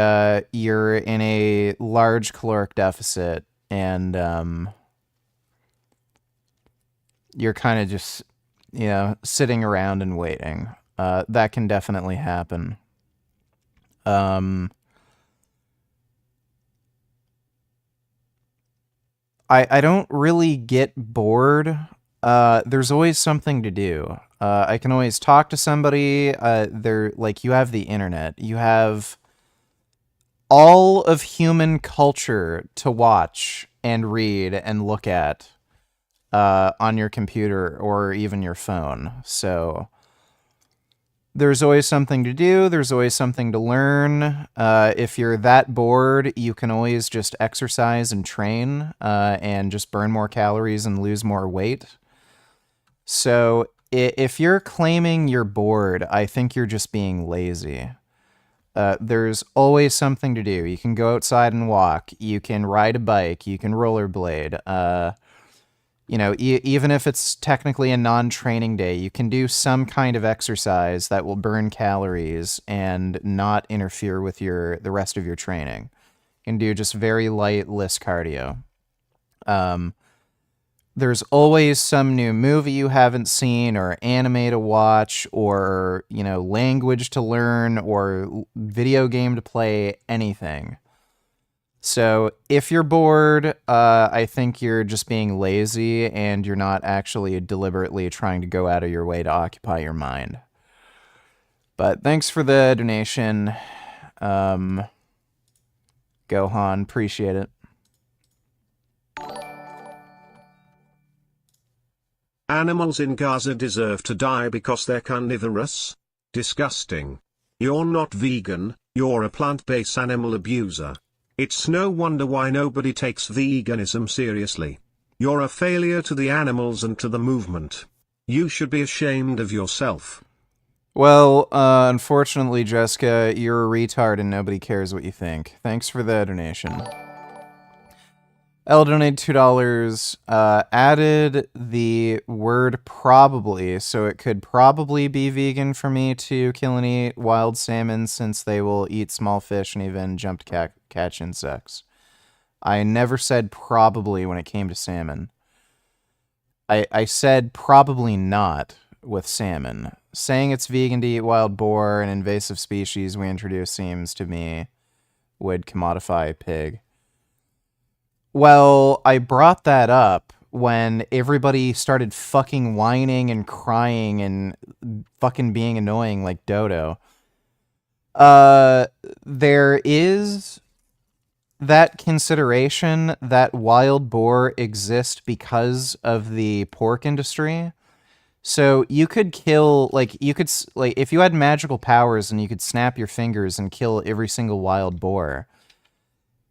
you're in a large caloric deficit, and you're kind of just, you know, sitting around and waiting. That can definitely happen. I don't really get bored. There's always something to do. I can always talk to somebody. You have the internet. You have all of human culture to watch and read and look at on your computer or even your phone. So there's always something to do. There's always something to learn. If you're that bored, you can always just exercise and train and just burn more calories and lose more weight. So if you're claiming you're bored, I think you're just being lazy. There's always something to do. You can go outside and walk. You can ride a bike. You can rollerblade. You know, even if it's technically a non-training day, you can do some kind of exercise that will burn calories and not interfere with the rest of your training. You can do just very light list cardio. There's always some new movie you haven't seen, or anime to watch, or, you know, language to learn, or video game to play, anything. So if you're bored, I think you're just being lazy and you're not actually deliberately trying to go out of your way to occupy your mind. But thanks for the donation, Gohan. Appreciate it. Animals in Gaza deserve to die because they're carnivorous? Disgusting. You're not vegan, you're a plant-based animal abuser. It's no wonder why nobody takes veganism seriously. You're a failure to the animals and to the movement. You should be ashamed of yourself. Well, unfortunately, Jessica, you're a retard and nobody cares what you think. Thanks for the donation. L donated $2, added the word probably, so it could probably be vegan for me to kill and eat wild salmon since they will eat small fish and even jump to catch insects. I never said probably when it came to salmon. I said probably not with salmon. Saying it's vegan to eat wild boar, an invasive species we introduced, seems to me would commodify pig. Well, I brought that up when everybody started fucking whining and crying and fucking being annoying like Dodo. There is that consideration that wild boar exist because of the pork industry. So you could kill, like, if you had magical powers and you could snap your fingers and kill every single wild boar,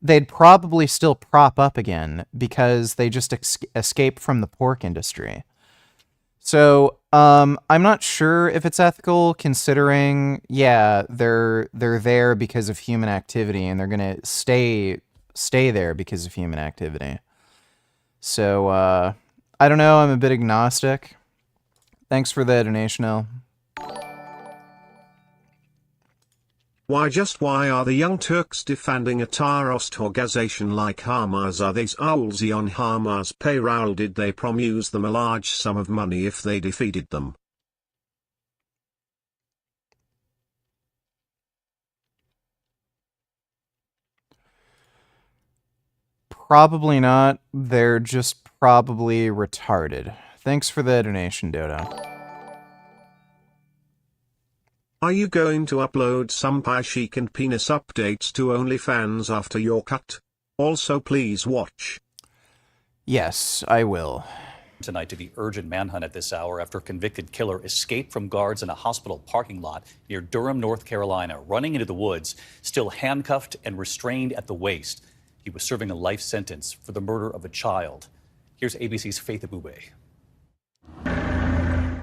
they'd probably still prop up again because they just escape from the pork industry. So, I'm not sure if it's ethical considering, yeah, they're there because of human activity and they're gonna stay there because of human activity. So, I don't know, I'm a bit agnostic. Thanks for the donation, L. Why are the Young Turks defending a terrorist organization like Hamas? Are these owls on Hamas payroll? Did they promise them a large sum of money if they defeated them? Probably not. They're just probably retarded. Thanks for the donation, Dodo. Are you going to upload some pie chic and penis updates to OnlyFans after your cut? Also please watch. Yes, I will. Tonight to the urgent manhunt at this hour after a convicted killer escaped from guards in a hospital parking lot near Durham, North Carolina, running into the woods, still handcuffed and restrained at the waist. He was serving a life sentence for the murder of a child. Here's ABC's Faith Abube.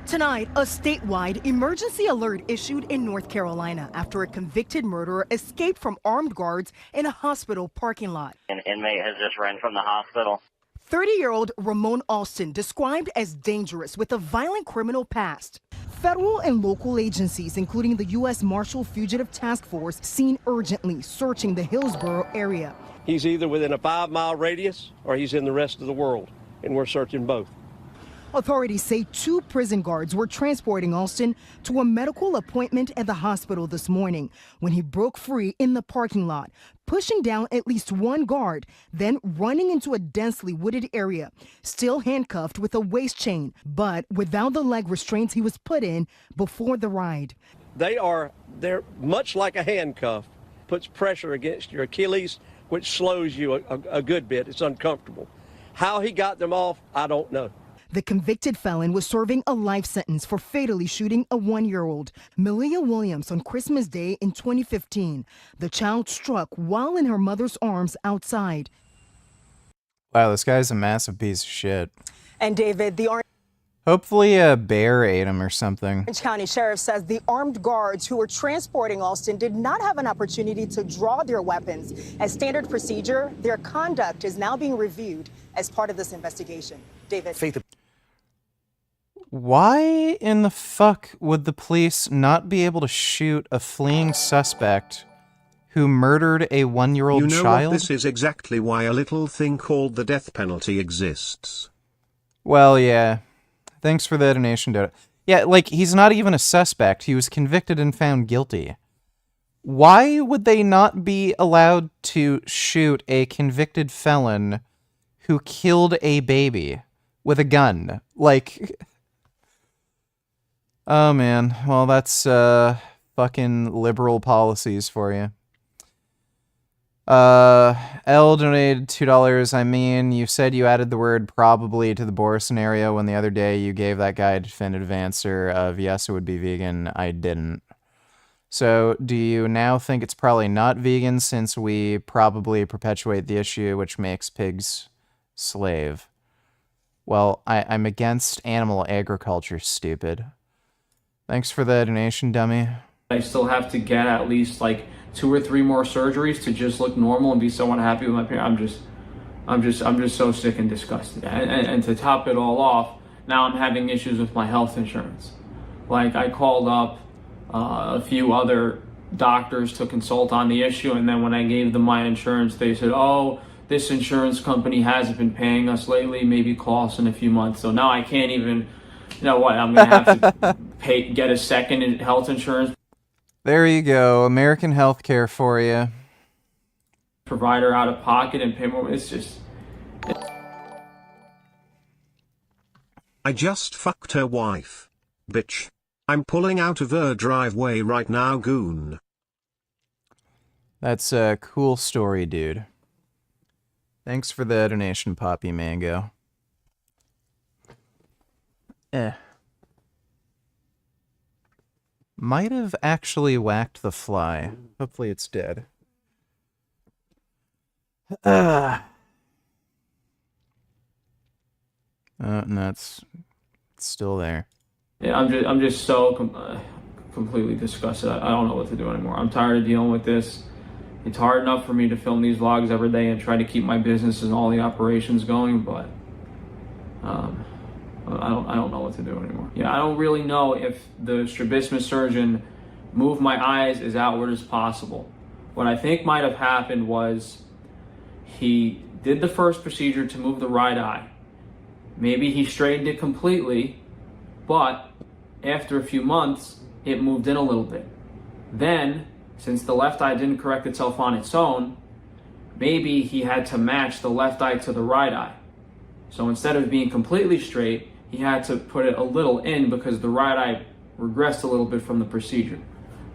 Tonight, a statewide emergency alert issued in North Carolina after a convicted murderer escaped from armed guards in a hospital parking lot. An inmate has just run from the hospital. 30-year-old Ramon Alston, described as dangerous with a violent criminal past. Federal and local agencies, including the U.S. Marshal Fugitive Task Force, seen urgently searching the Hillsborough area. He's either within a 5-mile radius or he's in the rest of the world, and we're searching both. Authorities say 2 prison guards were transporting Alston to a medical appointment at the hospital this morning when he broke free in the parking lot, pushing down at least 1 guard, then running into a densely wooded area, still handcuffed with a waist chain, but without the leg restraints he was put in before the ride. They're much like a handcuff, puts pressure against your Achilles, which slows you a good bit. It's uncomfortable. How he got them off, I don't know. The convicted felon was serving a life sentence for fatally shooting a 1-year-old, Malia Williams, on Christmas Day in 2015. The child struck while in her mother's arms outside. Wow, this guy's a massive piece of shit. And David, the Hopefully a bear ate him or something. Orange County Sheriff says the armed guards who were transporting Alston did not have an opportunity to draw their weapons. As standard procedure, their conduct is now being reviewed as part of this investigation. David. Why in the fuck would the police not be able to shoot a fleeing suspect who murdered a 1-year-old You know child? what, this is exactly why a little thing called the death penalty exists. Well, yeah. Thanks for the donation, Dota. Yeah, like, he's not even a suspect. He was convicted and found guilty. Why would they not be allowed to shoot a convicted felon who killed a baby with a gun? Like... Oh, man. Well, that's, fucking liberal policies for you. L donated $2. I mean, you said you added the word probably to the Boar scenario when the other day you gave that guy a definitive answer of yes, it would be vegan. I didn't. So, do you now think it's probably not vegan since we probably perpetuate the issue which makes pigs slave? Well, I'm against animal agriculture, stupid. Thanks for the donation, dummy. I still have to get at least like 2 or 3 more surgeries to just look normal and be so unhappy with my parents. I'm just so sick and disgusted. And to top it all off, now I'm having issues with my health insurance. Like, I called up a few other doctors to consult on the issue, and then when I gave them my insurance, they said, oh, this insurance company hasn't been paying us lately, maybe call us in a few months. So now I can't even, you know what, I'm gonna have to get a second health insurance There you go, American healthcare for you. provider out of pocket and pay more. It's just... I just fucked her wife. Bitch. I'm pulling out of her driveway right now, goon. That's a cool story, dude. Thanks for the donation, Poppy Mango. Might have actually whacked the fly. Hopefully it's dead. No, it's still there. Yeah, I'm just so completely disgusted. I don't know what to do anymore. I'm tired of dealing with this. It's hard enough for me to film these vlogs every day and try to keep my business and all the operations going, but I don't know what to do anymore. Yeah, I don't really know if the strabismus surgeon moved my eyes as outward as possible. What I think might have happened was he did the first procedure to move the right eye. Maybe he straightened it completely, but after a few months, it moved in a little bit. Then, since the left eye didn't correct itself on its own, maybe he had to match the left eye to the right eye. So instead of being completely straight, he had to put it a little in because the right eye regressed a little bit from the procedure.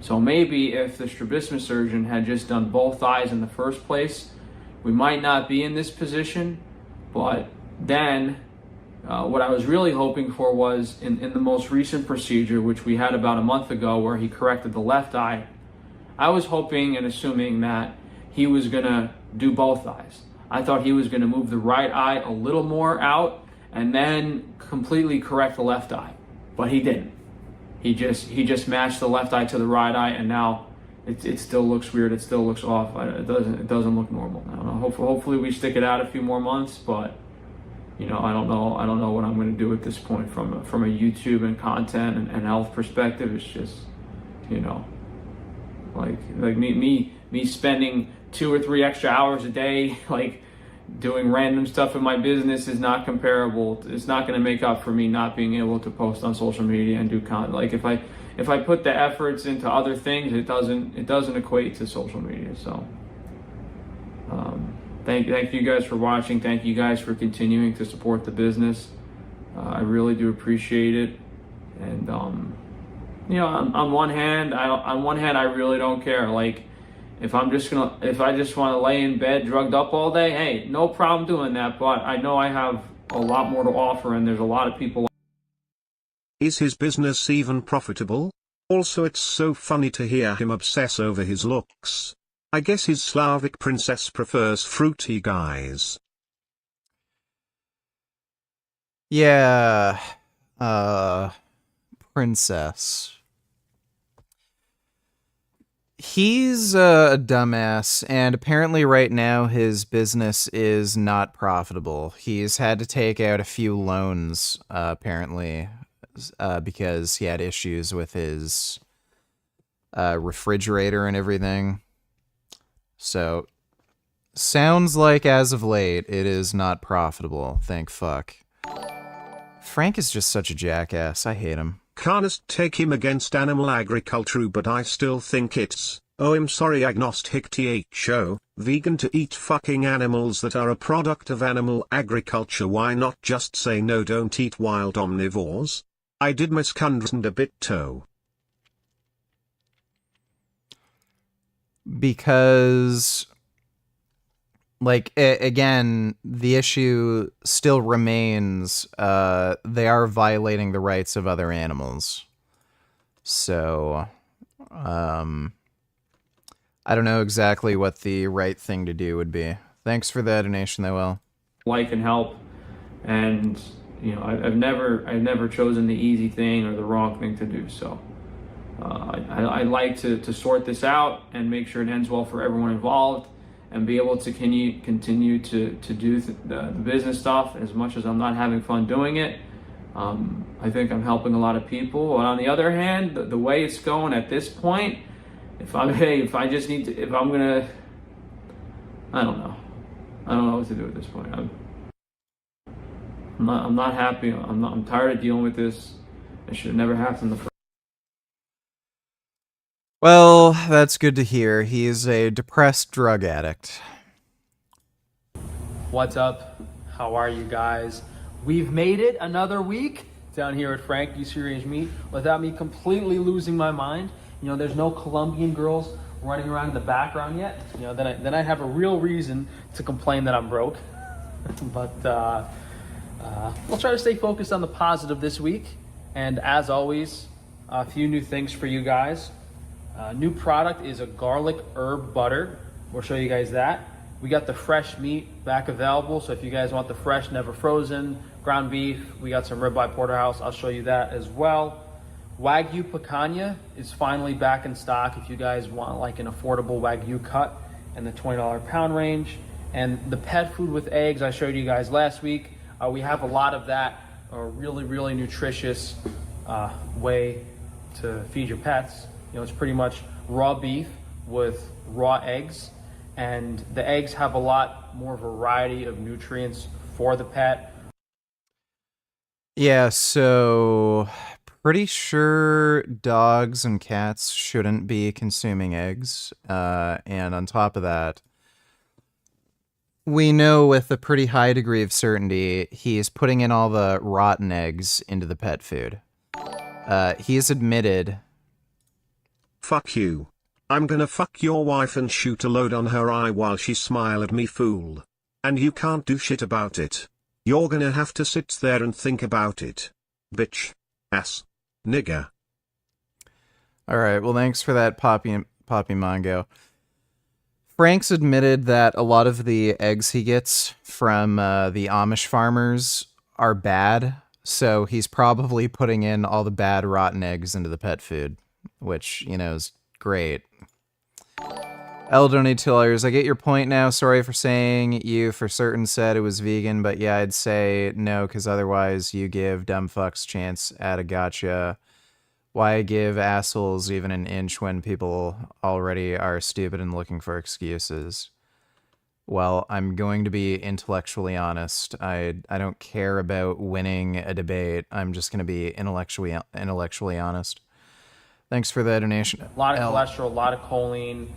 So maybe if the strabismus surgeon had just done both eyes in the first place, we might not be in this position. But then what I was really hoping for was in the most recent procedure, which we had about a month ago, where he corrected the left eye, I was hoping and assuming that he was gonna do both eyes. I thought he was gonna move the right eye a little more out and then completely correct the left eye, but he didn't. He just matched the left eye to the right eye, and now it still looks weird. It still looks off. It doesn't look normal. I don't know. Hopefully we stick it out a few more months, but you know, I don't know what I'm going to do at this point from a YouTube and content and health perspective. It's just, you know, like me spending 2 or 3 extra hours a day, like doing random stuff in my business is not comparable. It's not going to make up for me not being able to post on social media and do content. Like if I put the efforts into other things, it doesn't equate to social media. So thank you guys for watching. Thank you guys for continuing to support the business. I really do appreciate it. And you know, on one hand, I really don't care. Like, if I just want to lay in bed drugged up all day, hey, no problem doing that. But I know I have a lot more to offer, and there's a lot of people. Is his business even profitable? Also, it's so funny to hear him obsess over his looks. I guess his Slavic princess prefers fruity guys. Yeah. Princess. He's a dumbass, and apparently right now his business is not profitable. He's had to take out a few loans, apparently, because he had issues with his refrigerator and everything. So, sounds like as of late, it is not profitable, thank fuck. Frank is just such a jackass, I hate him. Can't take him against animal agriculture, but I still think it's, oh I'm sorry agnostic tho, vegan to eat fucking animals that are a product of animal agriculture. Why not just say no, don't eat wild omnivores? I did misunderstand a bit too. Because, like, again, the issue still remains, they are violating the rights of other animals. So, I don't know exactly what the right thing to do would be. Thanks for the donation, though, Will. Like and help, and you know, I've never chosen the easy thing or the wrong thing to do. So, I like to sort this out and make sure it ends well for everyone involved, and be able to continue to do the business stuff as much as I'm not having fun doing it. I think I'm helping a lot of people. And on the other hand, the way it's going at this point, I don't know what to do at this point. I'm not happy. I'm tired of dealing with this. It should have never happened the first. Well, that's good to hear. He's a depressed drug addict. What's up? How are you guys? We've made it another week down here at Frank East Range Meat without me completely losing my mind. You know, there's no Colombian girls running around in the background yet. You know, then I have a real reason to complain that I'm broke. But we'll try to stay focused on the positive this week. And as always, a few new things for you guys. New product is a garlic herb butter. We'll show you guys that. We got the fresh meat back available, so if you guys want the fresh, never frozen, ground beef, we got some ribeye porterhouse. I'll show you that as well. Wagyu picanha is finally back in stock if you guys want like an affordable Wagyu cut in the $20 pound range. And the pet food with eggs I showed you guys last week, we have a lot of that, a really nutritious way to feed your pets. You know, it's pretty much raw beef with raw eggs, and the eggs have a lot more variety of nutrients for the pet. Yeah, so pretty sure dogs and cats shouldn't be consuming eggs. And on top of that, we know with a pretty high degree of certainty he's putting in all the rotten eggs into the pet food. He's admitted... Fuck you. I'm gonna fuck your wife and shoot a load on her eye while she smile at me, fool. And you can't do shit about it. You're gonna have to sit there and think about it. Bitch. Ass. Nigger. Alright, well thanks for that, Poppy Mongo. Frank's admitted that a lot of the eggs he gets from the Amish farmers are bad, so he's probably putting in all the bad rotten eggs into the pet food, which, you know, is great. L donate $2. I get your point now. Sorry for saying you for certain said it was vegan, but yeah, I'd say no, because otherwise you give dumb fucks chance at a gotcha. Why give assholes even an inch when people already are stupid and looking for excuses? Well, I'm going to be intellectually honest. I don't care about winning a debate. I'm just going to be intellectually honest. Thanks for the donation. A lot of cholesterol, a lot of choline,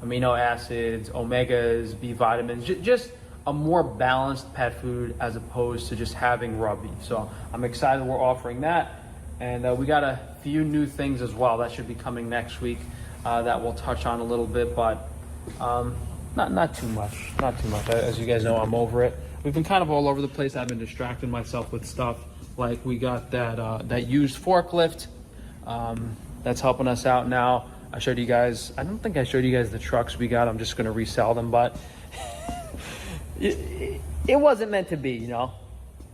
amino acids, omegas, B vitamins, just a more balanced pet food as opposed to just having raw beef. So I'm excited we're offering that. And we got a few new things as well that should be coming next week that we'll touch on a little bit, but not too much. Not too much. As you guys know, I'm over it. We've been kind of all over the place. I've been distracting myself with stuff. Like we got that used forklift that's helping us out now. I showed you guys, I don't think I showed you guys the trucks we got. I'm just going to resell them, but it wasn't meant to be, you know.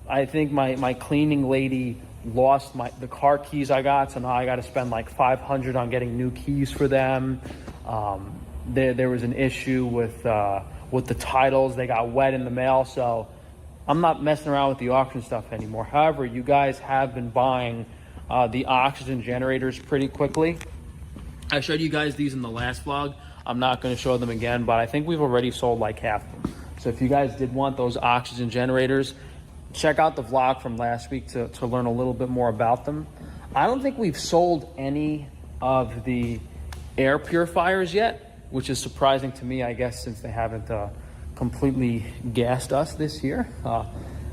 I think my cleaning lady lost the car keys I got, so now I got to spend like $500 on getting new keys for them. There was an issue with the titles; they got wet in the mail, so I'm not messing around with the auction stuff anymore. However, you guys have been buying the oxygen generators pretty quickly. I showed you guys these in the last vlog. I'm not going to show them again, but I think we've already sold like half of them. So if you guys did want those oxygen generators, check out the vlog from last week to learn a little bit more about them. I don't think we've sold any of the air purifiers yet, which is surprising to me, I guess, since they haven't completely gassed us this year.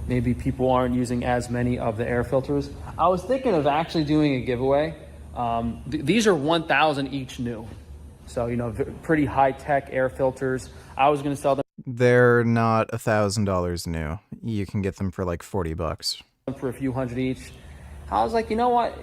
Maybe people aren't using as many of the air filters. I was thinking of actually doing a giveaway. These are 1,000 each new. So, you know, pretty high-tech air filters. I was going to sell them. They're not $1,000 new. You can get them for like $40. For a few hundred each. I was like, you know what?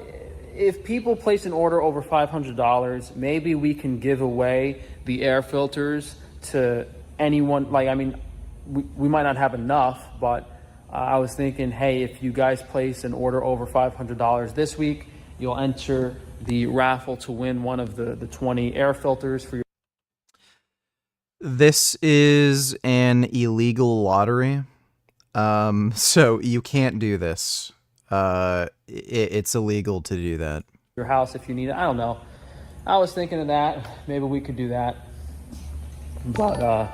If people place an order over $500, maybe we can give away the air filters to anyone. Like, I mean, we might not have enough, but I was thinking, hey, if you guys place an order over $500 this week, you'll enter the raffle to win one of the 20 air filters for your. This is an illegal lottery, so you can't do this. It's illegal to do that. Your house if you need it. I don't know. I was thinking of that. Maybe we could do that. But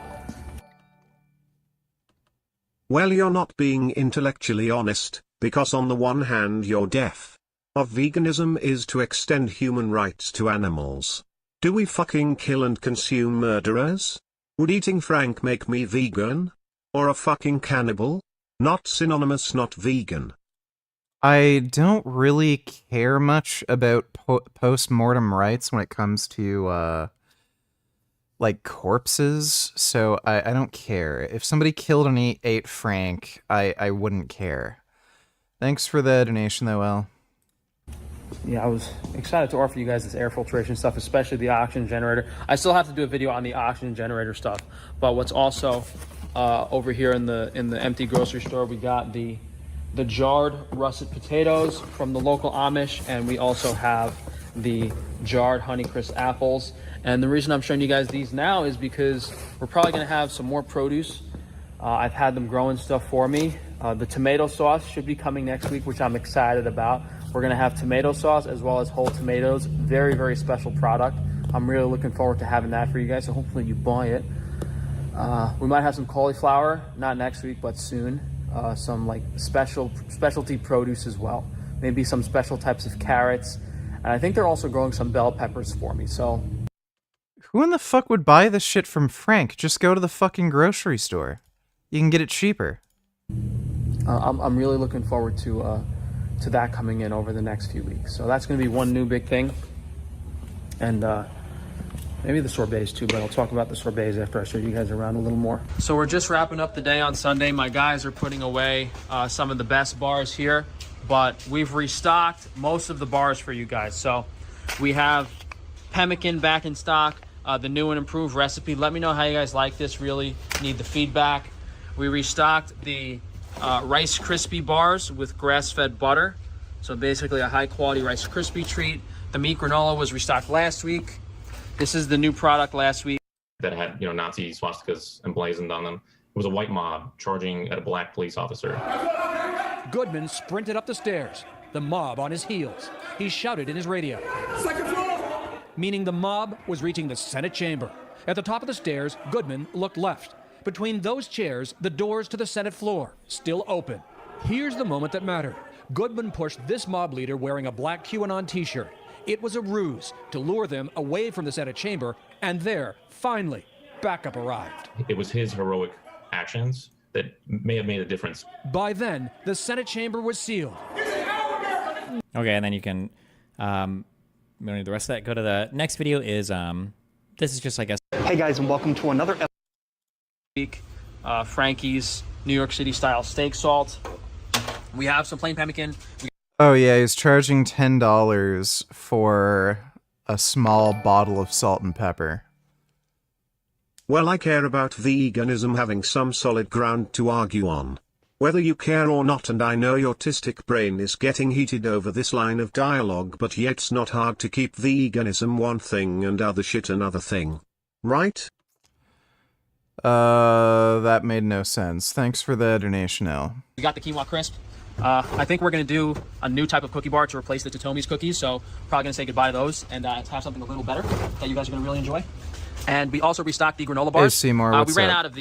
Well, you're not being intellectually honest, because on the one hand your death of veganism is to extend human rights to animals. Do we fucking kill and consume murderers? Would eating Frank make me vegan? Or a fucking cannibal? Not synonymous, not vegan. I don't really care much about post-mortem rights when it comes to, like, corpses, so I don't care. If somebody killed and ate Frank, I wouldn't care. Thanks for the donation, though, El. yeah, I was excited to offer you guys this air filtration stuff, especially the oxygen generator. I still have to do a video on the oxygen generator stuff, but what's also over here in the empty grocery store, we got the jarred russet potatoes from the local Amish, and we also have the jarred Honeycrisp apples. And the reason I'm showing you guys these now is because we're probably going to have some more produce. I've had them growing stuff for me. The tomato sauce should be coming next week, which I'm excited about. We're going to have tomato sauce as well as whole tomatoes. Very, very special product. I'm really looking forward to having that for you guys, so hopefully you buy it. We might have some cauliflower, not next week, but soon. Some like specialty produce as well. Maybe some special types of carrots. And I think they're also growing some bell peppers for me, so. Who in the fuck would buy this shit from Frank? Just go to the fucking grocery store. You can get it cheaper. I'm really looking forward to that coming in over the next few weeks. So that's going to be one new big thing. And maybe the sorbets too, but I'll talk about the sorbets after I show you guys around a little more. So we're just wrapping up the day on Sunday. My guys are putting away some of the best bars here, but we've restocked most of the bars for you guys. So we have pemmican back in stock, the new and improved recipe. Let me know how you guys like this. Really need the feedback. We restocked the Rice Krispie bars with grass-fed butter. So basically a high-quality Rice Krispie treat. The meat granola was restocked last week. This is the new product last week. That had, you know, Nazi swastikas emblazoned on them. It was a white mob charging at a black police officer. Goodman sprinted up the stairs, the mob on his heels. He shouted in his radio. Second floor! Meaning the mob was reaching the Senate chamber. At the top of the stairs, Goodman looked left. Between those chairs, the doors to the Senate floor, still open. Here's the moment that mattered. Goodman pushed this mob leader wearing a black QAnon t-shirt. It was a ruse to lure them away from the Senate chamber, and there, finally, backup arrived. It was his heroic actions that may have made a difference. By then, the Senate chamber was sealed. Okay, and then you can, we don't need the rest of that. Go to the next video is, this is just, I guess. Hey guys, and welcome to another week. Frankie's New York City style steak salt. We have some plain pemmican. Oh yeah, he's charging $10 for a small bottle of salt and pepper. Well, I care about veganism having some solid ground to argue on. Whether you care or not, and I know your autistic brain is getting heated over this line of dialogue, but yet it's not hard to keep veganism one thing and other shit another thing. Right? That made no sense. Thanks for the donation, L. We got the quinoa crisp. I think we're going to do a new type of cookie bar to replace the Totomi's cookies, so probably going to say goodbye to those and have something a little better that you guys are going to really enjoy. And we also restocked the granola bars. Hey, Seymour, what's we ran up? out of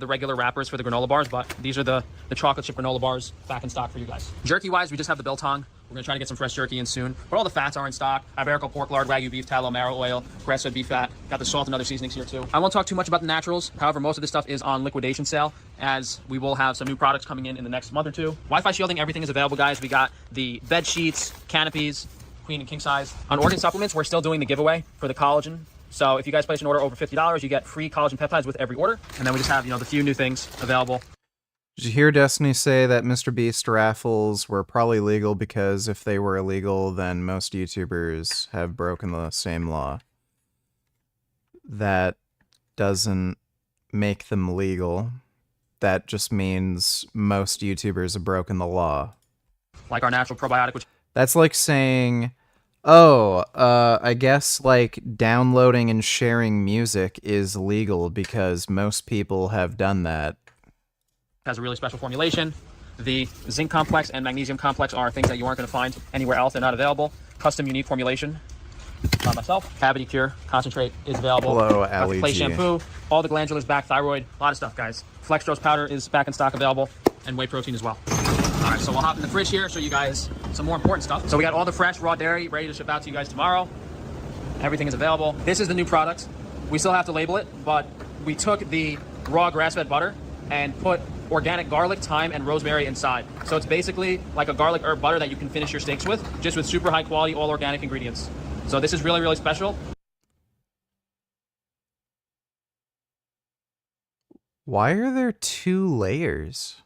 the regular wrappers for the granola bars, but these are the chocolate chip granola bars back in stock for you guys. Jerky-wise, we just have the biltong. We're going to try to get some fresh jerky in soon. But all the fats are in stock. Iberico pork lard, Wagyu beef, tallow, marrow oil, grass-fed beef fat. Got the salt and other seasonings here too. I won't talk too much about the naturals. However, most of this stuff is on liquidation sale, as we will have some new products coming in the next month or two. Wi-Fi shielding, everything is available, guys. We got the bed sheets, canopies, queen and king size. On organ supplements, we're still doing the giveaway for the collagen. So if you guys place an order over $50, you get free collagen peptides with every order. And then we just have, the few new things available. Did you hear Destiny say that Mr. Beast raffles were probably legal because if they were illegal, then most YouTubers have broken the same law? That doesn't make them legal. That just means most YouTubers have broken the law. Like our natural probiotic, which... That's like saying, oh, I guess like downloading and sharing music is legal because most people have done that. Has a really special formulation. The zinc complex and magnesium complex are things that you aren't going to find anywhere else. They're not available. Custom unique formulation by myself. Cavity cure concentrate is available. Hello, Got the Play Ali G. shampoo. All the glandulars back, thyroid, a lot of stuff, guys. Flextrose powder is back in stock available, and whey protein as well. All right, so we'll hop in the fridge here, show you guys some more important stuff. So we got all the fresh raw dairy ready to ship out to you guys tomorrow. Everything is available. This is the new product. We still have to label it, but we took the raw grass-fed butter and put organic garlic, thyme, and rosemary inside. So it's basically like a garlic herb butter that you can finish your steaks with, just with super high quality, all organic ingredients. So this is really, really special. Why are there 2 layers?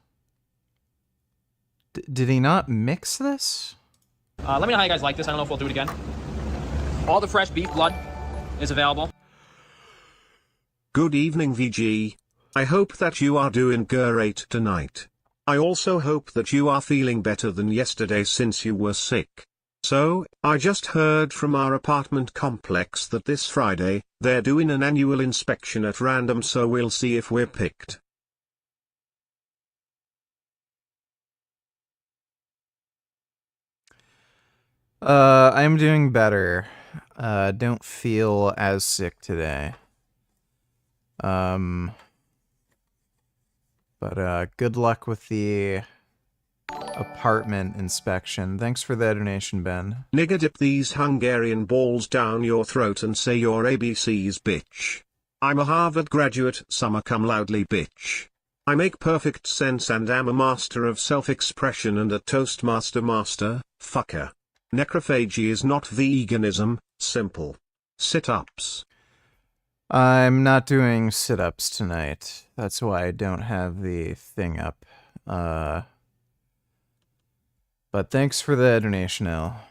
Did he not mix this? Let me know how you guys like this. I don't know if we'll do it again. All the fresh beef blood is available. Good evening, VG. I hope that you are doing great tonight. I also hope that you are feeling better than yesterday since you were sick. So, I just heard from our apartment complex that this Friday, they're doing an annual inspection at random, so we'll see if we're picked. I'm doing better. Don't feel as sick today. But good luck with the apartment inspection. Thanks for the donation, Ben. Nigga, dip these Hungarian balls down your throat and say your ABCs, bitch. I'm a Harvard graduate, summa cum loudly, bitch. I make perfect sense and am a master of self-expression and a Toastmaster master, fucker. Necrophagy is not veganism, simple. Sit-ups. I'm not doing sit-ups tonight. That's why I don't have the thing up. But thanks for the donation, L.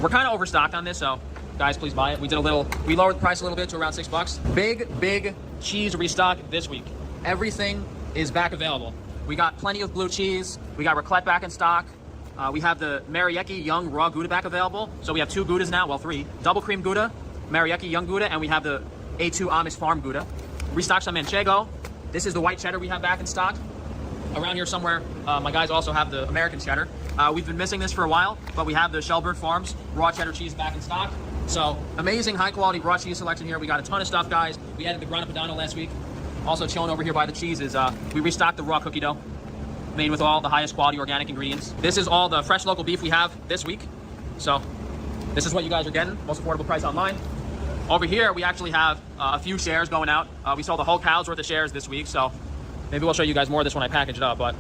We're kind of overstocked on this, so guys, please buy it. We lowered the price a little bit to around $6. Big cheese restock this week. Everything is back available. We got plenty of blue cheese. We got raclette back in stock. We have the Mariecki Young Raw Gouda back available. So we have 2 Goudas now, well 3. Double cream Gouda, Mariecki Young Gouda, and we have the A2 Amish Farm Gouda. Restocked some Manchego. This is the white cheddar we have back in stock. Around here somewhere, my guys also have the American cheddar. We've been missing this for a while, but we have the Shelburne Farms raw cheddar cheese back in stock. So amazing high quality raw cheese selection here. We got a ton of stuff, guys. We added the Grana Padano last week. Also chilling over here by the cheese is we restocked the raw cookie dough, made with all the highest quality organic ingredients. This is all the fresh local beef we have this week. So this is what you guys are getting, most affordable price online. Over here, we actually have a few shares going out. We sold the whole cow's worth of shares this week, so maybe we'll show you guys more of this when I package it up, but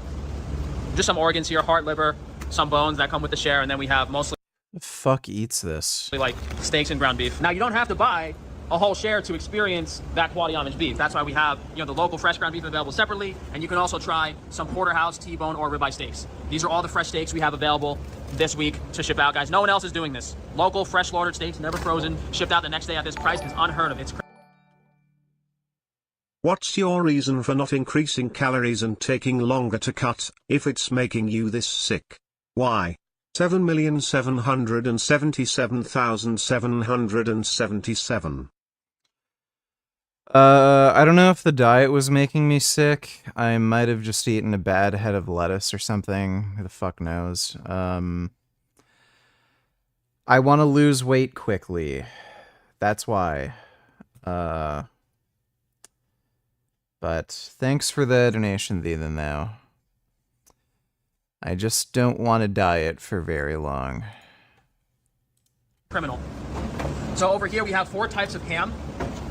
just some organs here, heart, liver, some bones that come with the share, and then we have mostly The fuck eats this? like steaks and ground beef. Now, you don't have to buy a whole share to experience that quality Amish beef. That's why we have, the local fresh ground beef available separately, and you can also try some porterhouse, T-bone, or ribeye steaks. These are all the fresh steaks we have available this week to ship out, guys. No one else is doing this. Local, fresh slaughtered steaks, never frozen, shipped out the next day at this price is unheard of. It's crazy. What's your reason for not increasing calories and taking longer to cut, if it's making you this sick? Why? 7,777,777. I don't know if the diet was making me sick. I might have just eaten a bad head of lettuce or something. Who the fuck knows? I want to lose weight quickly. That's why. But thanks for the donation, Ethan, though. I just don't want to diet for very long. Criminal. So over here we have 4 types of ham.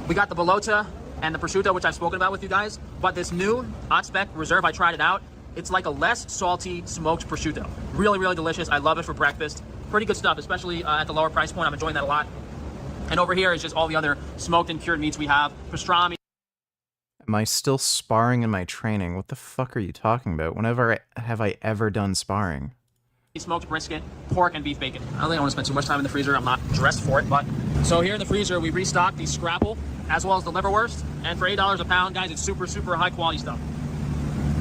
We got the Bologna and the prosciutto, which I've spoken about with you guys. But this new Hot Spec Reserve, I tried it out. It's like a less salty smoked prosciutto. Really, really delicious. I love it for breakfast. Pretty good stuff, especially at the lower price point. I'm enjoying that a lot. And over here is just all the other smoked and cured meats we have. Pastrami. Am I still sparring in my training? What the fuck are you talking about? Whenever have I ever done sparring? Smoked brisket, pork, and beef bacon. I don't think I want to spend too much time in the freezer. I'm not dressed for it, but... So here in the freezer, we restocked the scrapple, as well as the liverwurst. And for $8 a pound, guys, it's super, super high quality stuff.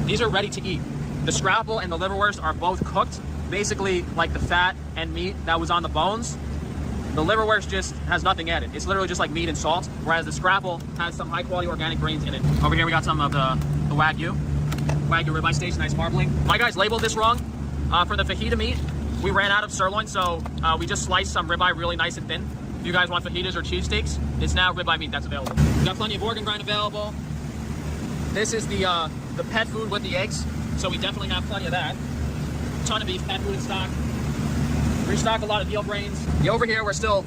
These are ready to eat. The scrapple and the liverwurst are both cooked, basically like the fat and meat that was on the bones. The liverwurst just has nothing added. It's literally just like meat and salt, whereas the scrapple has some high quality organic grains in it. Over here we got some of the Wagyu ribeye steaks, nice marbling. My guys labeled this wrong. For the fajita meat, we ran out of sirloin, so we just sliced some ribeye really nice and thin. If you guys want fajitas or cheesesteaks, it's now ribeye meat that's available. We got plenty of organ grind available. This is the pet food with the eggs, so we definitely have plenty of that. Ton of beef pet food in stock. Restock a lot of veal brains. Over here, we're still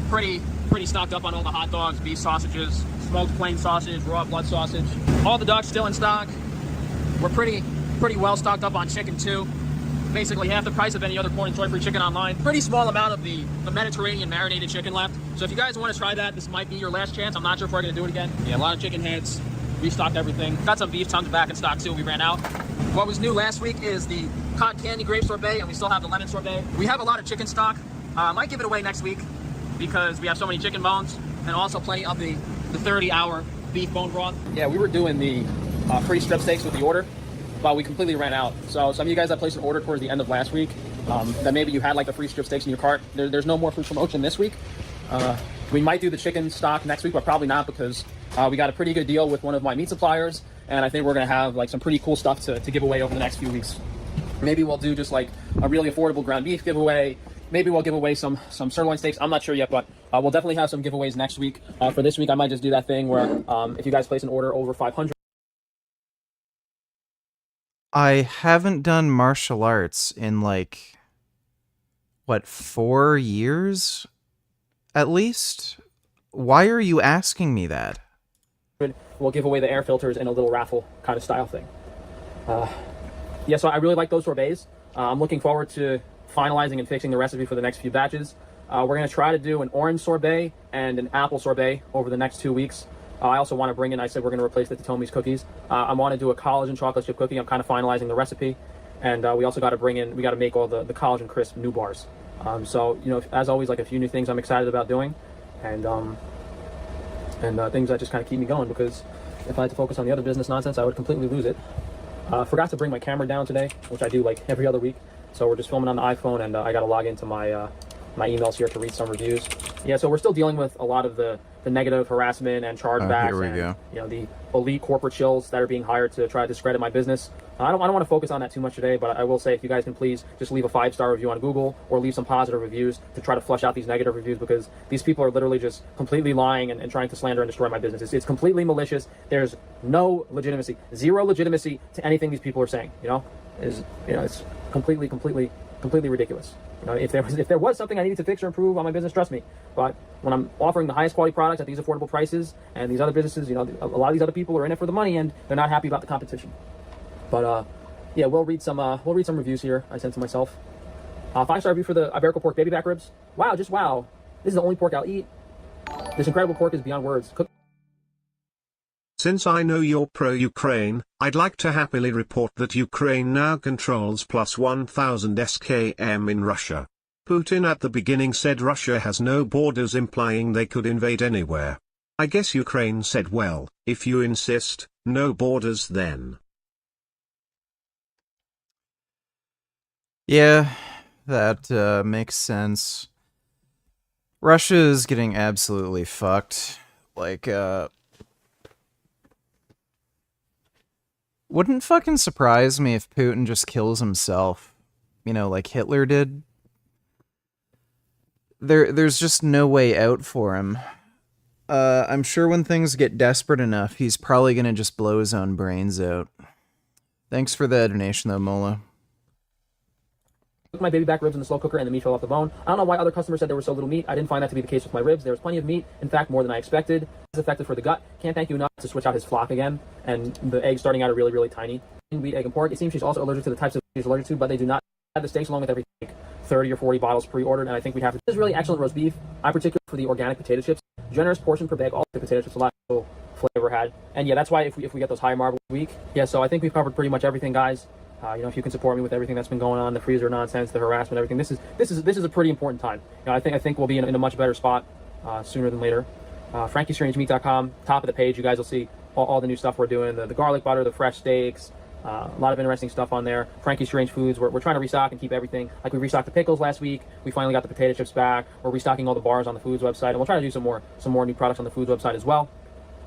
pretty stocked up on all the hot dogs, beef sausages, smoked plain sausage, raw blood sausage. All the ducks still in stock. We're pretty well stocked up on chicken too. Basically half the price of any other corn and soy free chicken online. Pretty small amount of the Mediterranean marinated chicken left. So if you guys want to try that, this might be your last chance. I'm not sure if we're going to do it again. Yeah, a lot of chicken heads. Restocked everything. Got some beef tongues back in stock too. We ran out. What was new last week is the cotton candy grape sorbet, and we still have the lemon sorbet. We have a lot of chicken stock. I might give it away next week because we have so many chicken bones, and also plenty of the 30-hour beef bone broth. Yeah, we were doing the free strip steaks with the order, but we completely ran out. So some of you guys that placed an order towards the end of last week, that maybe you had like the free strip steaks in your cart, there's no more food promotion this week. We might do the chicken stock next week, but probably not because we got a pretty good deal with one of my meat suppliers, and I think we're gonna have like some pretty cool stuff to give away over the next few weeks. Maybe we'll do just like a really affordable ground beef giveaway. Maybe we'll give away some sirloin steaks. I'm not sure yet, but we'll definitely have some giveaways next week. For this week, I might just do that thing where if you guys place an order over 500. I haven't done martial arts in like, what, 4 years? At least? Why are you asking me that? We'll give away the air filters in a little raffle kind of style thing. Yeah, so I really like those sorbets. I'm looking forward to finalizing and fixing the recipe for the next few batches. We're going to try to do an orange sorbet and an apple sorbet over the next 2 weeks. I also want to bring in, I said we're going to replace the Totomi's cookies. I want to do a collagen chocolate chip cookie. I'm kind of finalizing the recipe. And we also got to bring in, we got to make all the collagen crisp new bars. So, you know, as always, like a few new things I'm excited about doing. And things that just kind of keep me going, because if I had to focus on the other business nonsense, I would completely lose it. Forgot to bring my camera down today, which I do like every other week. So we're just filming on the iPhone, and I got to log into my my emails here to read some reviews. Yeah, so we're still dealing with a lot of the negative harassment and chargebacks. Here we and, go. You know, the elite corporate shills that are being hired to try to discredit my business. I don't want to focus on that too much today, but I will say if you guys can please just leave a 5-star review on Google or leave some positive reviews to try to flush out these negative reviews, because these people are literally just completely lying and trying to slander and destroy my business. It's completely malicious. There's no legitimacy, zero legitimacy to anything these people are saying. It's completely ridiculous. You know, if there was something I needed to fix or improve on my business, trust me. But when I'm offering the highest quality products at these affordable prices, and these other businesses, you know, a lot of these other people are in it for the money, and they're not happy about the competition. But yeah, we'll read some reviews here I sent to myself. 5-star review for the Iberico pork baby back ribs. Wow, just wow. This is the only pork I'll eat. This incredible pork is beyond words. Since I know you're pro-Ukraine, I'd like to happily report that Ukraine now controls plus 1,000 SKM in Russia. Putin at the beginning said Russia has no borders, implying they could invade anywhere. I guess Ukraine said, well, if you insist, no borders then. Yeah, that makes sense. Russia is getting absolutely fucked. Like, wouldn't fucking surprise me if Putin just kills himself. You know, like Hitler did. There's just no way out for him. I'm sure when things get desperate enough, he's probably gonna just blow his own brains out. Thanks for the donation though, Mola. Cooked my baby back ribs in the slow cooker and the meat fell off the bone. I don't know why other customers said there was so little meat. I didn't find that to be the case with my ribs. There was plenty of meat. In fact, more than I expected. It's effective for the gut. Can't thank you enough to switch out his flock again. And the eggs starting out are really, really tiny. Wheat, egg, and pork. It seems she's also allergic to the types of she's allergic to, but they do not have the steaks along with every 30 or 40 bottles pre-ordered, and I think we have to. This is really excellent roast beef. I particularly for the organic potato chips. Generous portion per bag. All the potato chips, a lot of flavor had. And yeah, that's why if we get those high marble week. Yeah, so I think we've covered pretty much everything, guys. You know, if you can support me with everything that's been going on, the freezer nonsense, the harassment, everything. This is a pretty important time. You know, I think we'll be in a much better spot sooner than later. FrankieStrangeMeat.com, top of the page. You guys will see all the new stuff we're doing. The garlic butter, the fresh steaks. A lot of interesting stuff on there. Frankie Strange Foods. We're trying to restock and keep everything. Like we restocked the pickles last week. We finally got the potato chips back. We're restocking all the bars on the Foods website, and we'll try to do some more new products on the Foods website as well.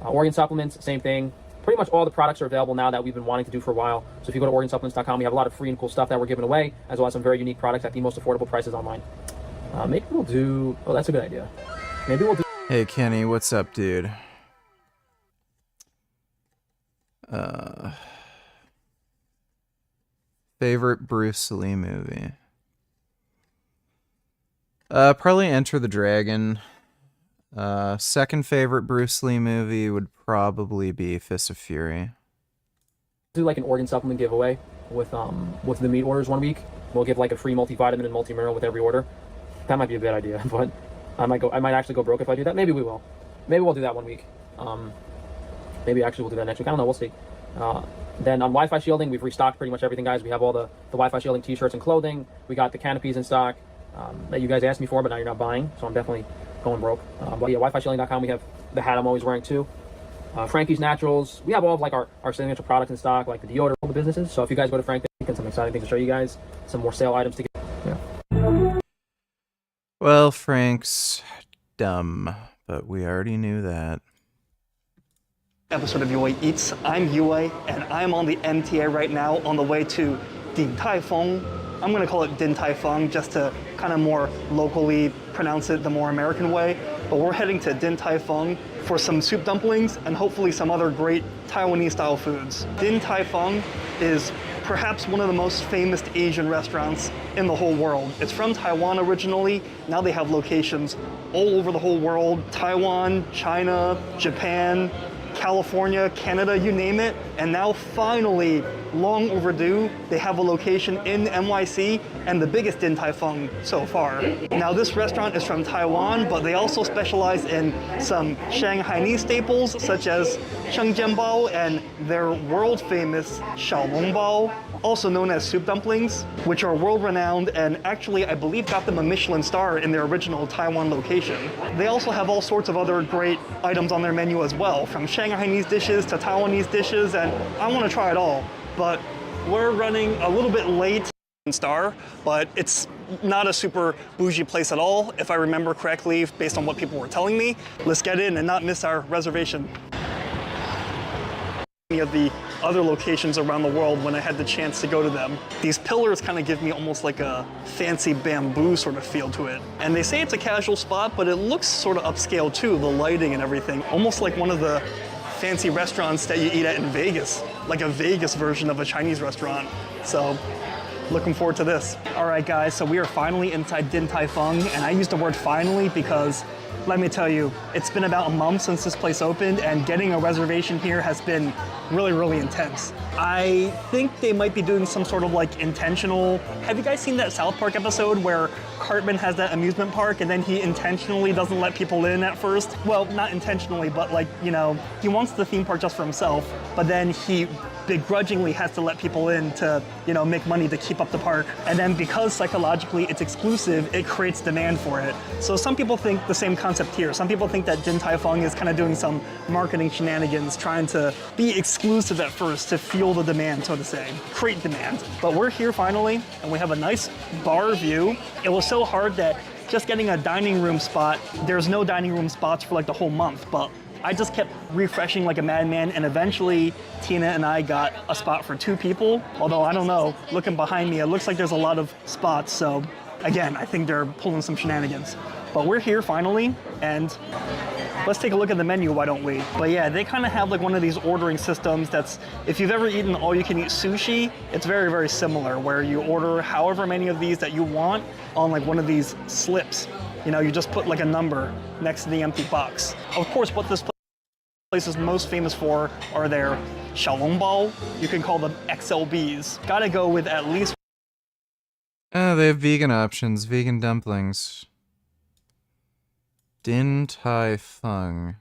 Organ supplements, same thing. Pretty much all the products are available now that we've been wanting to do for a while. So if you go to organsupplements.com, we have a lot of free and cool stuff that we're giving away, as well as some very unique products at the most affordable prices online. Maybe we'll do. Oh, that's a good idea. Maybe we'll do. Hey Kenny, what's up, dude? Favorite Bruce Lee movie? Probably Enter the Dragon. Second favorite Bruce Lee movie would probably be Fist of Fury. Do like an organ supplement giveaway with the meat orders one week. We'll give like a free multivitamin and multi-mineral with every order. That might be a bad idea, but I might actually go broke if I do that. Maybe we will. Maybe we'll do that one week. Maybe actually we'll do that next week. I don't know. We'll see. Then on Wi-Fi shielding, we've restocked pretty much everything, guys. We have all the Wi-Fi shielding t-shirts and clothing. We got the canopies in stock that you guys asked me for, but now you're not buying, so I'm definitely going broke. But yeah, Wi-Fi-shielding.com, we have the hat I'm always wearing too. Frankie's Naturals, we have all of like our signature products in stock, like the deodorant, all the businesses. So if you guys go to Frank, and some exciting things to show you guys, some more sale items to get. Yeah. Well, Frank's dumb, but we already knew that. Episode of Yue Eats. I'm Yue, and I'm on the MTA right now on the way to Din Tai Fung. I'm going to call it Din Tai Fung just to kind of more locally pronounce it the more American way. But we're heading to Din Tai Fung for some soup dumplings and hopefully some other great Taiwanese style foods. Din Tai Fung is perhaps one of the most famous Asian restaurants in the whole world. It's from Taiwan originally. Now they have locations all over the whole world. Taiwan, China, Japan, California, Canada, you name it. And now finally, long overdue, they have a location in NYC and the biggest Din Tai Fung so far. Now this restaurant is from Taiwan, but they also specialize in some Shanghainese staples such as shengjianbao and their world famous xiaolongbao, also known as soup dumplings, which are world renowned and actually I believe got them a Michelin star in their original Taiwan location. They also have all sorts of other great items on their menu as well, from Shanghainese dishes to Taiwanese dishes, and I want to try it all. But we're running a little bit late star, but it's not a super bougie place at all, if I remember correctly, based on what people were telling me. Let's get in and not miss our reservation. Of the other locations around the world when I had the chance to go to them. These pillars kind of give me almost like a fancy bamboo sort of feel to it. And they say it's a casual spot, but it looks sort of upscale too, the lighting and everything. Almost like one of the fancy restaurants that you eat at in Vegas, like a Vegas version of a Chinese restaurant. So, looking forward to this. All right guys, so we are finally inside Din Tai Fung, and I use the word finally because let me tell you, it's been about a month since this place opened, and getting a reservation here has been really, really intense. I think they might be doing some sort of like intentional. Have you guys seen that South Park episode where Cartman has that amusement park and then he intentionally doesn't let people in at first? Well, not intentionally, but like, you know, he wants the theme park just for himself, but then he begrudgingly has to let people in to, make money to keep up the park. And then because psychologically it's exclusive, it creates demand for it. So some people think the same concept here. Some people think that Din Tai Fung is kind of doing some marketing shenanigans, trying to be exclusive at first to fuel the demand, so to say, create demand. But we're here finally, and we have a nice bar view. It was so hard that just getting a dining room spot, there's no dining room spots for like the whole month, but I just kept refreshing like a madman, and eventually Tina and I got a spot for 2 people. Although, I don't know, looking behind me, it looks like there's a lot of spots, so again, I think they're pulling some shenanigans. But we're here finally, and let's take a look at the menu, why don't we? But yeah, they kind of have like one of these ordering systems that's, if you've ever eaten all-you-can-eat sushi, it's very, very similar, where you order however many of these that you want on like one of these slips. You just put like a number next to the empty box. Of course, what this place is most famous for are their xiaolongbao. You can call them XLBs. Gotta go with at least... They have vegan options, vegan dumplings. Din Tai Fung.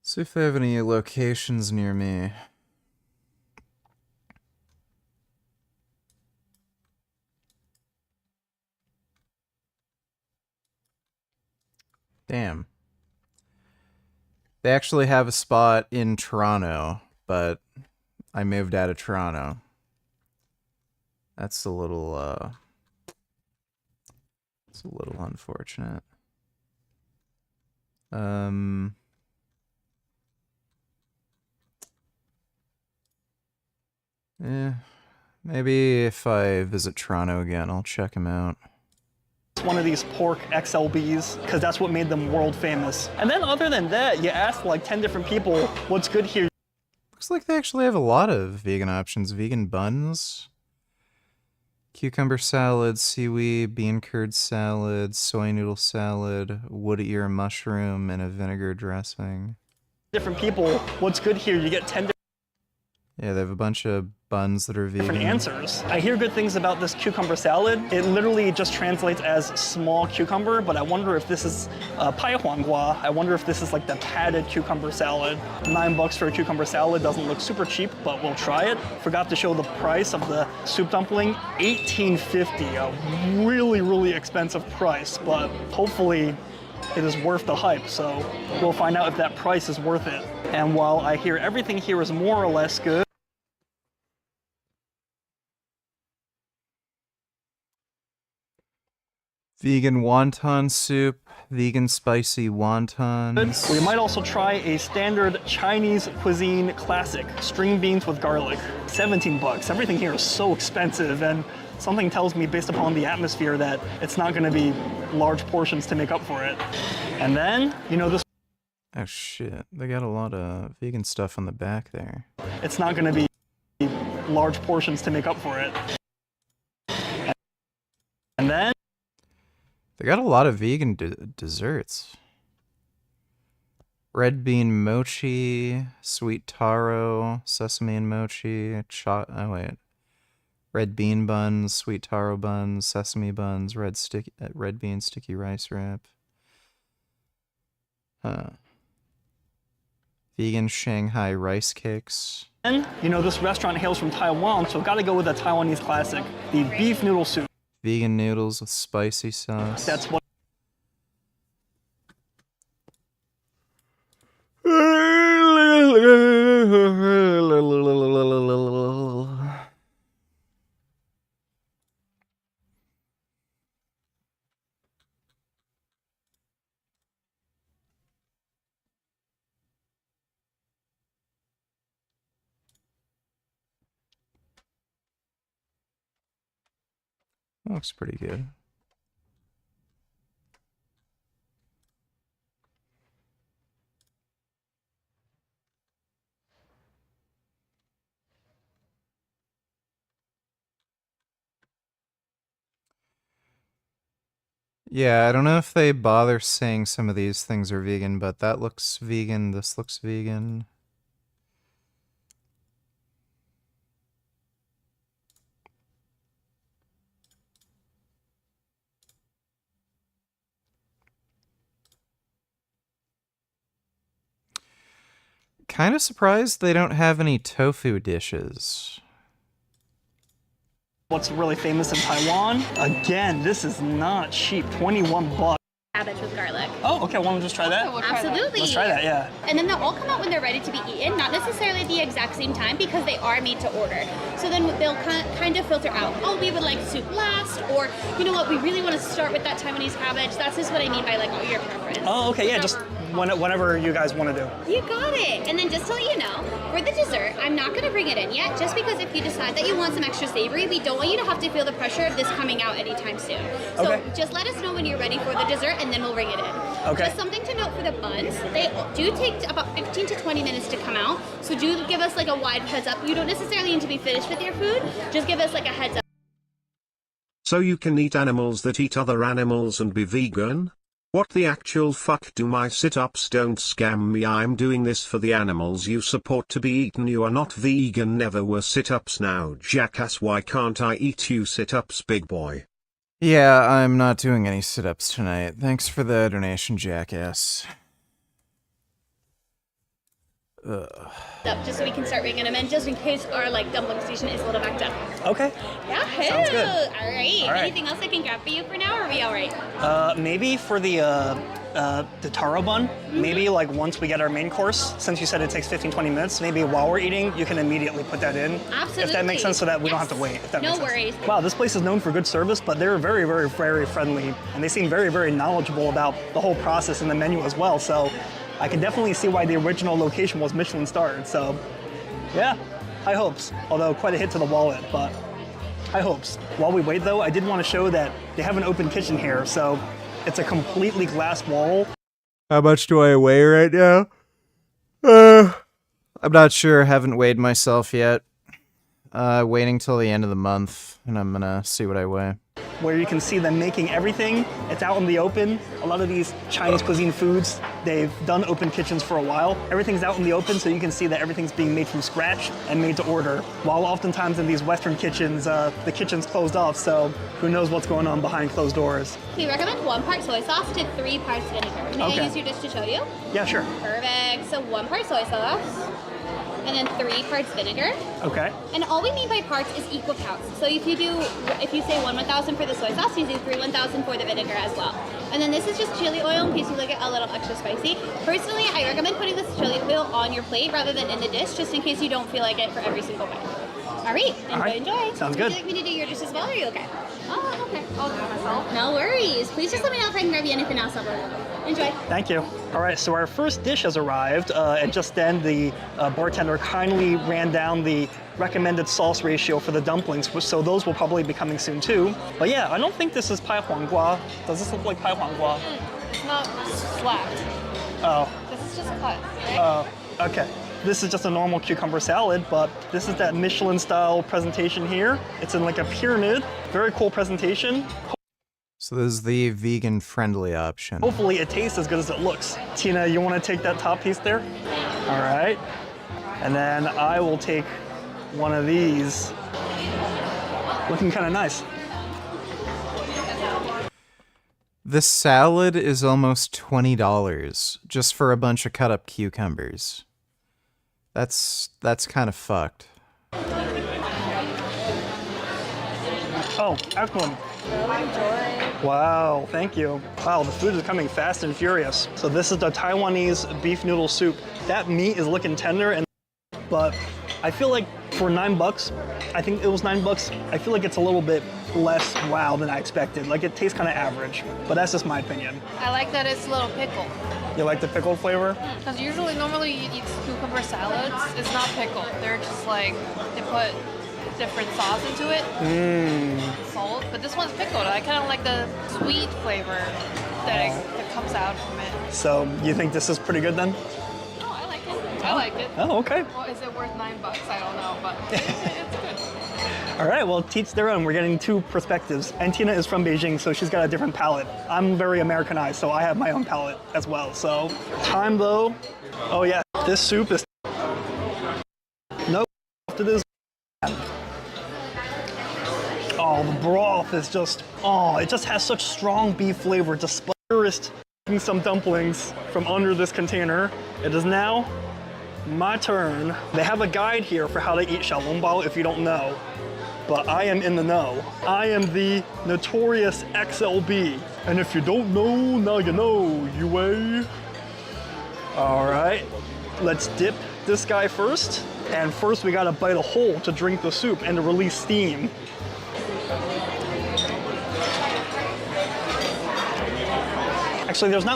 See if they have any locations near me. Damn. They actually have a spot in Toronto, but I moved out of Toronto. That's a little, it's a little unfortunate. Yeah, maybe if I visit Toronto again, I'll check him out. One of these pork XLBs, because that's what made them world famous. And then other than that, you ask like 10 different people, what's good here? Looks like they actually have a lot of vegan options. Vegan buns, cucumber salad, seaweed, bean curd salad, soy noodle salad, wood ear mushroom, and a vinegar dressing. Different people, what's good here? You get 10 Yeah, they have a bunch of buns that are vegan. different answers. I hear good things about this cucumber salad. It literally just translates as small cucumber, but I wonder if this is pai huanggua. I wonder if this is like the padded cucumber salad. $9 for a cucumber salad doesn't look super cheap, but we'll try it. Forgot to show the price of the soup dumpling, $18.50, a really, really expensive price, but hopefully it is worth the hype, so we'll find out if that price is worth it. And while I hear everything here is more or less good, Vegan wonton soup, vegan spicy wontons. we might also try a standard Chinese cuisine classic, string beans with garlic. $17. Everything here is so expensive, and something tells me based upon the atmosphere that it's not going to be large portions to make up for it. And then, this... Oh shit, they got a lot of vegan stuff on the back there. It's not going to be large portions to make up for it. And then... They got a lot of vegan desserts. Red bean mochi, sweet taro, sesame and mochi, red bean buns, sweet taro buns, sesame buns, red bean sticky rice wrap. Vegan Shanghai rice cakes. And, this restaurant hails from Taiwan, so gotta go with a Taiwanese classic, the beef noodle soup. Vegan noodles with spicy sauce. That's what... Looks pretty good. Yeah, I don't know if they bother saying some of these things are vegan, but that looks vegan, this looks vegan. kind of surprised they don't have any tofu dishes. What's really famous in Taiwan? Again, this is not cheap. 21 bucks. Cabbage with garlic. Oh, okay. Want to just try that? Absolutely. Let's try that, yeah. And then they'll all come out when they're ready to be eaten, not necessarily at the exact same time because they are made to order. So then they'll kind of filter out, oh, we would like soup last, or you know what, we really want to start with that Taiwanese cabbage. That's just what I mean by like your preference. Oh, okay, yeah, just whatever you guys want to do. You got it. And then just to let you know, for the dessert, I'm not going to bring it in yet, just because if you decide that you want some extra savory, we don't want you to have to feel the pressure of this coming out anytime soon. So Okay. just let us know when you're ready for the dessert, and then we'll bring it in. Okay. Just something to note for the buns, they do take about 15 to 20 minutes to come out, so do give us like a wide heads up. You don't necessarily need to be finished with your food, just give us like a heads up. So you can eat animals that eat other animals and be vegan? What the actual fuck, do my sit-ups don't scam me? I'm doing this for the animals you support to be eaten. You are not vegan, never were. Sit-ups now, jackass. Why can't I eat you? Sit-ups, big boy. Yeah, I'm not doing any sit-ups tonight. Thanks for the donation, jackass. Ugh. Up just so we can start bringing them in, just in case our like dumpling station is a little backed up. Okay. Yeah. Sounds good. All right. All right. Anything else I can grab for you for now, or are we all right? Maybe for the taro bun, maybe like once we get our main course, since you said it takes 15-20 minutes, maybe while we're eating, you can immediately put that in. Absolutely. If that makes sense, so that we don't have to wait. If that No makes sense. worries. Wow, this place is known for good service, but they're very, very, very friendly, and they seem very, very knowledgeable about the whole process and the menu as well. So I can definitely see why the original location was Michelin starred. So yeah, high hopes. Although quite a hit to the wallet, but high hopes. While we wait though, I did want to show that they have an open kitchen here. So it's a completely glass wall. How much do I weigh right now? I'm not sure. Haven't weighed myself yet. Waiting till the end of the month, and I'm gonna see what I weigh. Where you can see them making everything. It's out in the open. A lot of these Chinese cuisine foods, they've done open kitchens for a while. Everything's out in the open, so you can see that everything's being made from scratch and made to order. While oftentimes in these Western kitchens, the kitchen's closed off, so who knows what's going on behind closed doors. We recommend 1 part soy sauce to 3 parts vinegar. May I Okay. use your dish to show you? Yeah, sure. Perfect. So 1 part soy sauce, and then 3 parts vinegar. Okay. And all we mean by parts is equal counts. So if you say 1/1000 for the soy sauce, you do 3/1000 for the vinegar as well. And then this is just chili oil in case you like it a little extra spicy. Personally, I recommend putting this chili oil on your plate rather than in the dish, just in case you don't feel like it for every single bite. All right, enjoy. Sounds Would good. you like me to do your dish as well, or are you okay? Oh, okay. I'll do it myself. No worries. Please just let me know if I can grab you anything else. Enjoy. Thank you. All right, so our first dish has arrived, and just then the bartender kindly ran down the recommended sauce ratio for the dumplings, so those will probably be coming soon too. But yeah, I don't think this is pai huang gua. Does this look like pai huang gua? It's not slapped. Oh. This is just cut. Oh, okay. This is just a normal cucumber salad, but this is that Michelin style presentation here. It's in like a pyramid. Very cool presentation. So this is the vegan-friendly option. Hopefully it tastes as good as it looks. Tina, you want to take that top piece there? All right. And then I will take one of these. Looking kind of nice. This salad is almost $20 just for a bunch of cut-up cucumbers. That's kind of fucked. Oh, excellent. Wow, thank you. Wow, the food is coming fast and furious. So this is the Taiwanese beef noodle soup. That meat is looking tender, but I feel like for $9, I think it was $9, I feel like it's a little bit less wow than I expected. Like it tastes kind of average, but that's just my opinion. I like that it's a little pickled. You like the pickled flavor? Because normally you eat cucumber salads, it's not pickled. They're just like, they put different sauce into it, salt, but this one's pickled. I kind of like the sweet flavor that comes out from it. So you think this is pretty good then? No, I like it. I like it. Oh, okay. Well, is it worth $9? I don't know, but it's good. All right, well, teach their own. We're getting 2 perspectives. And Tina is from Beijing, so she's got a different palate. I'm very Americanized, so I have my own palate as well. So, time though. Oh yeah, this soup is. Nope. After this. Oh, the broth is just. Oh, it just has such strong beef flavor. Despite some dumplings from under this container, it is now my turn. They have a guide here for how to eat xiaolongbao if you don't know, but I am in the know. I am the notorious XLB. And if you don't know, now you know, Yue. All right, let's dip this guy first. And first we gotta bite a hole to drink the soup and to release steam. Actually, there's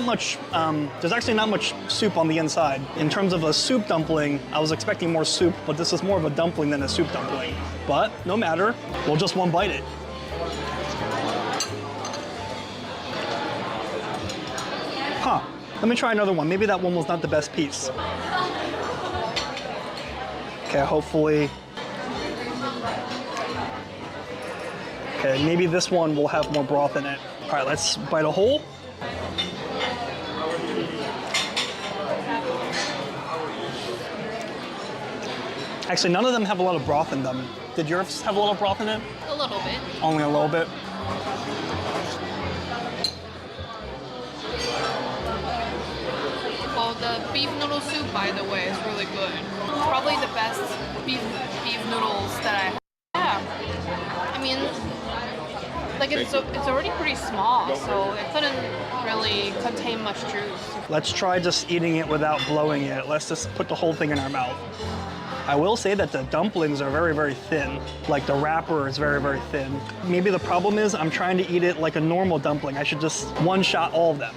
actually not much soup on the inside. In terms of a soup dumpling, I was expecting more soup, but this is more of a dumpling than a soup dumpling. But no matter, we'll just one bite it. Huh, let me try another one. Maybe that one was not the best piece. Okay, hopefully. Okay, maybe this one will have more broth in it. All right, let's bite a hole. Actually, none of them have a lot of broth in them. Did yours have a lot of broth in it? A little bit. Only a little bit? Well, the beef noodle soup, by the way, is really good. Probably the best beef noodles that I have. I mean, like it's already pretty small, so it couldn't really contain much juice. Let's try just eating it without blowing it. Let's just put the whole thing in our mouth. I will say that the dumplings are very, very thin. Like the wrapper is very, very thin. Maybe the problem is I'm trying to eat it like a normal dumpling. I should just one-shot all of them.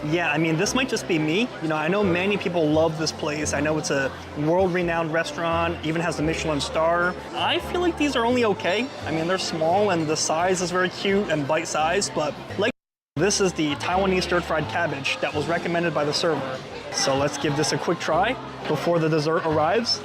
Yeah, I mean, this might just be me. You know, I know many people love this place. I know it's a world-renowned restaurant, even has a Michelin star. I feel like these are only okay. I mean, they're small and the size is very cute and bite-sized, but like this is the Taiwanese stir-fried cabbage that was recommended by the server. So let's give this a quick try before the dessert arrives.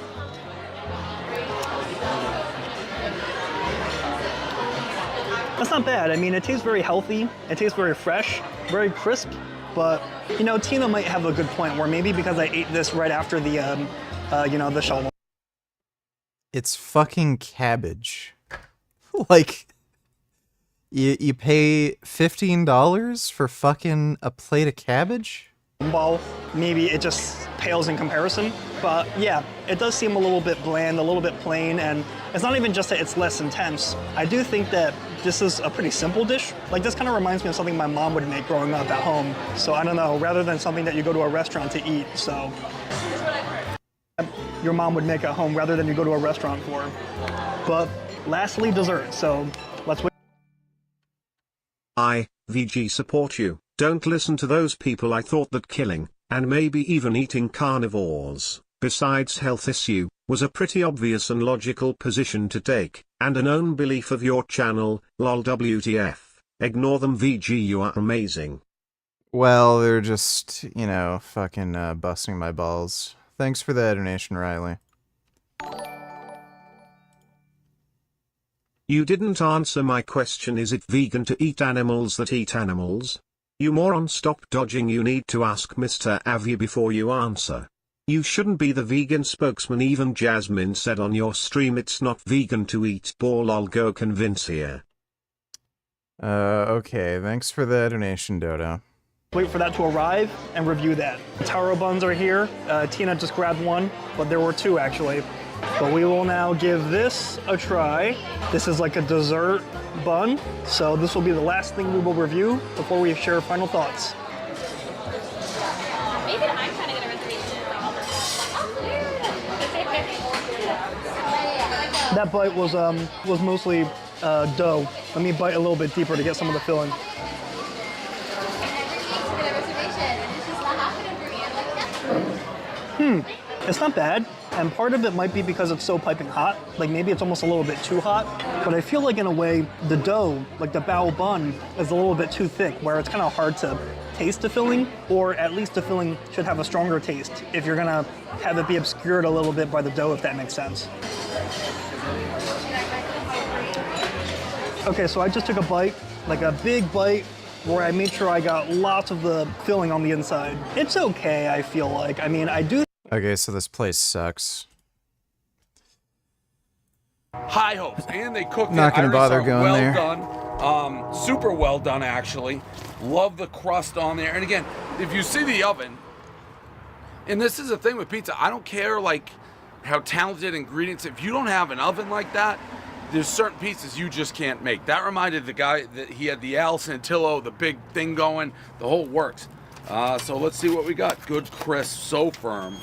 That's not bad. I mean, it tastes very healthy. It tastes very fresh, very crisp. But, you know, Tina might have a good point where maybe because I ate this right after the, you know, the xiaolong. It's fucking cabbage. Like, you pay $15 for fucking a plate of cabbage? Well, maybe it just pales in comparison. But yeah, it does seem a little bit bland, a little bit plain, and it's not even just that it's less intense. I do think that this is a pretty simple dish. Like, this kind of reminds me of something my mom would make growing up at home. So I don't know, rather than something that you go to a restaurant to eat, so. Your mom would make at home rather than you go to a restaurant for. But lastly, dessert, so let's wait. I, VG, support you. Don't listen to those people. I thought that killing, and maybe even eating carnivores, besides health issue, was a pretty obvious and logical position to take, and a known belief of your channel, lol WTF. Ignore them, VG, you are amazing. Well, they're just, you know, fucking busting my balls. Thanks for the donation, Riley. You didn't answer my question. Is it vegan to eat animals that eat animals? You moron, stop dodging. You need to ask Mr. Avi before you answer. You shouldn't be the vegan spokesman. Even Jasmine said on your stream it's not vegan to eat ball. I'll go convince here. Okay, thanks for the donation, Dodo. Wait for that to arrive and review that. Taro buns are here. Tina just grabbed one, but there were two actually. But we will now give this a try. This is like a dessert bun, so this will be the last thing we will review before we share final thoughts. Maybe I'm trying to get a reservation. That bite was mostly dough. Let me bite a little bit deeper to get some of the filling. It's not bad, and part of it might be because it's so piping hot. Like maybe it's almost a little bit too hot, but I feel like in a way the dough, like the bao bun, is a little bit too thick where it's kind of hard to taste the filling, or at least the filling should have a stronger taste if you're gonna have it be obscured a little bit by the dough, if that makes sense. Okay, so I just took a bite, like a big bite, where I made sure I got lots of the filling on the inside. It's okay, I feel like. I mean, I do. Okay, so this place sucks. High hopes, and they cooked Not it. gonna I bother already saw going well there. done, super well done actually. Love the crust on there. And again, if you see the oven, and this is the thing with pizza, I don't care like how talented ingredients. If you don't have an oven like that, there's certain pizzas you just can't make. That reminded the guy that he had the Al Santillo, the big thing going, the whole works. So let's see what we got. Good crisp, so firm.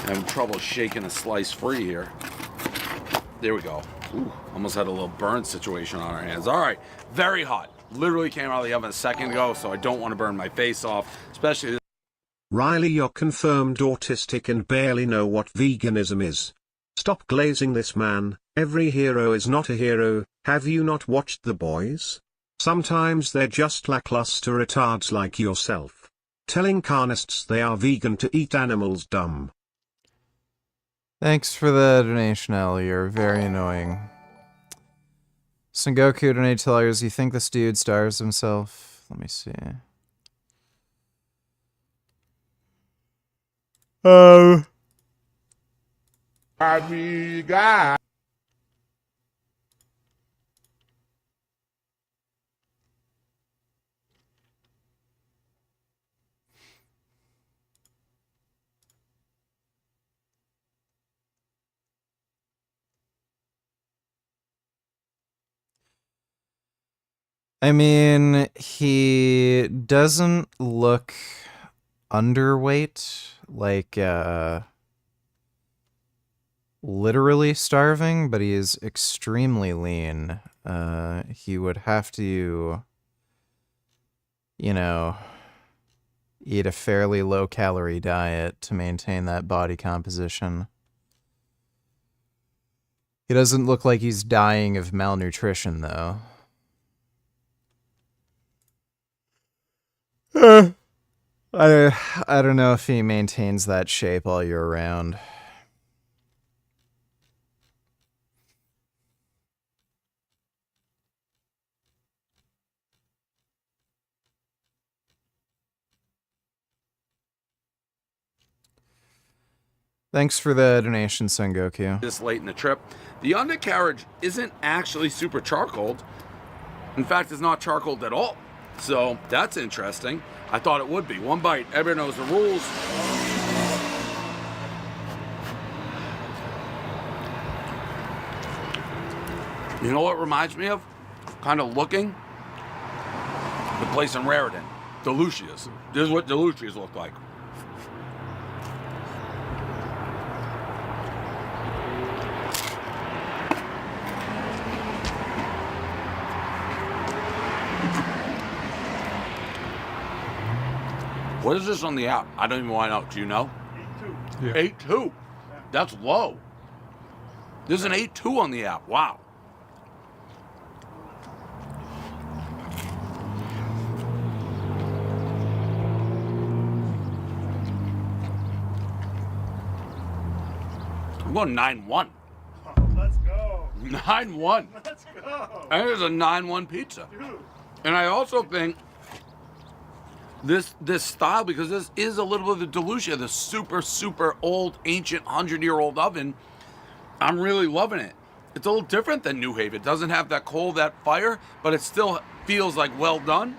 Having trouble shaking a slice free here. There we go. Ooh, almost had a little burn situation on our hands. All right, very hot. Literally came out of the oven a second ago, so I don't want to burn my face off, especially this. Riley, you're confirmed autistic and barely know what veganism is. Stop glazing this man. Every hero is not a hero. Have you not watched The Boys? Sometimes they're just lackluster retards like yourself. Telling carnists they are vegan to eat animals dumb. Thanks for the donation, Al. You're very annoying. Sengoku donated $2. You think this dude stars himself? Let me see. Amiga. I mean, he doesn't look underweight, like, literally starving, but he is extremely lean. He would have to, you know, eat a fairly low-calorie diet to maintain that body composition. He doesn't look like he's dying of malnutrition, though. I don't know if he maintains that shape all year round. Thanks for the donation, Sengoku. This late in the trip. The undercarriage isn't actually super charcoaled. In fact, it's not charcoaled at all. So that's interesting. I thought it would be. One bite, everyone knows the rules. You know what reminds me of? Kind of looking? The place in Raritan. Delucia's. This is what Delucia's look like. What is this on the app? I don't even want to know. Do you know? 8.2. Yeah. 8.2? That's low. There's an 8.2 on the app. Wow. I'm going 9.1. Let's go. 9.1. Let's go. And there's a 9.1 pizza. Dude. And I also think this style, because this is a little bit of the Delucia, the super old, ancient, 100-year-old oven, I'm really loving it. It's a little different than New Haven. It doesn't have that coal, that fire, but it still feels like well done.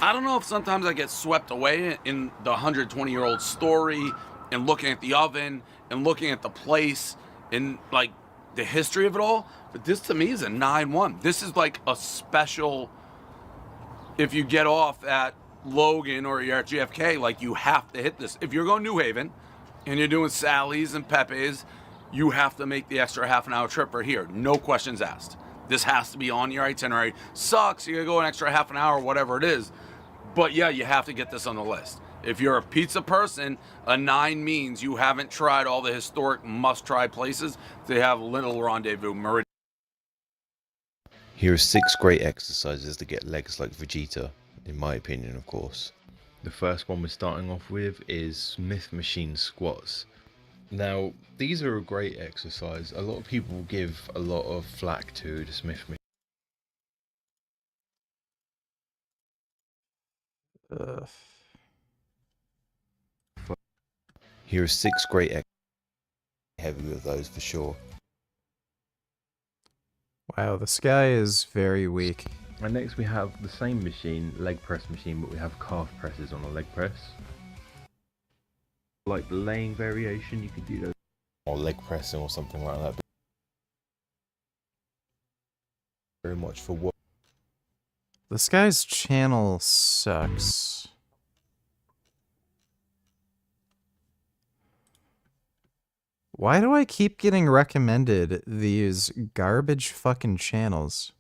I don't know if sometimes I get swept away in the 120-year-old story and looking at the oven and looking at the place and like the history of it all, but this to me is a 9.1. This is like a special. If you get off at Logan or you're at JFK, like you have to hit this. If you're going New Haven and you're doing Sally's and Pepe's, you have to make the extra half an hour trip for here. No questions asked. This has to be on your itinerary. Sucks, you gotta go an extra half an hour, whatever it is. But yeah, you have to get this on the list. If you're a pizza person, a 9 means you haven't tried all the historic must-try places. They have Little Rendezvous, Meridian. Here are 6 great exercises to get legs like Vegeta, in my opinion, of course. The first one we're starting off with is Smith machine squats. Now, these are a great exercise. A lot of people give a lot of flack to the Smith machine. Here are 6 great heavy with those for sure. Wow, this guy is very weak. And next we have the same machine, leg press machine, but we have calf presses on the leg press. Like the laying variation, you could do those. Or leg pressing or something like that. Very much for what? This guy's channel sucks. Why do I keep getting recommended these garbage fucking channels?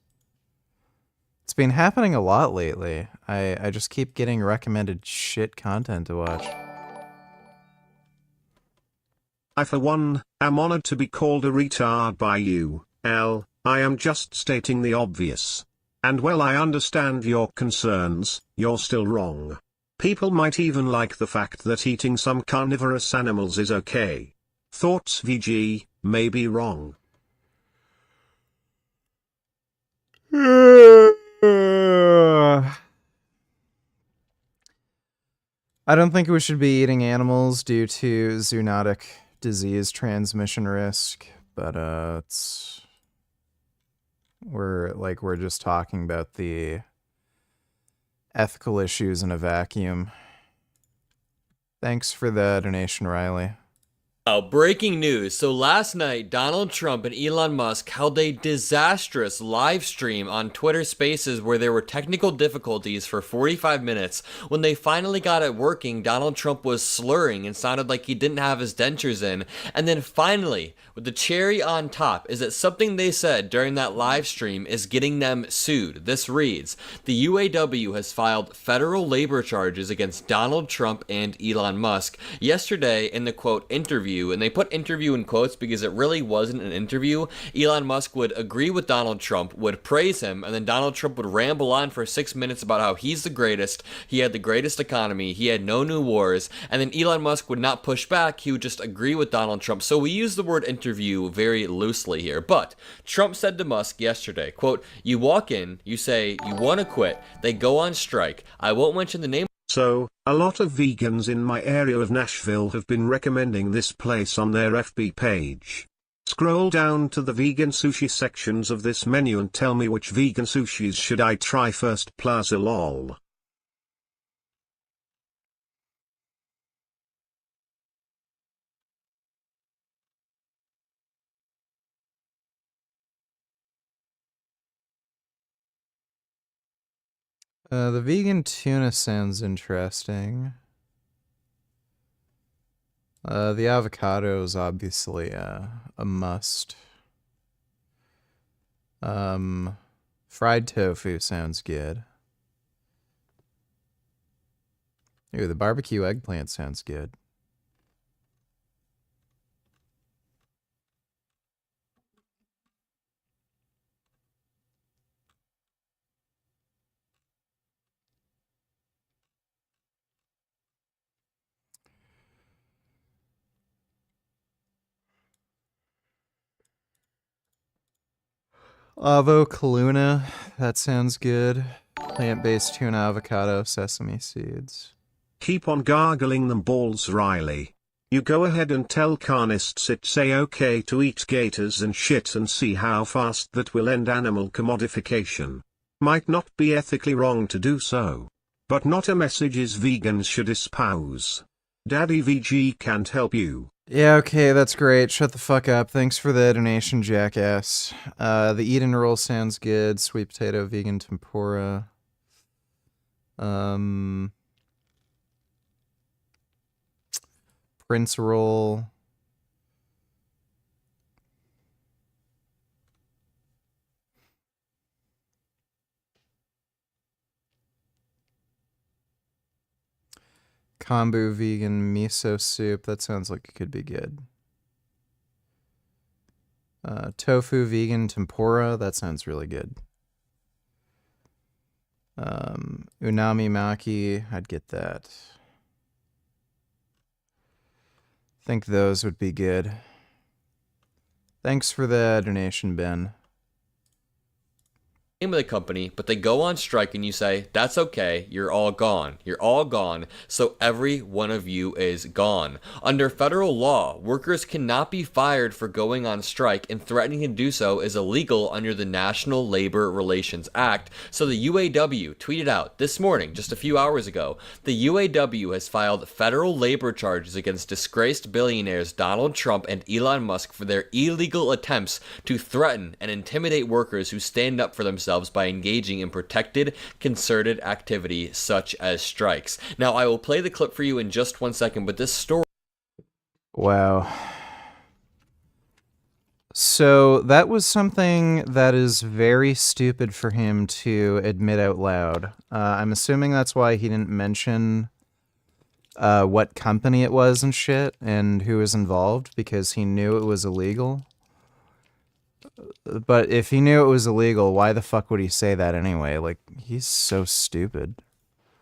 It's been happening a lot lately. I just keep getting recommended shit content to watch. I for one, am honored to be called a retard by you, Al. I am just stating the obvious. And well, I understand your concerns, you're still wrong. People might even like the fact that eating some carnivorous animals is okay. Thoughts VG, may be wrong. I don't think we should be eating animals due to zoonotic disease transmission risk, but we're just talking about the ethical issues in a vacuum. Thanks for the donation, Riley. Oh, breaking news. So last night, Donald Trump and Elon Musk held a disastrous live stream on Twitter Spaces where there were technical difficulties for 45 minutes. When they finally got it working, Donald Trump was slurring and sounded like he didn't have his dentures in. And then finally, with the cherry on top, is that something they said during that live stream is getting them sued. This reads, the UAW has filed federal labor charges against Donald Trump and Elon Musk yesterday in the quote interview. And they put interview in quotes because it really wasn't an interview. Elon Musk would agree with Donald Trump, would praise him, and then Donald Trump would ramble on for 6 minutes about how he's the greatest, he had the greatest economy, he had no new wars, and then Elon Musk would not push back, he would just agree with Donald Trump. So we use the word interview very loosely here, but Trump said to Musk yesterday, quote, you walk in, you say you want to quit, they go on strike, I won't mention the name. So, a lot of vegans in my area of Nashville have been recommending this place on their FB page. Scroll down to the vegan sushi sections of this menu and tell me which vegan sushis should I try first. Plaza lol. The vegan tuna sounds interesting. The avocado is obviously a must. Fried tofu sounds good. Ooh, the barbecue eggplant sounds good. Avo Kaluna, that sounds good. Plant-based tuna, avocado, sesame seeds. Keep on gargling them balls, Riley. You go ahead and tell carnists it's okay to eat gators and shit and see how fast that will end animal commodification. Might not be ethically wrong to do so. But not a messages vegans should espouse. Daddy VG can't help you. Yeah, okay, that's great. Shut the fuck up. Thanks for the donation, jackass. The Eden roll sounds good. Sweet potato, vegan tempura. Prince roll. Kombu vegan miso soup. That sounds like it could be good. Tofu vegan tempura. That sounds really good. Unami maki. I'd get that. Think those would be good. Thanks for the donation, Ben. name of the company, but they go on strike and you say, that's okay, you're all gone. You're all gone, so every one of you is gone. Under federal law, workers cannot be fired for going on strike, and threatening to do so is illegal under the National Labor Relations Act. So the UAW tweeted out this morning, just a few hours ago, the UAW has filed federal labor charges against disgraced billionaires Donald Trump and Elon Musk for their illegal attempts to threaten and intimidate workers who stand up for themselves by engaging in protected, concerted activity such as strikes. Now, I will play the clip for you in just 1 second, but this story... Wow. So that was something that is very stupid for him to admit out loud. I'm assuming that's why he didn't mention what company it was and shit and who was involved, because he knew it was illegal. But if he knew it was illegal, why the fuck would he say that anyway? Like, he's so stupid.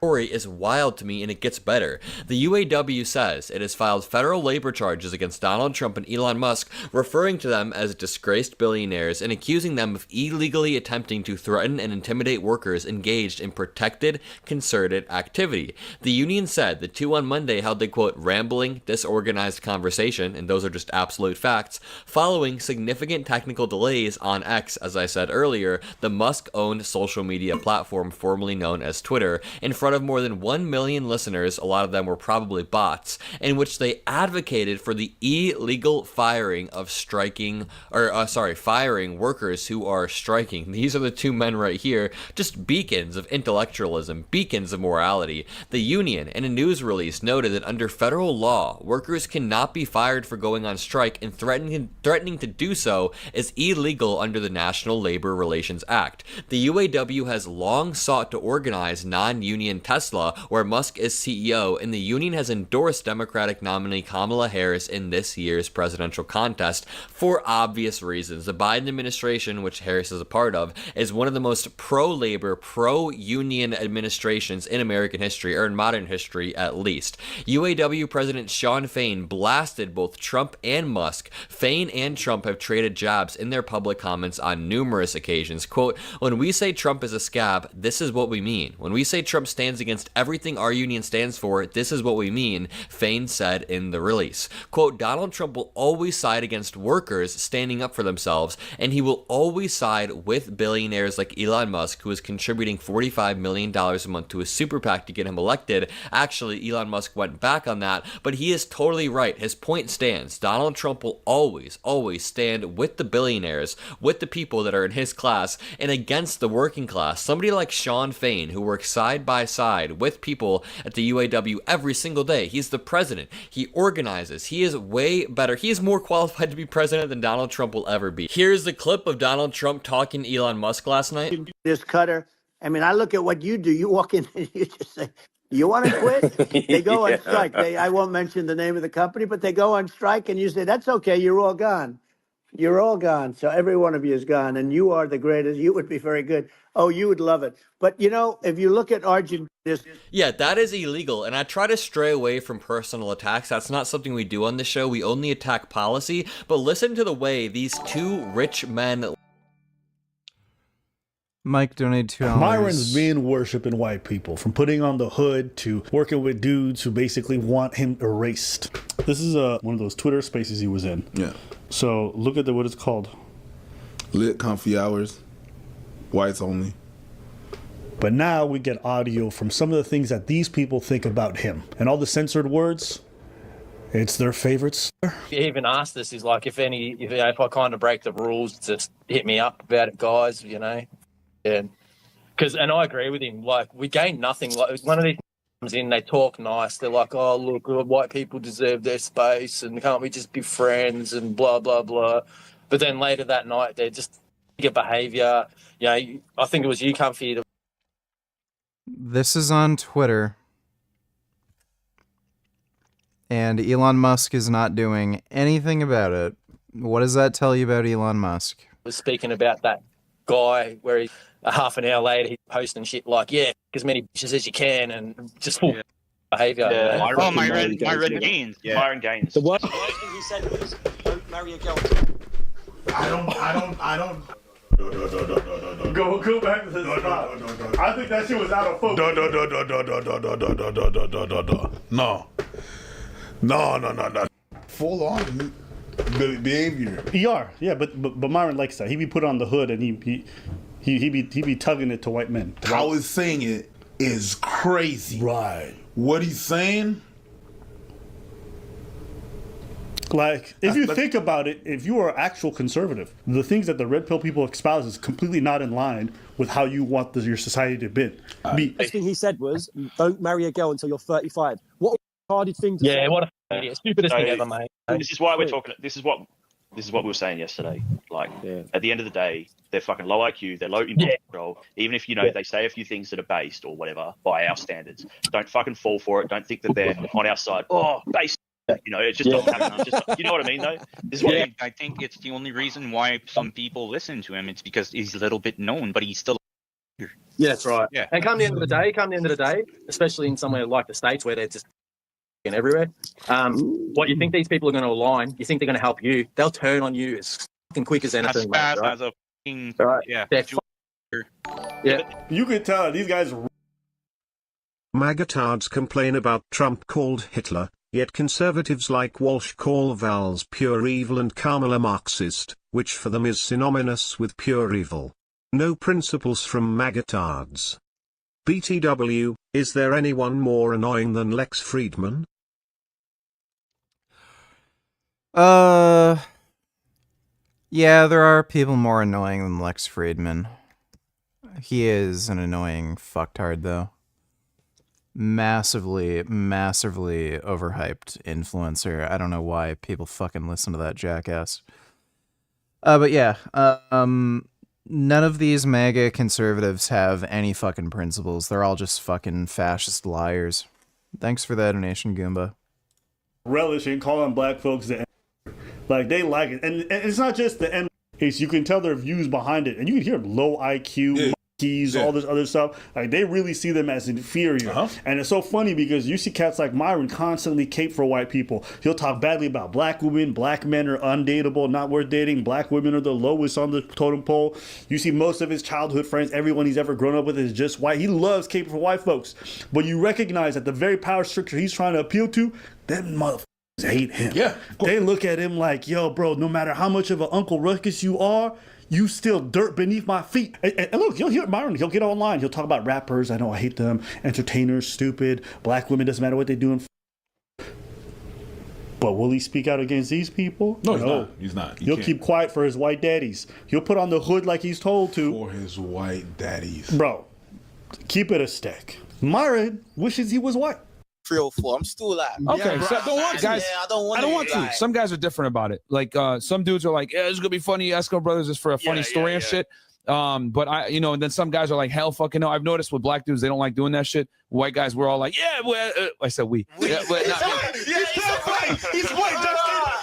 Story is wild to me, and it gets better. The UAW says it has filed federal labor charges against Donald Trump and Elon Musk, referring to them as disgraced billionaires and accusing them of illegally attempting to threaten and intimidate workers engaged in protected, concerted activity. The union said the two on Monday held a, quote, rambling, disorganized conversation, and those are just absolute facts, following significant technical delays on X, as I said earlier, the Musk-owned social media platform formerly known as Twitter, in front of more than 1 million listeners, a lot of them were probably bots, in which they advocated for the illegal firing of firing workers who are striking. These are the two men right here, just beacons of intellectualism, beacons of morality. The union, in a news release, noted that under federal law, workers cannot be fired for going on strike, and threatening to do so is illegal under the National Labor Relations Act. The UAW has long sought to organize non-union Tesla, where Musk is CEO, and the union has endorsed Democratic nominee Kamala Harris in this year's presidential contest for obvious reasons. The Biden administration, which Harris is a part of, is one of the most pro-labor, pro-union administrations in American history, or in modern history at least. UAW President Shawn Fain blasted both Trump and Musk. Fain and Trump have traded jabs in their public comments on numerous occasions. Quote, when we say Trump is a scab, this is what we mean. When we say Trump stands against everything our union stands for, this is what we mean, Fain said in the release. Quote, Donald Trump will always side against workers standing up for themselves, and he will always side with billionaires like Elon Musk, who is contributing $45 million a month to a super PAC to get him elected. Actually, Elon Musk went back on that, but he is totally right. His point stands. Donald Trump will always stand with the billionaires, with the people that are in his class, and against the working class. Somebody like Shawn Fain, who works side by side with people at the UAW every single day. He's the president. He organizes. He is way better. He is more qualified to be president than Donald Trump will ever be. Here's the clip of Donald Trump talking to Elon Musk last night. This Cutter, I mean, I look at what you do. You walk in and you just say, you want to quit? They go on strike. I won't mention the name of the company, but they go on strike and you say, that's okay. You're all gone. You're all gone. So every one of you is gone, and you are the greatest. You would be very good. Oh, you would love it. But, you know, if you look at Argentina... Yeah, that is illegal, and I try to stray away from personal attacks. That's not something we do on this show. We only attack policy. But listen to the way these two rich men... Mike donated $2. Myron's been worshiping white people, from putting on the hood to working with dudes who basically want him erased. This is one of those Twitter spaces he was in. Yeah. So look at what it's called. Lit comfy hours, whites only. But now we get audio from some of the things that these people think about him. And all the censored words, it's their favorites. He even asked us, he's like, if I kind of break the rules, just hit me up about it, guys, you know. Yeah. And I agree with him. Like, we gain nothing. Like, one of these comes in, they talk nice. They're like, oh, look, white people deserve their space and can't we just be friends and blah, blah, blah. But then later that night, they're just get behaviour. You know, I think it was you, Comfy. This is on Twitter. And Elon Musk is not doing anything about it. What does that tell you about Elon Musk? Was speaking about that guy where he, half an hour later, he's posting shit like, yeah, as many bitches as you can, and just full behaviour. Yeah. Myron Gaines. Yeah. Myron Gaines. The what? The worst thing he said was, don't marry a girl. I don't. Go back to the spot. I think that shit was out of focus. No. Full on behavior. Yeah, but Myron likes that. He be put on the hood and he be tugging it to white men. How he's saying it is crazy. Right. What he's saying. Like, if you think about it, if you are actual conservative, the things that the red pill people espouse is completely not in line with how you want your society to be. The first thing he said was, don't marry a girl until you're 35. What a retarded thing to say. Yeah, what a idiot. Stupidest thing ever, mate. This is why we're talking. This is what we were saying yesterday. Like, at the end of the day, they're fucking low IQ. They're low impulse control. Even if they say a few things that are based or whatever by our standards, don't fucking fall for it. Don't think that they're on our side. Oh, based. It's just not happening. You know what I mean, though? This is what I think it's the only reason why some people listen to him. It's because he's a little bit known, but he's still. Yeah, that's right. Yeah. And come the end of the day, especially in somewhere like the States where they're just everywhere, what you think these people are going to align, you think they're going to help you, they'll turn on you as fucking quick as anything. As fast as a fucking... Right. Yeah. You could tell these guys... Magatards complain about Trump called Hitler, yet conservatives like Walsh call Valls pure evil and Kamala Marxist, which for them is synonymous with pure evil. No principles from Magatards. BTW, is there anyone more annoying than Lex Friedman? Yeah, there are people more annoying than Lex Friedman. He is an annoying fucktard, though. Massively overhyped influencer. I don't know why people fucking listen to that jackass. But yeah, none of these MAGA conservatives have any fucking principles. They're all just fucking fascist liars. Thanks for that donation, Goomba. Relishing calling black folks the N. Like, they like it. And it's not just the N. You can tell their views behind it. And you can hear low IQ, keys, all this other stuff. Like, they really see them as inferior. And it's so funny because you see cats like Myron constantly cape for white people. He'll talk badly about black women. Black men are undateable, not worth dating. Black women are the lowest on the totem pole. You see most of his childhood friends, everyone he's ever grown up with is just white. He loves caping for white folks. But you recognize that the very power structure he's trying to appeal to, them motherfuckers hate him. Yeah. They look at him like, yo, bro, no matter how much of an Uncle Ruckus you are, you still dirt beneath my feet. And look, you'll hear Myron. He'll get online. He'll talk about rappers. I know I hate them. Entertainers, stupid. Black women, doesn't matter what they're doing. But will he speak out against these people? No, he's not. He'll keep quiet for his white daddies. He'll put on the hood like he's told to. For his white daddies. Bro, keep it a stack. Myron wishes he was white. 304. I'm still like, okay, so I don't want to. Guys, I don't want to. Like, some guys are different about it. Like some dudes are like, yeah, it's gonna be funny. Eskimo Brothers is for a funny story and shit. But and then some guys are like, hell fucking no. I've noticed with black dudes, they don't like doing that shit. White guys, we're all like, yeah, well, I said we. Yeah, but not me. he's white. He's white,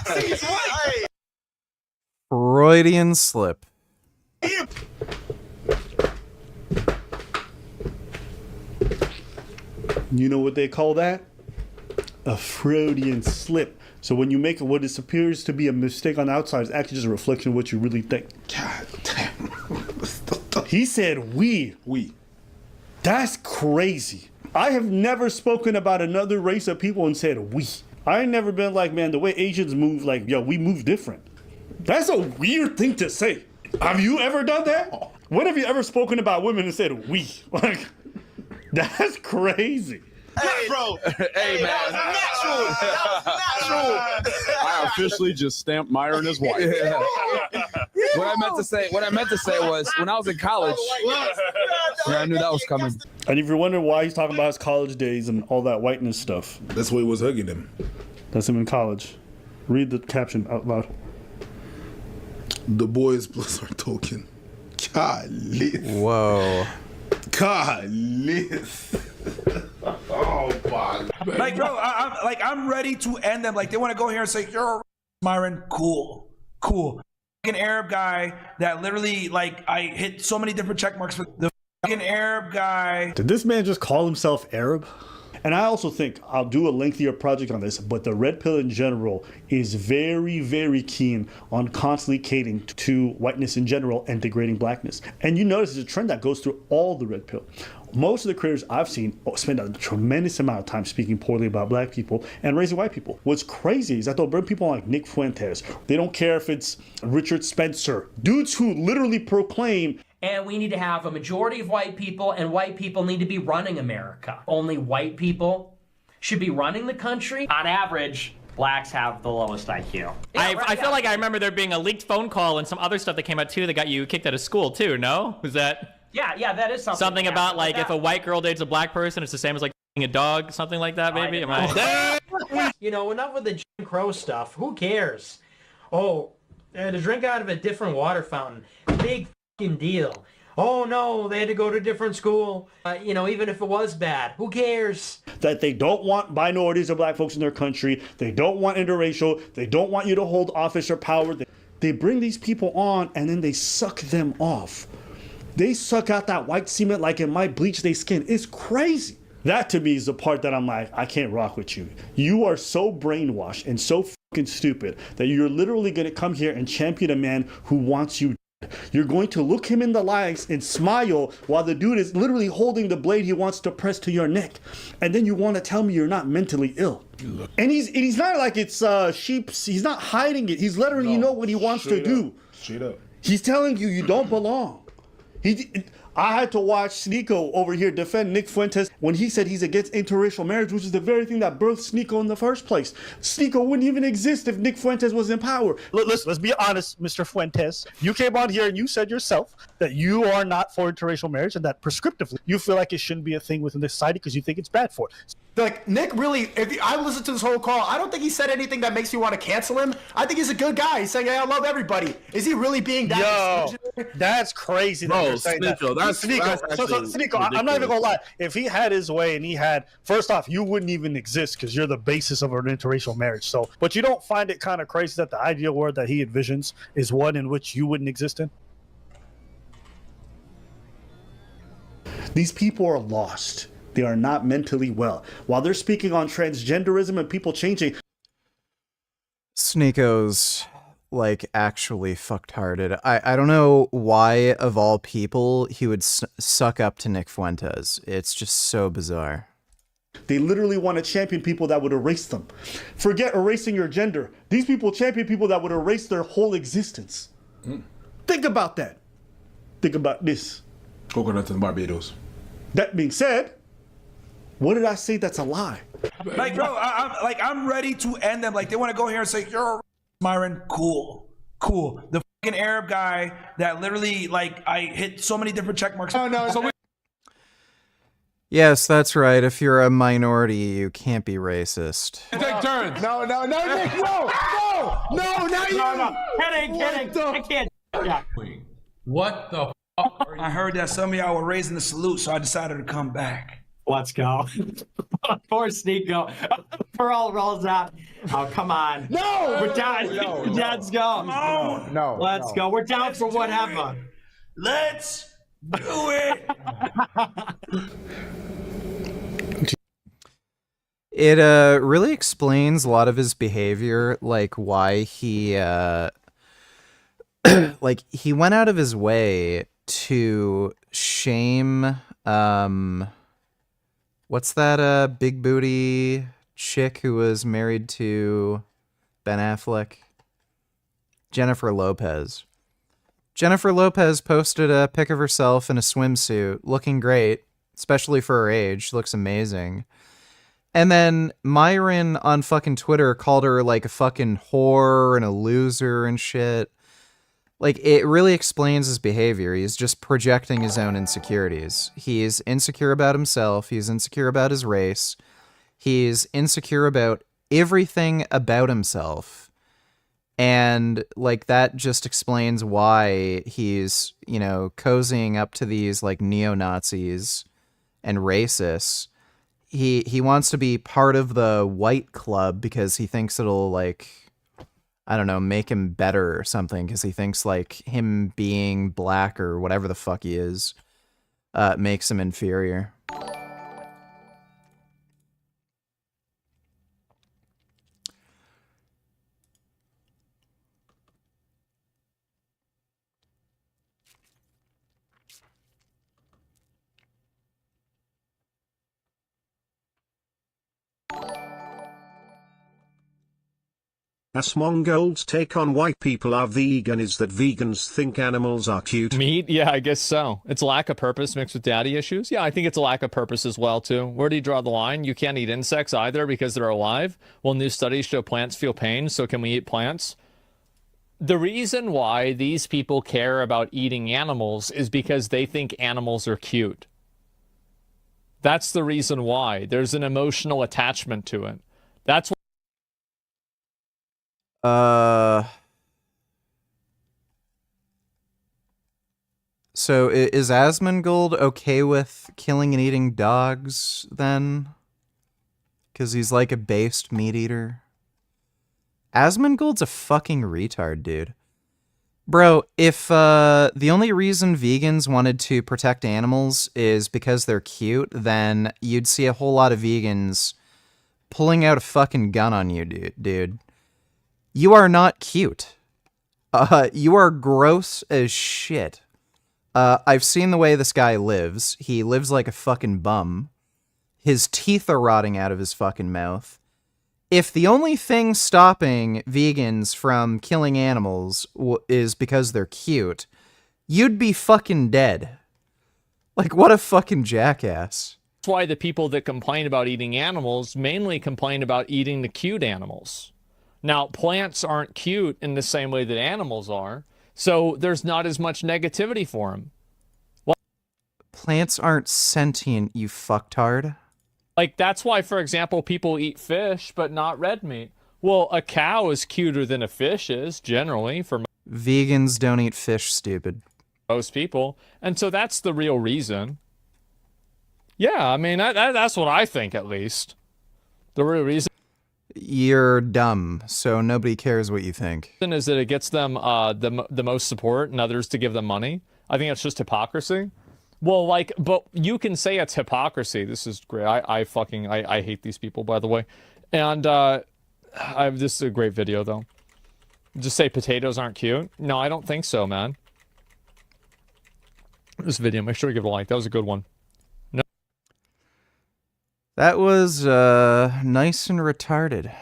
Justin. He's white. Freudian slip. You know what they call that? A Freudian slip. So when you make what appears to be a mistake on the outside, it's actually just a reflection of what you really think. God damn. He said we. We. That's crazy. I have never spoken about another race of people and said we. I ain't never been like, man, the way Asians move, like, yo, we move different. That's a weird thing to say. Have you ever done that? When have you ever spoken about women and said we? Like, that's crazy. Hey, bro. Hey, man. That was natural. I officially just stamped Myron as white. What I meant to say was when I was in college, I knew that was coming. And if you're wondering why he's talking about his college days and all that whiteness stuff, that's why he was hugging him. That's him in college. Read the caption out loud. The boys plus our token. Golly. Whoa. Golly. Oh my. Like, bro, I'm ready to end them. Like, they want to go here and say, you're Myron. Cool. An Arab guy that literally, like, I hit so many different check marks for the fucking Arab guy. Did this man just call himself Arab? And I also think I'll do a lengthier project on this, but the red pill in general is very, very keen on constantly catering to whiteness in general and degrading blackness. And you notice it's a trend that goes through all the red pill. Most of the creators I've seen spend a tremendous amount of time speaking poorly about black people and raising white people. What's crazy is that they'll bring people like Nick Fuentes. They don't care if it's Richard Spencer, dudes who literally proclaim. And we need to have a majority of white people, and white people need to be running America. Only white people should be running the country. On average, blacks have the lowest IQ. I feel like I remember there being a leaked phone call and some other stuff that came out too that got you kicked out of school too, no? Was that... Yeah, that is something. Something about like if a white girl dates a black person, it's the same as like a dog, something like that, maybe? Am I... You know, enough with the Jim Crow stuff. Who cares? Oh, to drink out of a different water fountain. Big fucking deal. Oh no, they had to go to a different school. You know, even if it was bad, who cares? That they don't want minorities or black folks in their country. They don't want interracial. They don't want you to hold office or power. They bring these people on and then they suck them off. They suck out that white semen like it might bleach their skin. It's crazy. That to me is the part that I'm like, I can't rock with you. You are so brainwashed and so fucking stupid that you're literally going to come here and champion a man who wants you dead. You're going to look him in the eyes and smile while the dude is literally holding the blade he wants to press to your neck. And then you want to tell me you're not mentally ill. And he's not like it's sheeps. He's not hiding it. He's letting you know what he wants to do. Straight up. He's telling you don't belong. I had to watch Sneeko over here defend Nick Fuentes when he said he's against interracial marriage, which is the very thing that birthed Sneeko in the first place. Sneeko wouldn't even exist if Nick Fuentes was in power. Let's be honest, Mr. Fuentes. You came on here and you said yourself that you are not for interracial marriage and that prescriptively you feel like it shouldn't be a thing within this society because you think it's bad for it. Like, Nick really, I listened to this whole call, I don't think he said anything that makes you want to cancel him. I think he's a good guy. He's saying, hey, I love everybody. Is he really being that exclusionary? That's crazy. Bro, Sneeko, that's Sneeko, I'm not even gonna lie. If he had his way and he had, first off, you wouldn't even exist because you're the basis of an interracial marriage. So, but you don't find it kind of crazy that the ideal world that he envisions is one in which you wouldn't exist in? These people are lost. They are not mentally well. While they're speaking on transgenderism and people changing. Sneeko's like actually fucked-hearted. I don't know why of all people he would suck up to Nick Fuentes. It's just so bizarre. They literally want to champion people that would erase them. Forget erasing your gender. These people champion people that would erase their whole existence. Think about that. Think about this. Coconuts in Barbados. That being said, what did I say that's a lie? Like, bro, I'm ready to end them. Like, they want to go here and say, you're a Myron. Cool. The fucking Arab guy that literally, like, I hit so many different check marks. Oh, no. So Yes, that's right. If you're a minority, you can't be racist. take turns. No, Nick, no, not you. No. Kidding. I can't. Yeah. What the fuck? I heard that some of y'all were raising the salute, so I decided to come back. Let's go. Poor Sneeko. Pearl rolls out. Oh, come on. No! We're down. No. Let's go. No. Let's go. We're down for whatever. Let's do it. It really explains a lot of his behavior, like why he like he went out of his way to shame what's that big booty chick who was married to Ben Affleck? Jennifer Lopez. Jennifer Lopez posted a pic of herself in a swimsuit, looking great, especially for her age. She looks amazing. And then Myron on fucking Twitter called her like a fucking whore and a loser and shit. Like, it really explains his behavior. He's just projecting his own insecurities. He's insecure about himself. He's insecure about his race. He's insecure about everything about himself. And, like, that just explains why he's, you know, cozying up to these, like, neo-Nazis and racists. He wants to be part of the white club because he thinks it'll, like, I don't know, make him better or something, because he thinks, like, him being black or whatever the fuck he is makes him inferior. Asmongold's take on why people are vegan is that vegans think animals are cute. Meat? Yeah, I guess so. It's lack of purpose mixed with daddy issues. Yeah, I think it's a lack of purpose as well, too. Where do you draw the line? You can't eat insects either because they're alive. Well, new studies show plants feel pain, so can we eat plants? The reason why these people care about eating animals is because they think animals are cute. That's the reason why. There's an emotional attachment to it. That's why. So is Asmongold okay with killing and eating dogs then? Because he's like a based meat eater. Asmongold's a fucking retard, dude. Bro, if the only reason vegans wanted to protect animals is because they're cute, then you'd see a whole lot of vegans pulling out a fucking gun on you, dude. You are not cute. You are gross as shit. I've seen the way this guy lives. He lives like a fucking bum. His teeth are rotting out of his fucking mouth. If the only thing stopping vegans from killing animals is because they're cute, you'd be fucking dead. Like, what a fucking jackass. That's why the people that complain about eating animals mainly complain about eating the cute animals. Now, plants aren't cute in the same way that animals are, so there's not as much negativity for them. Plants aren't sentient, you fucktard. Like, that's why, for example, people eat fish, but not red meat. Well, a cow is cuter than a fish is, generally, for vegans don't eat fish, stupid. Most people. And so that's the real reason. Yeah, I mean, that's what I think, at least. The real reason. You're dumb, so nobody cares what you think. Is that it gets them the most support and others to give them money. I think it's just hypocrisy. Well, like, but you can say it's hypocrisy. This is great. I hate these people, by the way. And this is a great video, though. Just say potatoes aren't cute. No, I don't think so, man. This video, make sure you give it a like. That was a good one. No. That was nice and retarded.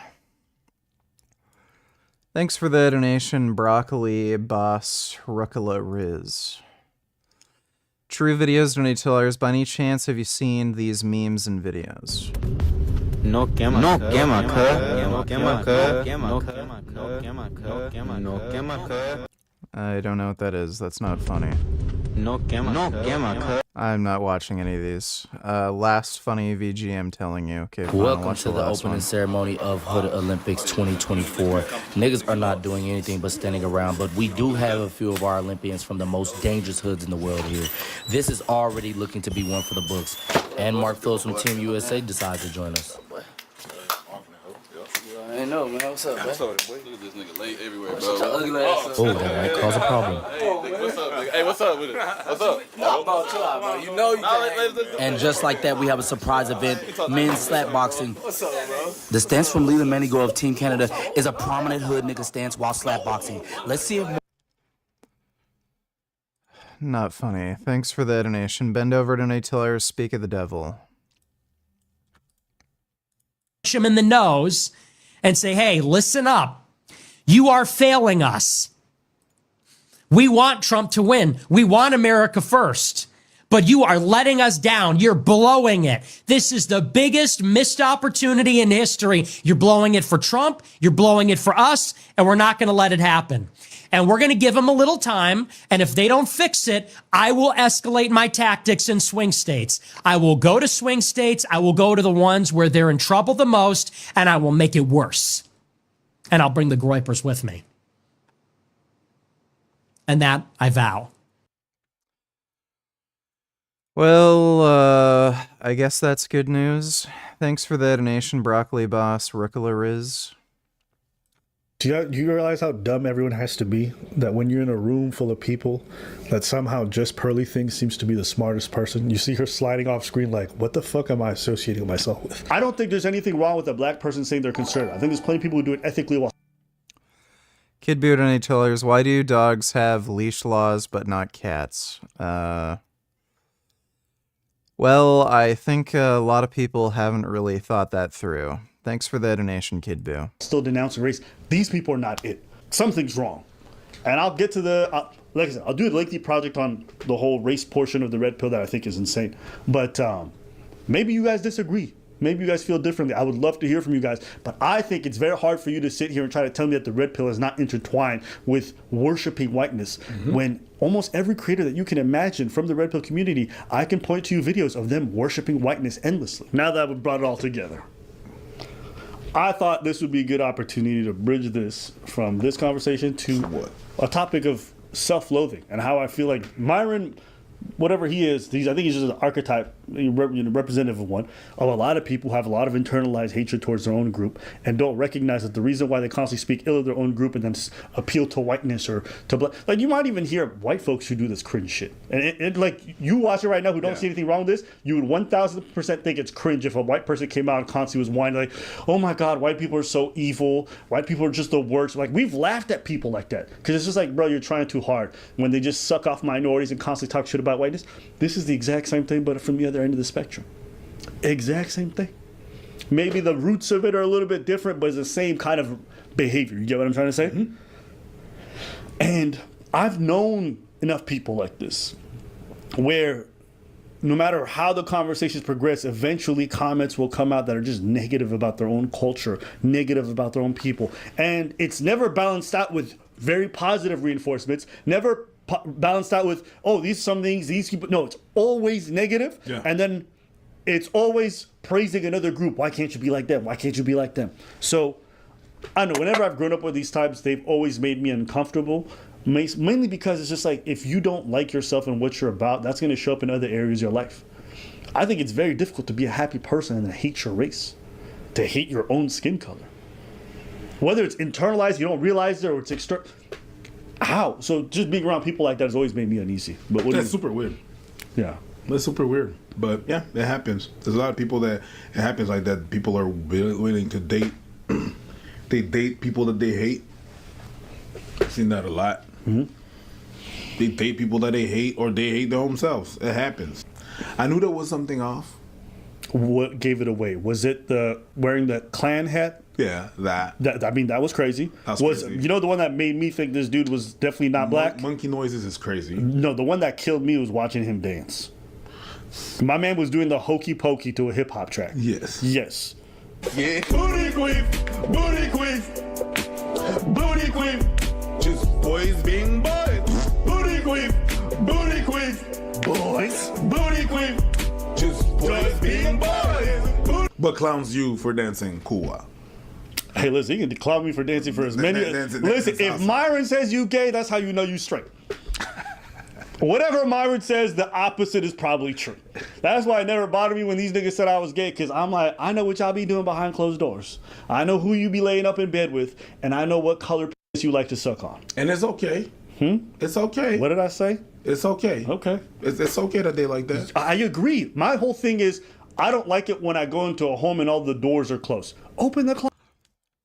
Thanks for the donation, Broccoli Boss Rucola Riz. True videos donate to $2. By any chance, have you seen these memes and videos? No quema, no quema, no quema, no quema, no quema. I don't know what that is. That's not funny. No quema, no quema. I'm not watching any of these. Last funny VG, I'm telling you. Okay, fine, Welcome watch to the last opening one. ceremony of Hood Olympics 2024. Niggas are not doing anything but standing around, but we do have a few of our Olympians from the most dangerous hoods in the world here. This is already looking to be one for the books. And Mark Phillips from Team USA decides to join us. I ain't know, man. What's up, man? Look at this nigga late everywhere, bro. Oh, that might cause a problem. What's up, nigga? Hey, what's up with it? What's up? You know you can't. And just like that, we have a surprise event, men's slap boxing. What's up, bro? The stance from Leland Manigo of Team Canada is a prominent hood nigga stance while slap boxing. Let's see if... Not funny. Thanks for the donation. Bend over, donate $2. Speak of the devil. Him in the nose and say, hey, listen up. You are failing us. We want Trump to win. We want America first. But you are letting us down. You're blowing it. This is the biggest missed opportunity in history. You're blowing it for Trump. You're blowing it for us. And we're not going to let it happen. And we're going to give them a little time. And if they don't fix it, I will escalate my tactics in swing states. I will go to swing states. I will go to the ones where they're in trouble the most. And I will make it worse. And I'll bring the groypers with me. And that I vow. Well, I guess that's good news. Thanks for the donation, Broccoli Boss Rucola Riz. Do you realize how dumb everyone has to be? That when you're in a room full of people, that somehow just Pearly Thing seems to be the smartest person. You see her sliding off screen like, what the fuck am I associating myself with? I don't think there's anything wrong with a black person saying they're conservative. I think there's plenty of people who do it ethically well. Kid Beard and $8. Why do dogs have leash laws but not cats? Well, I think a lot of people haven't really thought that through. Thanks for the donation, Kid Boo. Still denouncing race. These people are not it. Something's wrong. And I'll get to like I said, I'll do a lengthy project on the whole race portion of the red pill that I think is insane. But maybe you guys disagree. Maybe you guys feel differently. I would love to hear from you guys. But I think it's very hard for you to sit here and try to tell me that the red pill is not intertwined with worshiping whiteness. When almost every creator that you can imagine from the red pill community, I can point to you videos of them worshiping whiteness endlessly. Now that we've brought it all together, I thought this would be a good opportunity to bridge this from this conversation to a topic of self-loathing and how I feel like Myron, whatever he is, I think he's just an archetype, representative of one, of a lot of people who have a lot of internalized hatred towards their own group and don't recognize that the reason why they constantly speak ill of their own group and then appeal to whiteness or to black, like you might even hear white folks who do this cringe shit. And it like you watch it right now who don't see anything wrong with this, you would 1000% think it's cringe if a white person came out and constantly was whining like, oh my God, white people are so evil. White people are just the worst. Like we've laughed at people like that because it's just like, bro, you're trying too hard when they just suck off minorities and constantly talk shit about whiteness. This is the exact same thing, but from the other end of the spectrum. Exact same thing. Maybe the roots of it are a little bit different, but it's the same kind of behavior. You get what I'm trying to say? And I've known enough people like this where no matter how the conversations progress, eventually comments will come out that are just negative about their own culture, negative about their own people. And it's never balanced out with very positive reinforcements, never balanced out with, oh, some things, these people. No, it's always negative. Yeah. And then it's always praising another group. Why can't you be like them? Why can't you be like them? So I know whenever I've grown up with these types, they've always made me uncomfortable. Mainly because it's just like, if you don't like yourself and what you're about, that's going to show up in other areas of your life. I think it's very difficult to be a happy person and to hate your race, to hate your own skin color. Whether it's internalized, you don't realize it, or it's external. How? So just being around people like that has always made me uneasy. But that's super weird. Yeah. That's super weird. But yeah, it happens. There's a lot of people that it happens like that. People are willing to date. They date people that they hate. I've seen that a lot. They date people that they hate, or they hate their own selves. It happens. I knew there was something off. What gave it away? Was it the wearing the Klan hat? Yeah, that. I mean, that was crazy. Crazy. You know the one that made me think this dude was definitely not black? Monkey Noises is crazy. No, the one that killed me was watching him dance. My man was doing the hokey pokey to a hip hop track. Yes. Yes. Yeah. Booty queef, booty queef, booty queef. Just boys being boys. Booty queef, boys. Booty queef. Just boys being boys. But clowns you for dancing cool. Hey, listen, you can clown me for dancing for as many. Listen, if Myron says you gay, that's how you know you straight. Whatever Myron says, the opposite is probably true. That's why it never bothered me when these niggas said I was gay, because I'm like, I know what y'all be doing behind closed doors. I know who you be laying up in bed with, and I know what color you like to suck on. And it's okay. It's okay. What did I say? It's okay. Okay. It's okay that they like that. I agree. My whole thing is, I don't like it when I go into a home and all the doors are closed. Open the closet.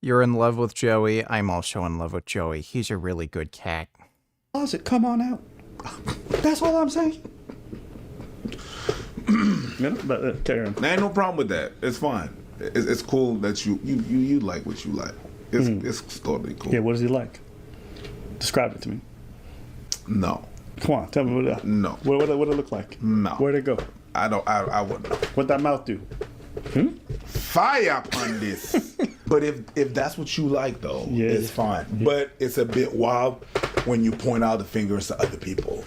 You're in love with Joey. I'm also in love with Joey. He's a really good cat. Closet, come on out. That's all I'm saying. Carry on. There ain't no problem with that. It's fine. It's cool that you like what you like. It's totally cool. Yeah, what does he like? Describe it to me. No. Come on, tell me what. No. What it look like? No. Where'd it go? I wouldn't know. What that mouth do? Fire on this. But if that's what you like, though, it's fine. Yeah. But it's a bit wild when you point out the fingers to other people.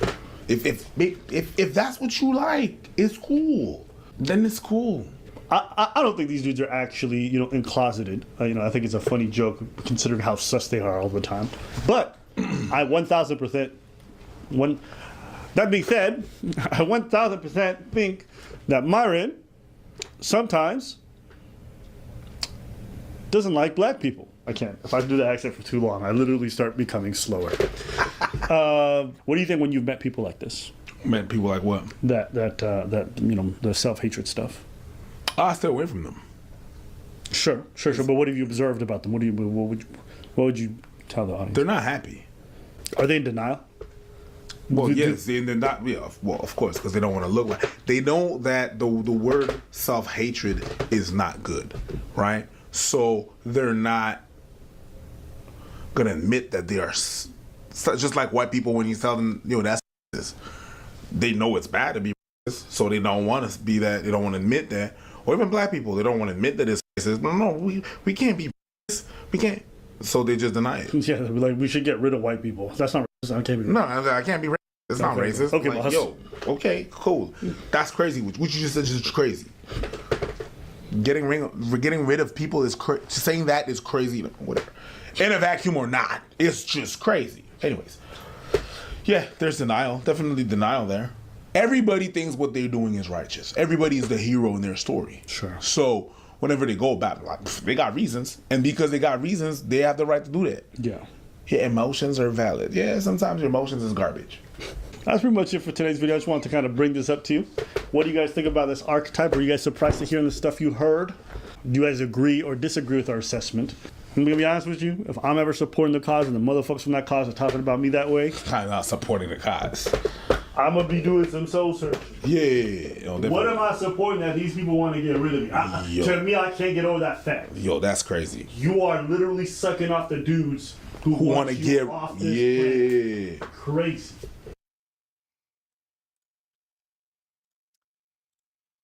If that's what you like, it's cool. Then it's cool. I don't think these dudes are actually, encloseted. I think it's a funny joke considering how sus they are all the time. But I 1,000%. That being said, I 1,000% think that Myron sometimes doesn't like black people. I can't. If I do the accent for too long, I literally start becoming slower. What do you think when you've met people like this? Met people like what? That the self-hatred stuff. I stay away from them. Sure. But what have you observed about them? What would you tell the audience? They're not happy. Are they in denial? Well, yes, they're not. Yeah, well, of course, because they don't want to look like. They know that the word self-hatred is not good, right? So they're not gonna admit that they are just like white people when you tell them, that's racist. They know it's bad to be racist, so they don't want to be that. They don't want to admit that. Or even black people, they don't want to admit that it's racist. No, we can't be racist. We can't. So they just deny it. Yeah, like we should get rid of white people. That's not racist. I can't be. No, I can't be racist. It's not racist. Okay, like, okay, cool. That's crazy. What you just said is just crazy. Getting rid of people is saying that is crazy. Whatever. In a vacuum or not, it's just crazy. Anyways, yeah, there's denial. Definitely denial there. Everybody thinks what they're doing is righteous. Everybody is the hero in their story. Sure. So whenever they go back, they got reasons, and because they got reasons, they have the right to do that. Yeah. Yeah, emotions are valid. Yeah, sometimes your emotions is garbage. That's pretty much it for today's video. I just wanted to kind of bring this up to you. What do you guys think about this archetype? Are you guys surprised to hearing the stuff you heard? Do you guys agree or disagree with our assessment? I'm gonna be honest with you. If I'm ever supporting the cause and the motherfuckers from that cause are talking about me that way, I'm not supporting the cause. I'm gonna be doing some soul searching. Yeah. What am I supporting that these people want to get rid of me? To me, I can't get over that fact. Yo, that's crazy. You are literally sucking off the dudes who want to get off this planet. Crazy.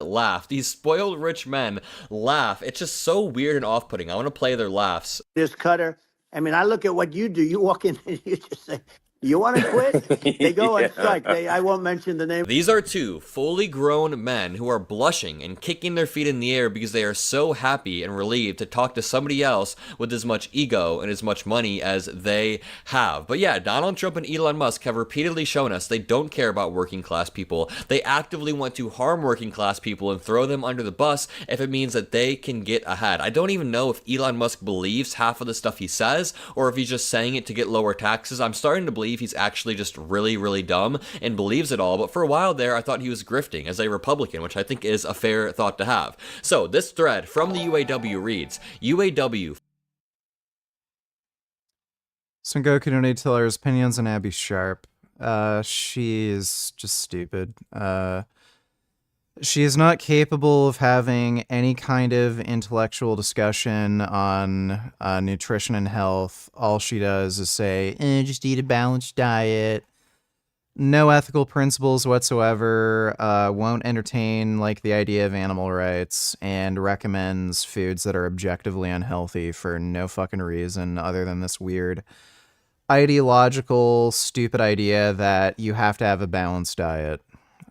Laugh. These spoiled rich men laugh. It's just so weird and off-putting. I want to play their laughs. This Cutter, I mean, I look at what you do. You walk in and you just say, you want to quit? They go on strike. I won't mention the name. These are two fully grown men who are blushing and kicking their feet in the air because they are so happy and relieved to talk to somebody else with as much ego and as much money as they have. But yeah, Donald Trump and Elon Musk have repeatedly shown us they don't care about working class people. They actively want to harm working class people and throw them under the bus if it means that they can get ahead. I don't even know if Elon Musk believes half of the stuff he says or if he's just saying it to get lower taxes. I'm starting to believe he's actually just really, really dumb and believes it all. But for a while there, I thought he was grifting as a Republican, which I think is a fair thought to have. So this thread from the UAW reads, UAW. Son Goku don't need to tell her his opinions on Abby Sharp. She is just stupid. She is not capable of having any kind of intellectual discussion on nutrition and health. All she does is say, just eat a balanced diet. No ethical principles whatsoever. Won't entertain like the idea of animal rights and recommends foods that are objectively unhealthy for no fucking reason other than this weird ideological, stupid idea that you have to have a balanced diet.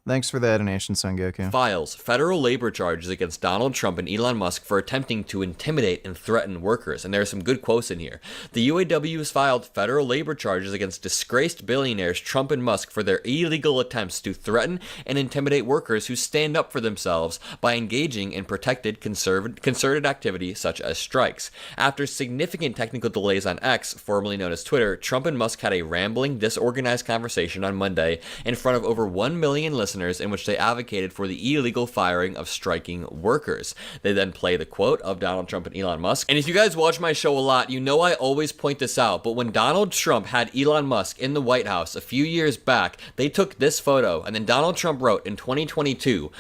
Thanks for the donation, Son Goku. Files federal labor charges against Donald Trump and Elon Musk for attempting to intimidate and threaten workers. And there are some good quotes in here. The UAW has filed federal labor charges against disgraced billionaires Trump and Musk for their illegal attempts to threaten and intimidate workers who stand up for themselves by engaging in protected concerted activity such as strikes. After significant technical delays on X, formerly known as Twitter, Trump and Musk had a rambling, disorganized conversation on Monday in front of over 1 million listeners in which they advocated for the illegal firing of striking workers. They then play the quote of Donald Trump and Elon Musk. And if you guys watch my show a lot, you know I always point this out, but when Donald Trump had Elon Musk in the White House a few years back, they took this photo, and then Donald Trump wrote in 2022,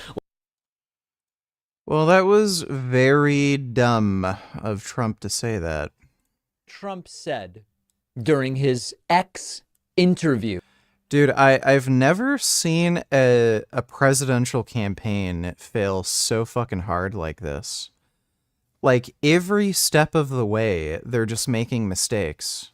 well, that was very dumb of Trump to say that. Trump said during his X interview. Dude, I've never seen a presidential campaign fail so fucking hard like this. Like, every step of the way, they're just making mistakes.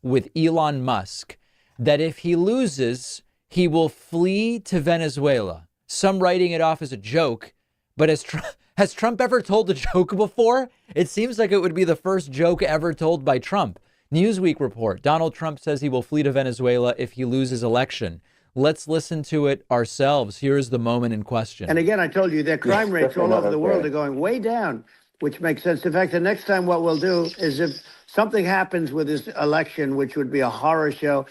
With Elon Musk, that if he loses, he will flee to Venezuela. Some writing it off as a joke, but has Trump ever told a joke before? It seems like it would be the first joke ever told by Trump. Newsweek report, Donald Trump says he will flee to Venezuela if he loses election. Let's listen to it ourselves. Here is the moment in question. And again, I told you their crime rates all over the world are going way down, which makes sense. In fact, the next time what we'll do is if something happens with this election, which would be a horror show,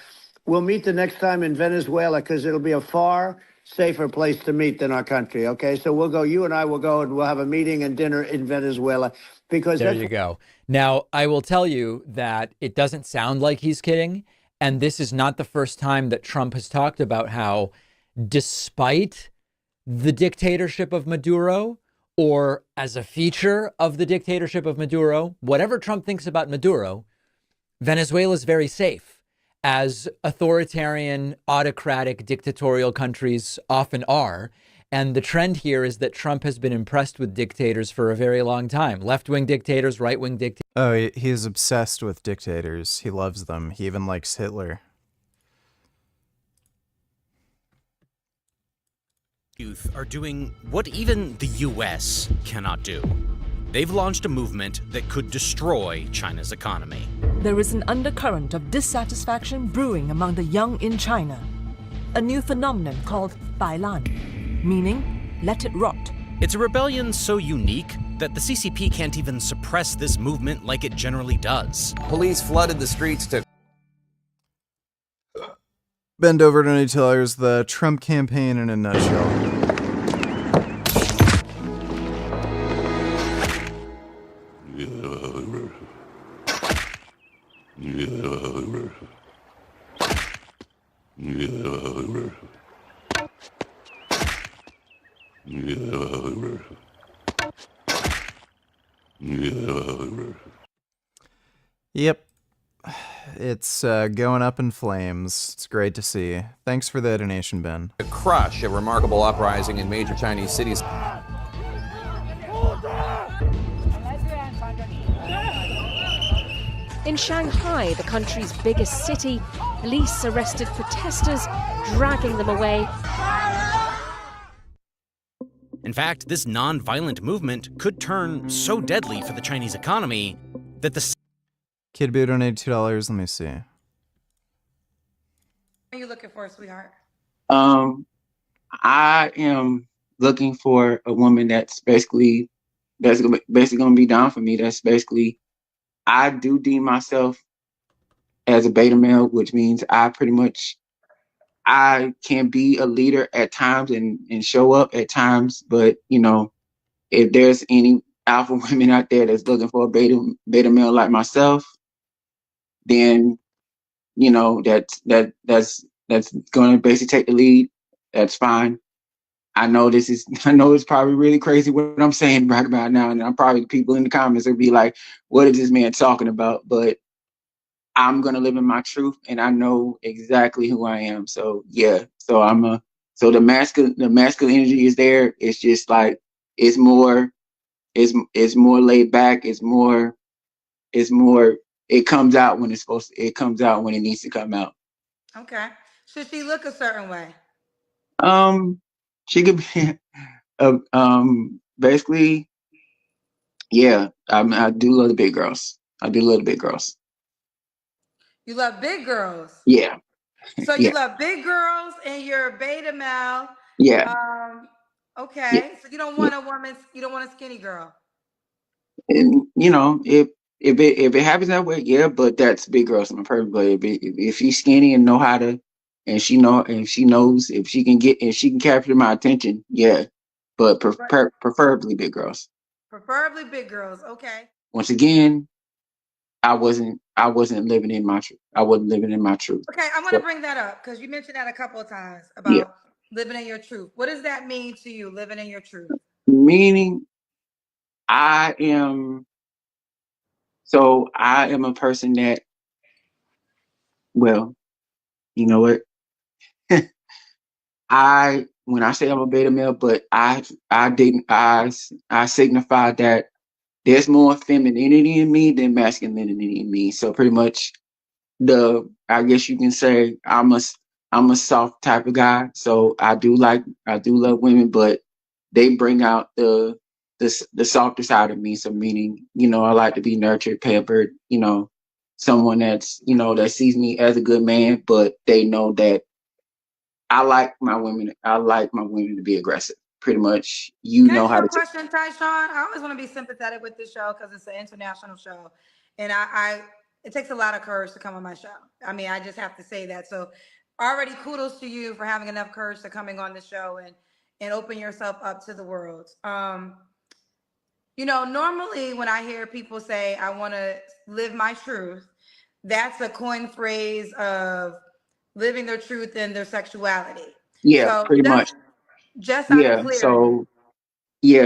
we'll meet the next time in Venezuela because it'll be a far safer place to meet than our country. Okay, so we'll go, you and I will go and we'll have a meeting and dinner in Venezuela because there you go. Now, I will tell you that it doesn't sound like he's kidding. And this is not the first time that Trump has talked about how, despite the dictatorship of Maduro, or as a feature of the dictatorship of Maduro, whatever Trump thinks about Maduro, Venezuela is very safe, as authoritarian, autocratic, dictatorial countries often are. And the trend here is that Trump has been impressed with dictators for a very long time. Left-wing dictators, right-wing dictators. Oh, he's obsessed with dictators. He loves them. He even likes Hitler. Youth are doing what even the US cannot do. They've launched a movement that could destroy China's economy. There is an undercurrent of dissatisfaction brewing among the young in China. A new phenomenon called Bailan, meaning let it rot. It's a rebellion so unique that the CCP can't even suppress this movement like it generally does. Police flooded the streets to Bend over $20, the Trump campaign in a nutshell. Yep. It's going up in flames. It's great to see. Thanks for the donation, Ben. To crush a remarkable uprising in major Chinese cities. In Shanghai, the country's biggest city, police arrested protesters, dragging them away. In fact, this non-violent movement could turn so deadly for the Chinese economy that the Kid Boo donated $2. Let me see. What are you looking for, sweetheart? I am looking for a woman that's basically going to be down for me. That's basically, I do deem myself as a beta male, which means I can be a leader at times and show up at times. But, you know, if there's any alpha women out there that's looking for a beta male like myself, then, you know, that's going to basically take the lead. That's fine. I know it's probably really crazy what I'm saying right about now. And I'm probably people in the comments will be like, what is this man talking about? But I'm going to live in my truth and I know exactly who I am. So yeah, so the masculine energy is there. It's just like, it's more laid back. It comes out when it comes out when it needs to come out. Okay. Should she look a certain way? She could be, basically, yeah. I do love the big girls. You love big girls. Yeah. So you love big girls and you're a beta male. Yeah. Okay. Yeah. So you don't want a woman. You don't want a skinny girl. And you know, if it happens that way, yeah. But that's big girls in my purpose. But if she's skinny and know how to, and she knows if she can capture my attention, yeah. But preferably big girls. Preferably big girls. Okay. Once again, I wasn't living in my truth. I wasn't living in my truth. Okay, I'm going to bring that up because you mentioned that a couple of times about living in your truth. What does that mean to you, living in your truth? Meaning, I am a person that, well, you know what? When I say I'm a beta male, but I signify that there's more femininity in me than masculinity in me. So pretty much I guess you can say I'm a soft type of guy. So I do love women, but they bring out the softer side of me. So meaning, you know, I like to be nurtured, pampered, you know, someone that's, you know, that sees me as a good man, but they know that I like my women to be aggressive. Pretty much, you know how to. Question, Tyshawn. I always want to be sympathetic with this show because it's an international show, and it takes a lot of courage to come on my show. I mean, I just have to say that. So, already kudos to you for having enough courage to coming on the show and open yourself up to the world. You know, normally when I hear people say I want to live my truth, that's a coin phrase of living their truth in their sexuality. Yeah, so pretty much. Just out of clarity.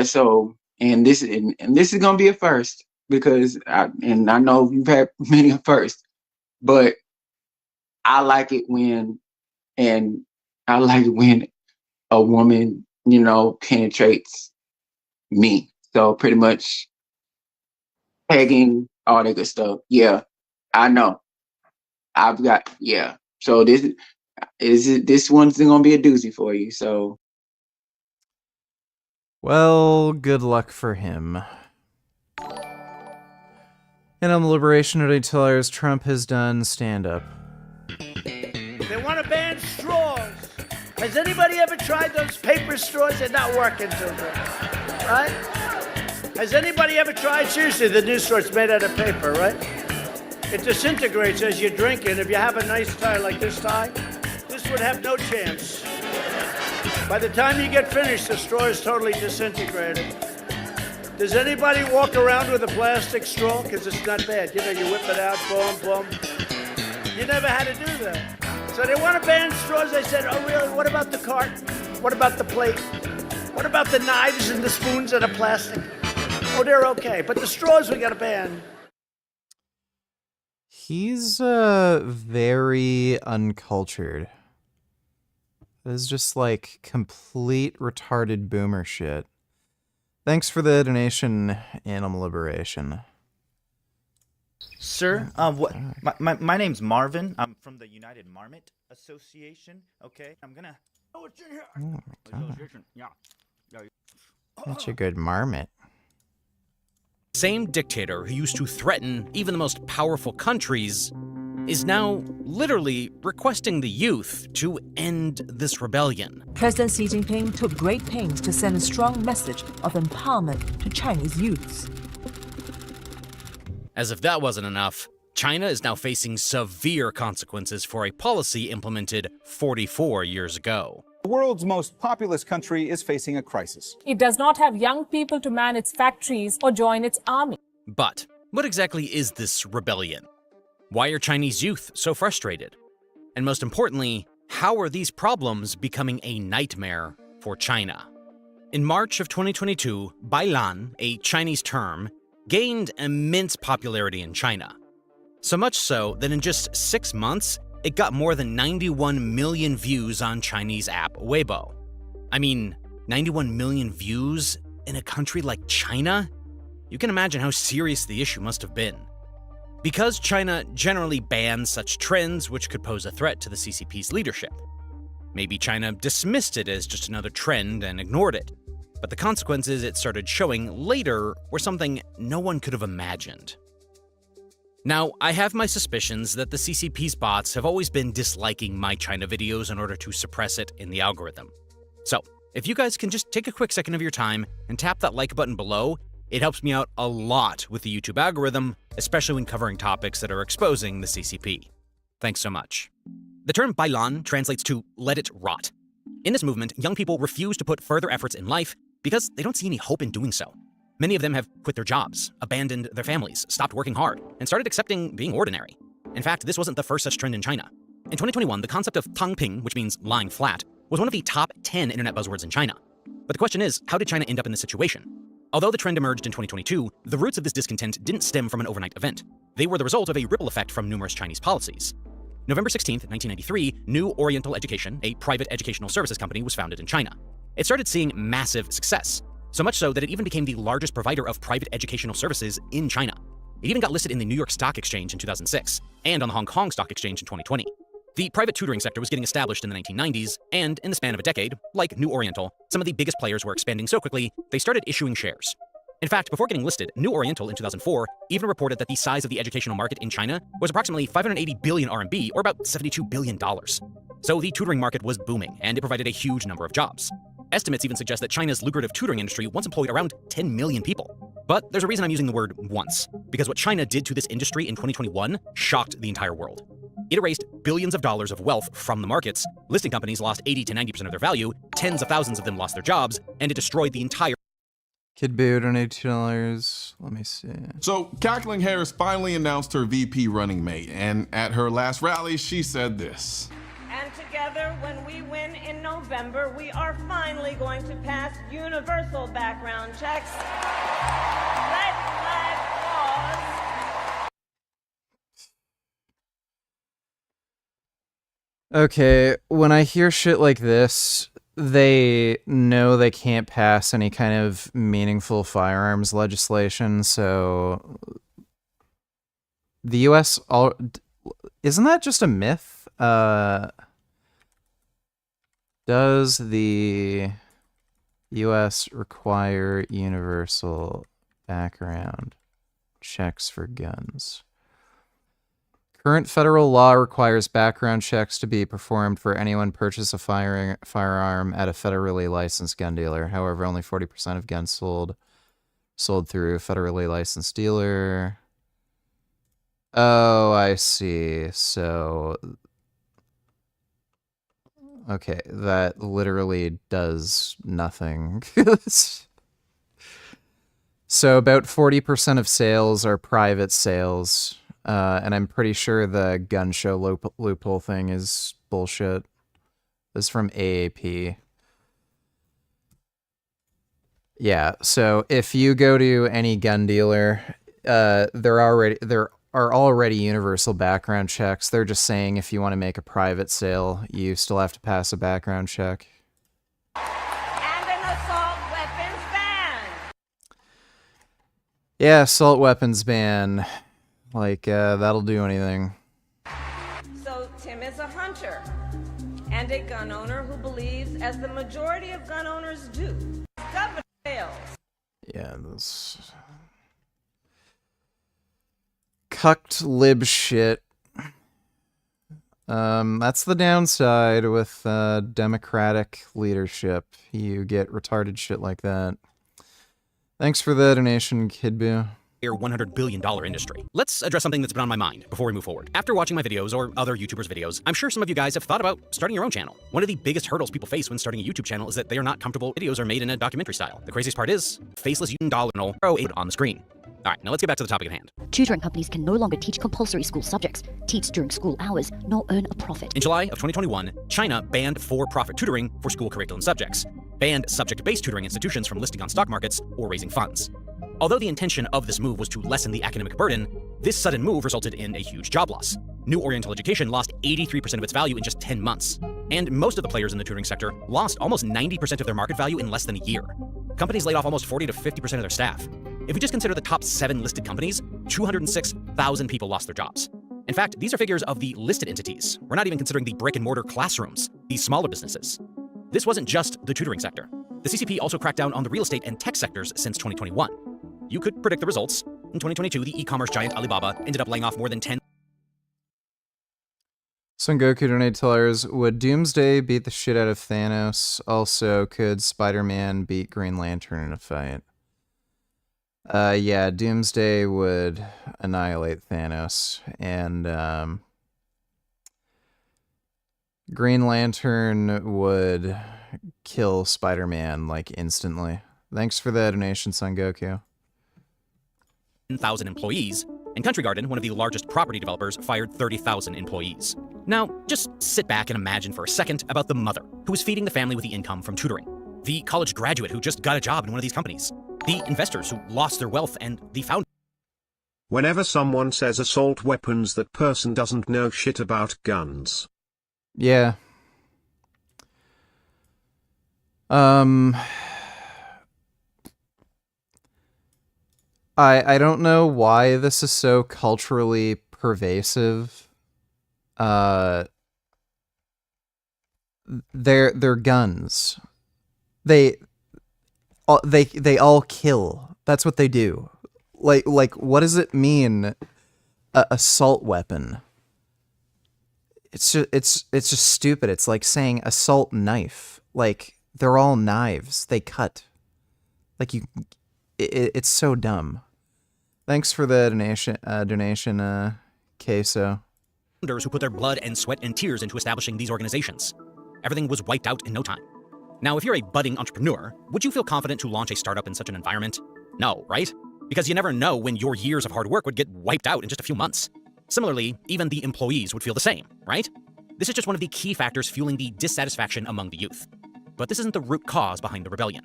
So and this is gonna be a first because I know you've had many a first, but I like it when a woman, penetrates me. So pretty much pegging, all that good stuff. Yeah, I know. So this one's gonna be a doozy for you. So Well, good luck for him. And on the Liberation Day tellers, Trump has done stand-up. They want to ban straws. Has anybody ever tried those paper straws? They're not working too good, right? Has anybody ever tried, seriously, the new straw, it's made out of paper, right? It disintegrates as you drink it. If you have a nice tie like this tie, this would have no chance. By the time you get finished, the straw is totally disintegrated. Does anybody walk around with a plastic straw? Because it's not bad. You whip it out, boom, boom. You never had to do that. So they want to ban straws. I said, oh, really? What about the cart? What about the plate? What about the knives and the spoons that are plastic? Oh, they're okay. But the straws we got to ban. He's very uncultured. It's just like complete retarded boomer shit. Thanks for the donation, Animal Liberation. Sir, my name's Marvin. I'm from the United Marmot Association. Okay, I'm gonna. Oh, it's in here. Oh my God. Yeah. That's a good marmot. Same dictator who used to threaten even the most powerful countries is now literally requesting the youth to end this rebellion. President Xi Jinping took great pains to send a strong message of empowerment to Chinese youths. As if that wasn't enough, China is now facing severe consequences for a policy implemented 44 years ago. The world's most populous country is facing a crisis. It does not have young people to man its factories or join its army. But what exactly is this rebellion? Why are Chinese youth so frustrated? And most importantly, how are these problems becoming a nightmare for China? In March of 2022, Bailan, a Chinese term, gained immense popularity in China. So much so that in just 6 months, it got more than 91 million views on Chinese app Weibo. I mean, 91 million views in a country like China? You can imagine how serious the issue must have been. Because China generally bans such trends which could pose a threat to the CCP's leadership. Maybe China dismissed it as just another trend and ignored it. But the consequences it started showing later were something no one could have imagined. Now, I have my suspicions that the CCP's bots have always been disliking my China videos in order to suppress it in the algorithm. So, if you guys can just take a quick second of your time and tap that like button below, it helps me out a lot with the YouTube algorithm, especially when covering topics that are exposing the CCP. Thanks so much. The term Bailan translates to let it rot. In this movement, young people refuse to put further efforts in life because they don't see any hope in doing so. Many of them have quit their jobs, abandoned their families, stopped working hard, and started accepting being ordinary. In fact, this wasn't the first such trend in China. In 2021, the concept of tangping, which means lying flat, was one of the top 10 internet buzzwords in China. But the question is, how did China end up in this situation? Although the trend emerged in 2022, the roots of this discontent didn't stem from an overnight event. They were the result of a ripple effect from numerous Chinese policies. November 16, 1993, New Oriental Education, a private educational services company, was founded in China. It started seeing massive success, so much so that it even became the largest provider of private educational services in China. It even got listed in the New York Stock Exchange in 2006, and on the Hong Kong Stock Exchange in 2020. The private tutoring sector was getting established in the 1990s, and in the span of a decade, like New Oriental, some of the biggest players were expanding so quickly, they started issuing shares. In fact, before getting listed, New Oriental in 2004 even reported that the size of the educational market in China was approximately 580 billion RMB, or about $72 billion. So the tutoring market was booming, and it provided a huge number of jobs. Estimates even suggest that China's lucrative tutoring industry once employed around 10 million people. But there's a reason I'm using the word once, because what China did to this industry in 2021 shocked the entire world. It erased billions of dollars of wealth from the markets, listing companies lost 80 to 90% of their value, tens of thousands of them lost their jobs, and it destroyed the entire Kid Boo donated $2. Let me see. So, Cackling Harris finally announced her VP running mate, and at her last rally, she said this. And together together when we win in November, we are finally going to pass universal background checks. Red flag laws. Okay, when I hear shit like this, they know they can't pass any kind of meaningful firearms legislation, so the US isn't that just a myth? Does the US require universal background checks for guns? Current federal law requires background checks to be performed for anyone purchase a firearm at a federally licensed gun dealer. However, only 40% of guns sold through a federally licensed dealer. Oh, I see. So, okay, that literally does nothing. So about 40% of sales are private sales. And I'm pretty sure the gun show loophole thing is bullshit. This is from AAP. Yeah, so if you go to any gun dealer, there are already universal background checks. They're just saying if you want to make a private sale, you still have to pass a background check. And an assault weapons ban. Yeah, assault weapons ban. Like, that'll do anything. So Tim is a hunter and a gun owner who believes, as the majority of gun owners do, government fails. Yeah, this cucked lib shit. That's the downside with democratic leadership. You get retarded shit like that. Thanks for the donation, Kidboo. $100 billion industry. Let's address something that's been on my mind before we move forward. After watching my videos or other YouTubers' videos, I'm sure some of you guys have thought about starting your own channel. One of the biggest hurdles people face when starting a YouTube channel is that they are not comfortable videos are made in a documentary style. The craziest part is, faceless $1 on the screen. All right, now let's get back to the topic at hand. Tutoring companies can no longer teach compulsory school subjects, teach during school hours, nor earn a profit. In July of 2021, China banned for-profit tutoring for school curriculum subjects, banned subject-based tutoring institutions from listing on stock markets or raising funds. Although the intention of this move was to lessen the academic burden, this sudden move resulted in a huge job loss. New Oriental education lost 83% of its value in just 10 months. And most of the players in the tutoring sector lost almost 90% of their market value in less than a year. Companies laid off almost 40 to 50% of their staff. If we just consider the top 7 listed companies, 206,000 people lost their jobs. In fact, these are figures of the listed entities. We're not even considering the brick-and-mortar classrooms, these smaller businesses. This wasn't just the tutoring sector. The CCP also cracked down on the real estate and tech sectors since 2021. You could predict the results. In 2022, the e-commerce giant Alibaba ended up laying off more than 10. Son Goku donated $10. Would Doomsday beat the shit out of Thanos? Also, could Spider-Man beat Green Lantern in a fight? Yeah, Doomsday would annihilate Thanos, and Green Lantern would kill Spider-Man, like, instantly. Thanks for the donation, Son Goku. 10,000 employees, and Country Garden, one of the largest property developers, fired 30,000 employees. Now, just sit back and imagine for a second about the mother who was feeding the family with the income from tutoring, the college graduate who just got a job in one of these companies, the investors who lost their wealth, and the founder. Whenever someone says assault weapons, that person doesn't know shit about guns. Yeah. I don't know why this is so culturally pervasive. They're guns. They all kill. That's what they do. Like what does it mean? Assault weapon. It's just stupid. It's like saying assault knife. Like they're all knives. They cut. Like it's so dumb. Thanks for the donation, Queso. Founders who put their blood and sweat and tears into establishing these organizations. Everything was wiped out in no time. Now, if you're a budding entrepreneur, would you feel confident to launch a startup in such an environment? No, right? Because you never know when your years of hard work would get wiped out in just a few months. Similarly, even the employees would feel the same, right? This is just one of the key factors fueling the dissatisfaction among the youth. But this isn't the root cause behind the rebellion.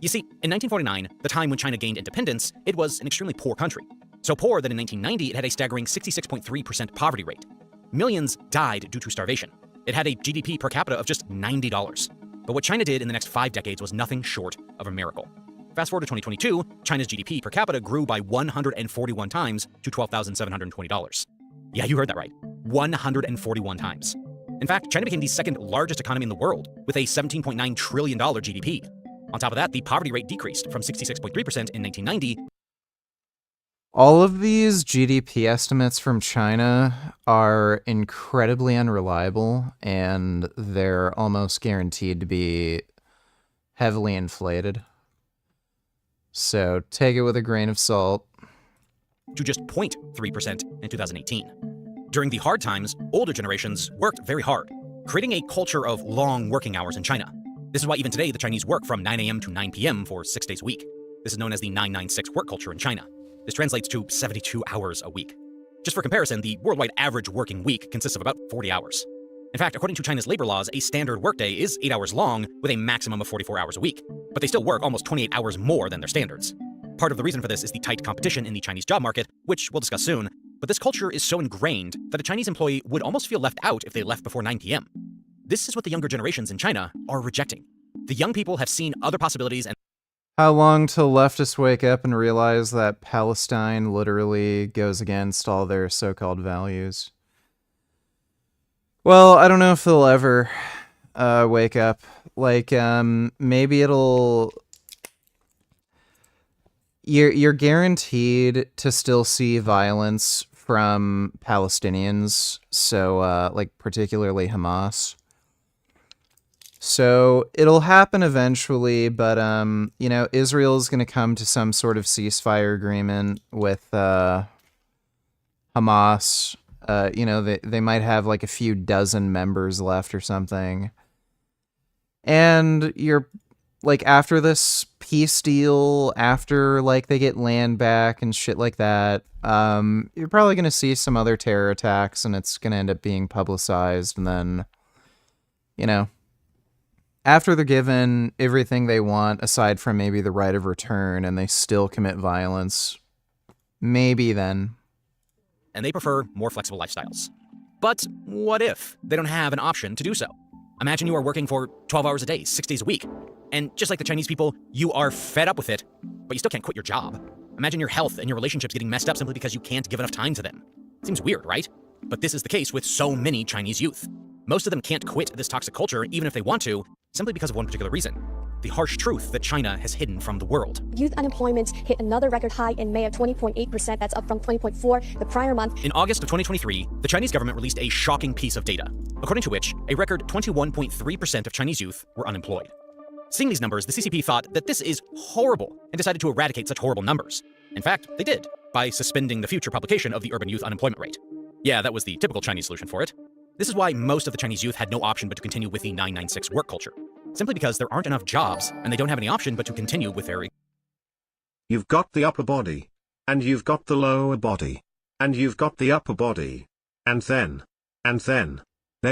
You see, in 1949, the time when China gained independence, it was an extremely poor country. So poor that in 1990 it had a staggering 66.3% poverty rate. Millions died due to starvation. It had a GDP per capita of just $90. But what China did in the next 5 decades was nothing short of a miracle. Fast forward to 2022, China's GDP per capita grew by 141 times to $12,720. Yeah, you heard that right. 141 times. In fact, China became the second largest economy in the world, with a $17.9 trillion GDP. On top of that, the poverty rate decreased from 66.3% in 1990. All of these GDP estimates from China are incredibly unreliable, and they're almost guaranteed to be heavily inflated. So take it with a grain of salt. To just 0.3% in 2018. During the hard times, older generations worked very hard, creating a culture of long working hours in China. This is why even today the Chinese work from 9 a.m. to 9 p.m. for 6 days a week. This is known as the 996 work culture in China. This translates to 72 hours a week. Just for comparison, the worldwide average working week consists of about 40 hours. In fact, according to China's labor laws, a standard workday is 8 hours long with a maximum of 44 hours a week. But they still work almost 28 hours more than their standards. Part of the reason for this is the tight competition in the Chinese job market, which we'll discuss soon. But this culture is so ingrained that a Chinese employee would almost feel left out if they left before 9 p.m. This is what the younger generations in China are rejecting. The young people have seen other possibilities and How long till leftists wake up and realize that Palestine literally goes against all their so-called values? Well, I don't know if they'll ever wake up. Like, maybe it'll... You're guaranteed to still see violence from Palestinians, so, like, particularly Hamas. So it'll happen eventually, but, you know, Israel's going to come to some sort of ceasefire agreement with Hamas. You know, they might have like a few dozen members left or something. And you're, like, after this peace deal, after, like, they get land back and shit like that, you're probably going to see some other terror attacks, and it's going to end up being publicized, and then, you know, after they're given everything they want, aside from maybe the right of return, and they still commit violence, maybe then. and they prefer more flexible lifestyles. But what if they don't have an option to do so? Imagine you are working for 12 hours a day, 6 days a week, and just like the Chinese people, you are fed up with it, but you still can't quit your job. Imagine your health and your relationships getting messed up simply because you can't give enough time to them. Seems weird, right? But this is the case with so many Chinese youth. Most of them can't quit this toxic culture, even if they want to, simply because of one particular reason: the harsh truth that China has hidden from the world. Youth unemployment hit another record high in May of 20.8%. That's up from 20.4% the prior month. In August of 2023, the Chinese government released a shocking piece of data, according to which a record 21.3% of Chinese youth were unemployed. Seeing these numbers, the CCP thought that this is horrible and decided to eradicate such horrible numbers. In fact, they did, by suspending the future publication of the urban youth unemployment rate. Yeah, that was the typical Chinese solution for it. This is why most of the Chinese youth had no option but to continue with the 996 work culture. Simply because there aren't enough jobs, and they don't have any option but to continue with their... You've got the upper body, and you've got the lower body, and you've got the upper body, and then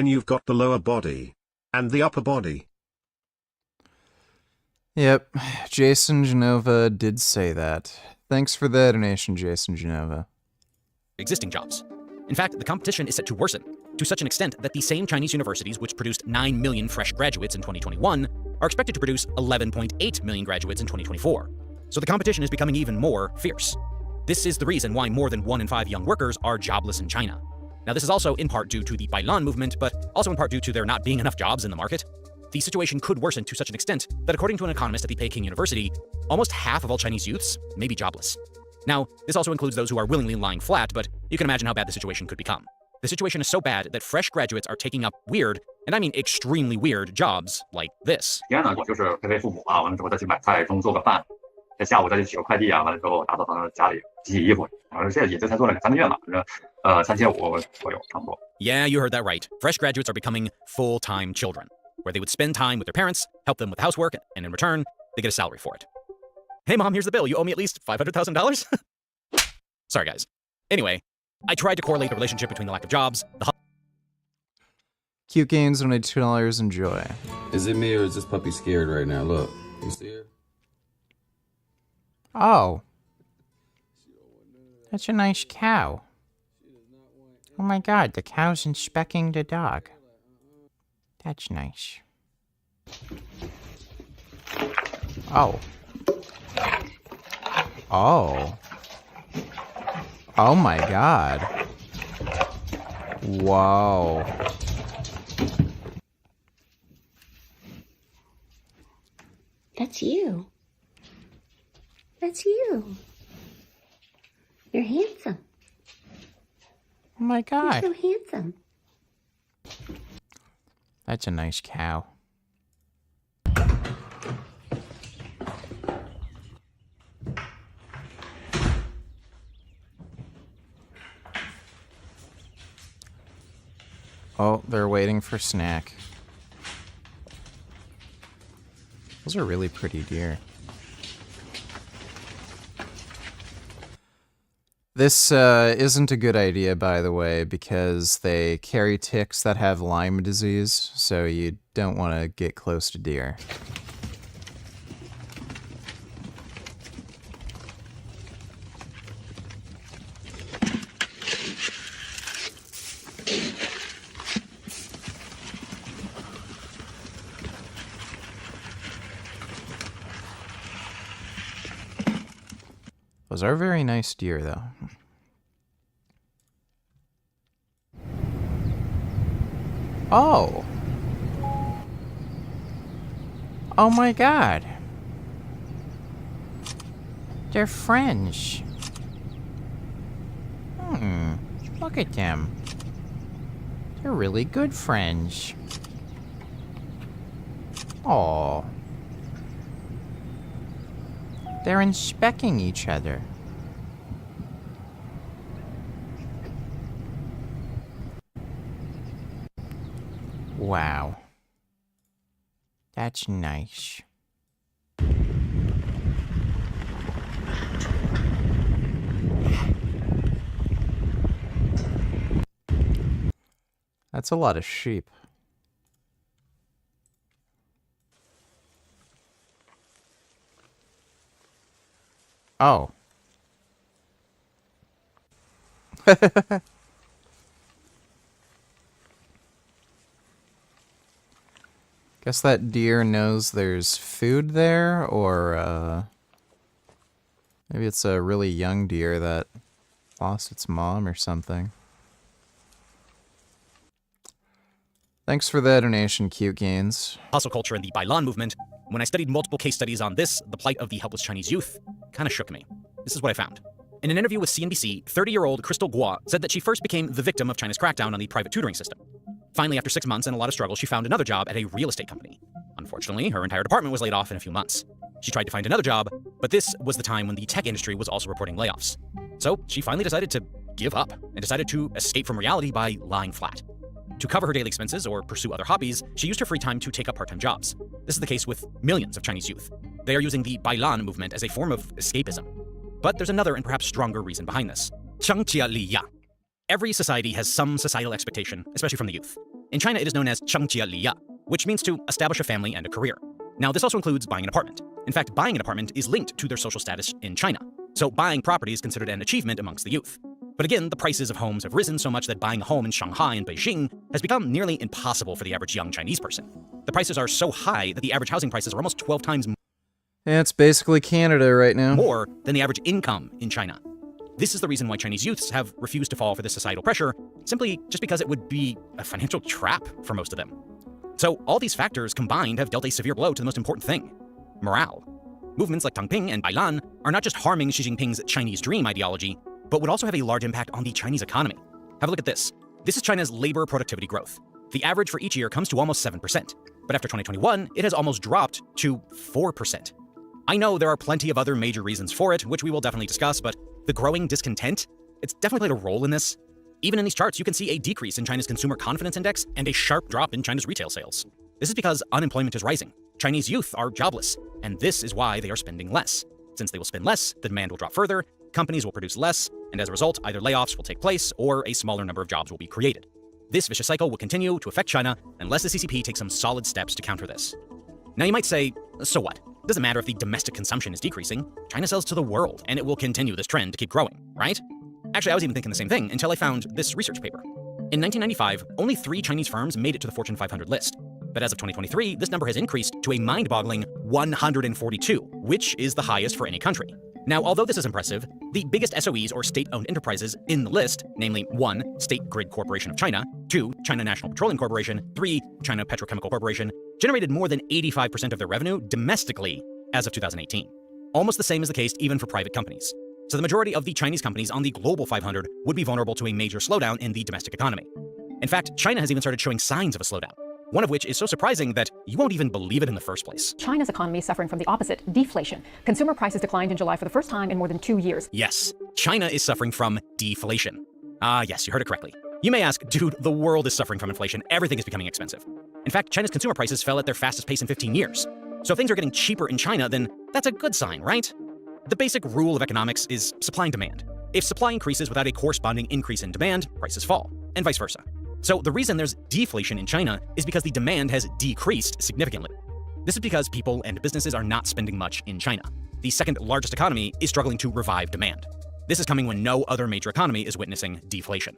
you've got the lower body, and the upper body. Yep, Jason Genova did say that. Thanks for the donation, Jason Genova. existing jobs. In fact, the competition is set to worsen, to such an extent that the same Chinese universities which produced 9 million fresh graduates in 2021 are expected to produce 11.8 million graduates in 2024. So the competition is becoming even more fierce. This is the reason why more than 1 in 5 young workers are jobless in China. Now, this is also in part due to the Bailan movement, but also in part due to there not being enough jobs in the market. The situation could worsen to such an extent that, according to an economist at the Peking University, almost half of all Chinese youths may be jobless. Now, this also includes those who are willingly lying flat, but you can imagine how bad the situation could become. The situation is so bad that fresh graduates are taking up weird, and I mean extremely weird, jobs like this. 天呢，就是陪陪父母啊，完了之后再去买菜，中午做个饭，在下午再去取个快递啊，完了之后打扫家里，洗洗衣服，然后这也就才做了2、3个月嘛，反正3500左右差不多。 Yeah, you heard that right. Fresh graduates are becoming full-time children, where they would spend time with their parents, help them with housework, and in return, they get a salary for it. Hey mom, here's the bill. You owe me at least $500,000? Sorry guys. Anyway, I tried to correlate the relationship between the lack of jobs, the Cute Gains donated $2. Enjoy. Is it me or is this puppy scared right now? Look, you see her? Oh. That's a nice cow. Oh my god, the cow's inspecting the dog. That's nice. Oh. Oh. Oh my god. Whoa. That's you. That's you. You're handsome. Oh my god. You're so handsome. That's a nice cow. Oh, they're waiting for snack. Those are really pretty deer. This isn't a good idea, by the way, because they carry ticks that have Lyme disease, so you don't want to get close to deer. Those are very nice deer, though. Oh! Oh my god! They're friends. Look at them. They're really good friends. Oh. They're inspecting each other. Wow. That's nice. That's a lot of sheep. Oh. Guess that deer knows there's food there, or maybe it's a really young deer that lost its mom or something. Thanks for the donation, Cute Gains. Hustle culture and the Bailan movement. When I studied multiple case studies on this, the plight of the helpless Chinese youth kind of shook me. This is what I found. In an interview with CNBC, 30-year-old Crystal Guo said that she first became the victim of China's crackdown on the private tutoring system. Finally, after 6 months and a lot of struggle, she found another job at a real estate company. Unfortunately, her entire department was laid off in a few months. She tried to find another job, but this was the time when the tech industry was also reporting layoffs. So she finally decided to give up and decided to escape from reality by lying flat. To cover her daily expenses or pursue other hobbies, she used her free time to take up part-time jobs. This is the case with millions of Chinese youth. They are using the Bailan movement as a form of escapism. But there's another and perhaps stronger reason behind this. 成家立业. Every society has some societal expectation, especially from the youth. In China, it is known as 成家立业, which means to establish a family and a career. Now, this also includes buying an apartment. In fact, buying an apartment is linked to their social status in China. So buying property is considered an achievement amongst the youth. But again, the prices of homes have risen so much that buying a home in Shanghai and Beijing has become nearly impossible for the average young Chinese person. The prices are so high that the average housing prices are almost 12 times Yeah, it's basically Canada right now. more than the average income in China. This is the reason why Chinese youths have refused to fall for this societal pressure, simply just because it would be a financial trap for most of them. So all these factors combined have dealt a severe blow to the most important thing: morale. Movements like Tangping and Bailan are not just harming Xi Jinping's Chinese dream ideology, but would also have a large impact on the Chinese economy. Have a look at this. This is China's labor productivity growth. The average for each year comes to almost 7%, but after 2021, it has almost dropped to 4%. I know there are plenty of other major reasons for it, which we will definitely discuss, but the growing discontent, it's definitely played a role in this. Even in these charts, you can see a decrease in China's consumer confidence index and a sharp drop in China's retail sales. This is because unemployment is rising. Chinese youth are jobless, and this is why they are spending less. Since they will spend less, the demand will drop further, companies will produce less, and as a result, either layoffs will take place or a smaller number of jobs will be created. This vicious cycle will continue to affect China unless the CCP takes some solid steps to counter this. Now you might say, so what? It doesn't matter if the domestic consumption is decreasing. China sells to the world, and it will continue this trend to keep growing, right? Actually, I was even thinking the same thing until I found this research paper. In 1995, only 3 Chinese firms made it to the Fortune 500 list. But as of 2023, this number has increased to a mind-boggling 142, which is the highest for any country. Now, although this is impressive, the biggest SOEs or state-owned enterprises in the list, namely 1. State Grid Corporation of China, 2. China National Petroleum Corporation, 3. China Petrochemical Corporation, generated more than 85% of their revenue domestically as of 2018. Almost the same is the case even for private companies. So the majority of the Chinese companies on the Global 500 would be vulnerable to a major slowdown in the domestic economy. In fact, China has even started showing signs of a slowdown, one of which is so surprising that you won't even believe it in the first place. China's economy is suffering from the opposite, deflation. Consumer prices declined in July for the first time in more than 2 years. Yes, China is suffering from deflation. Yes, you heard it correctly. You may ask, dude, the world is suffering from inflation. Everything is becoming expensive. In fact, China's consumer prices fell at their fastest pace in 15 years. So if things are getting cheaper in China, then that's a good sign, right? The basic rule of economics is supply and demand. If supply increases without a corresponding increase in demand, prices fall, and vice versa. So the reason there's deflation in China is because the demand has decreased significantly. This is because people and businesses are not spending much in China. The second largest economy is struggling to revive demand. This is coming when no other major economy is witnessing deflation.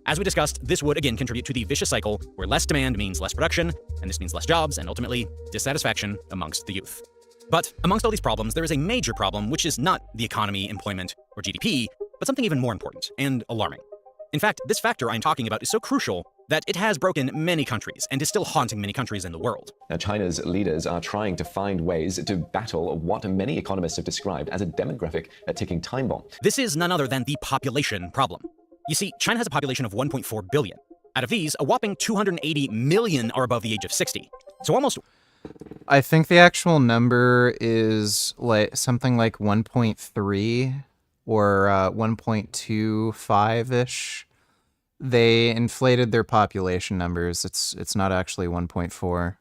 As we discussed, this would again contribute to the vicious cycle where less demand means less production, and this means less jobs and ultimately dissatisfaction amongst the youth. But amongst all these problems, there is a major problem, which is not the economy, employment, or GDP, but something even more important and alarming. In fact, this factor I'm talking about is so crucial that it has broken many countries and is still haunting many countries in the world. Now, China's leaders are trying to find ways to battle what many economists have described as a demographic ticking time bomb. This is none other than the population problem. You see, China has a population of 1.4 billion. Out of these, a whopping 280 million are above the age of 60. So almost... I think the actual number is like something like 1.3 or 1.25-ish. They inflated their population numbers. It's not actually 1.4.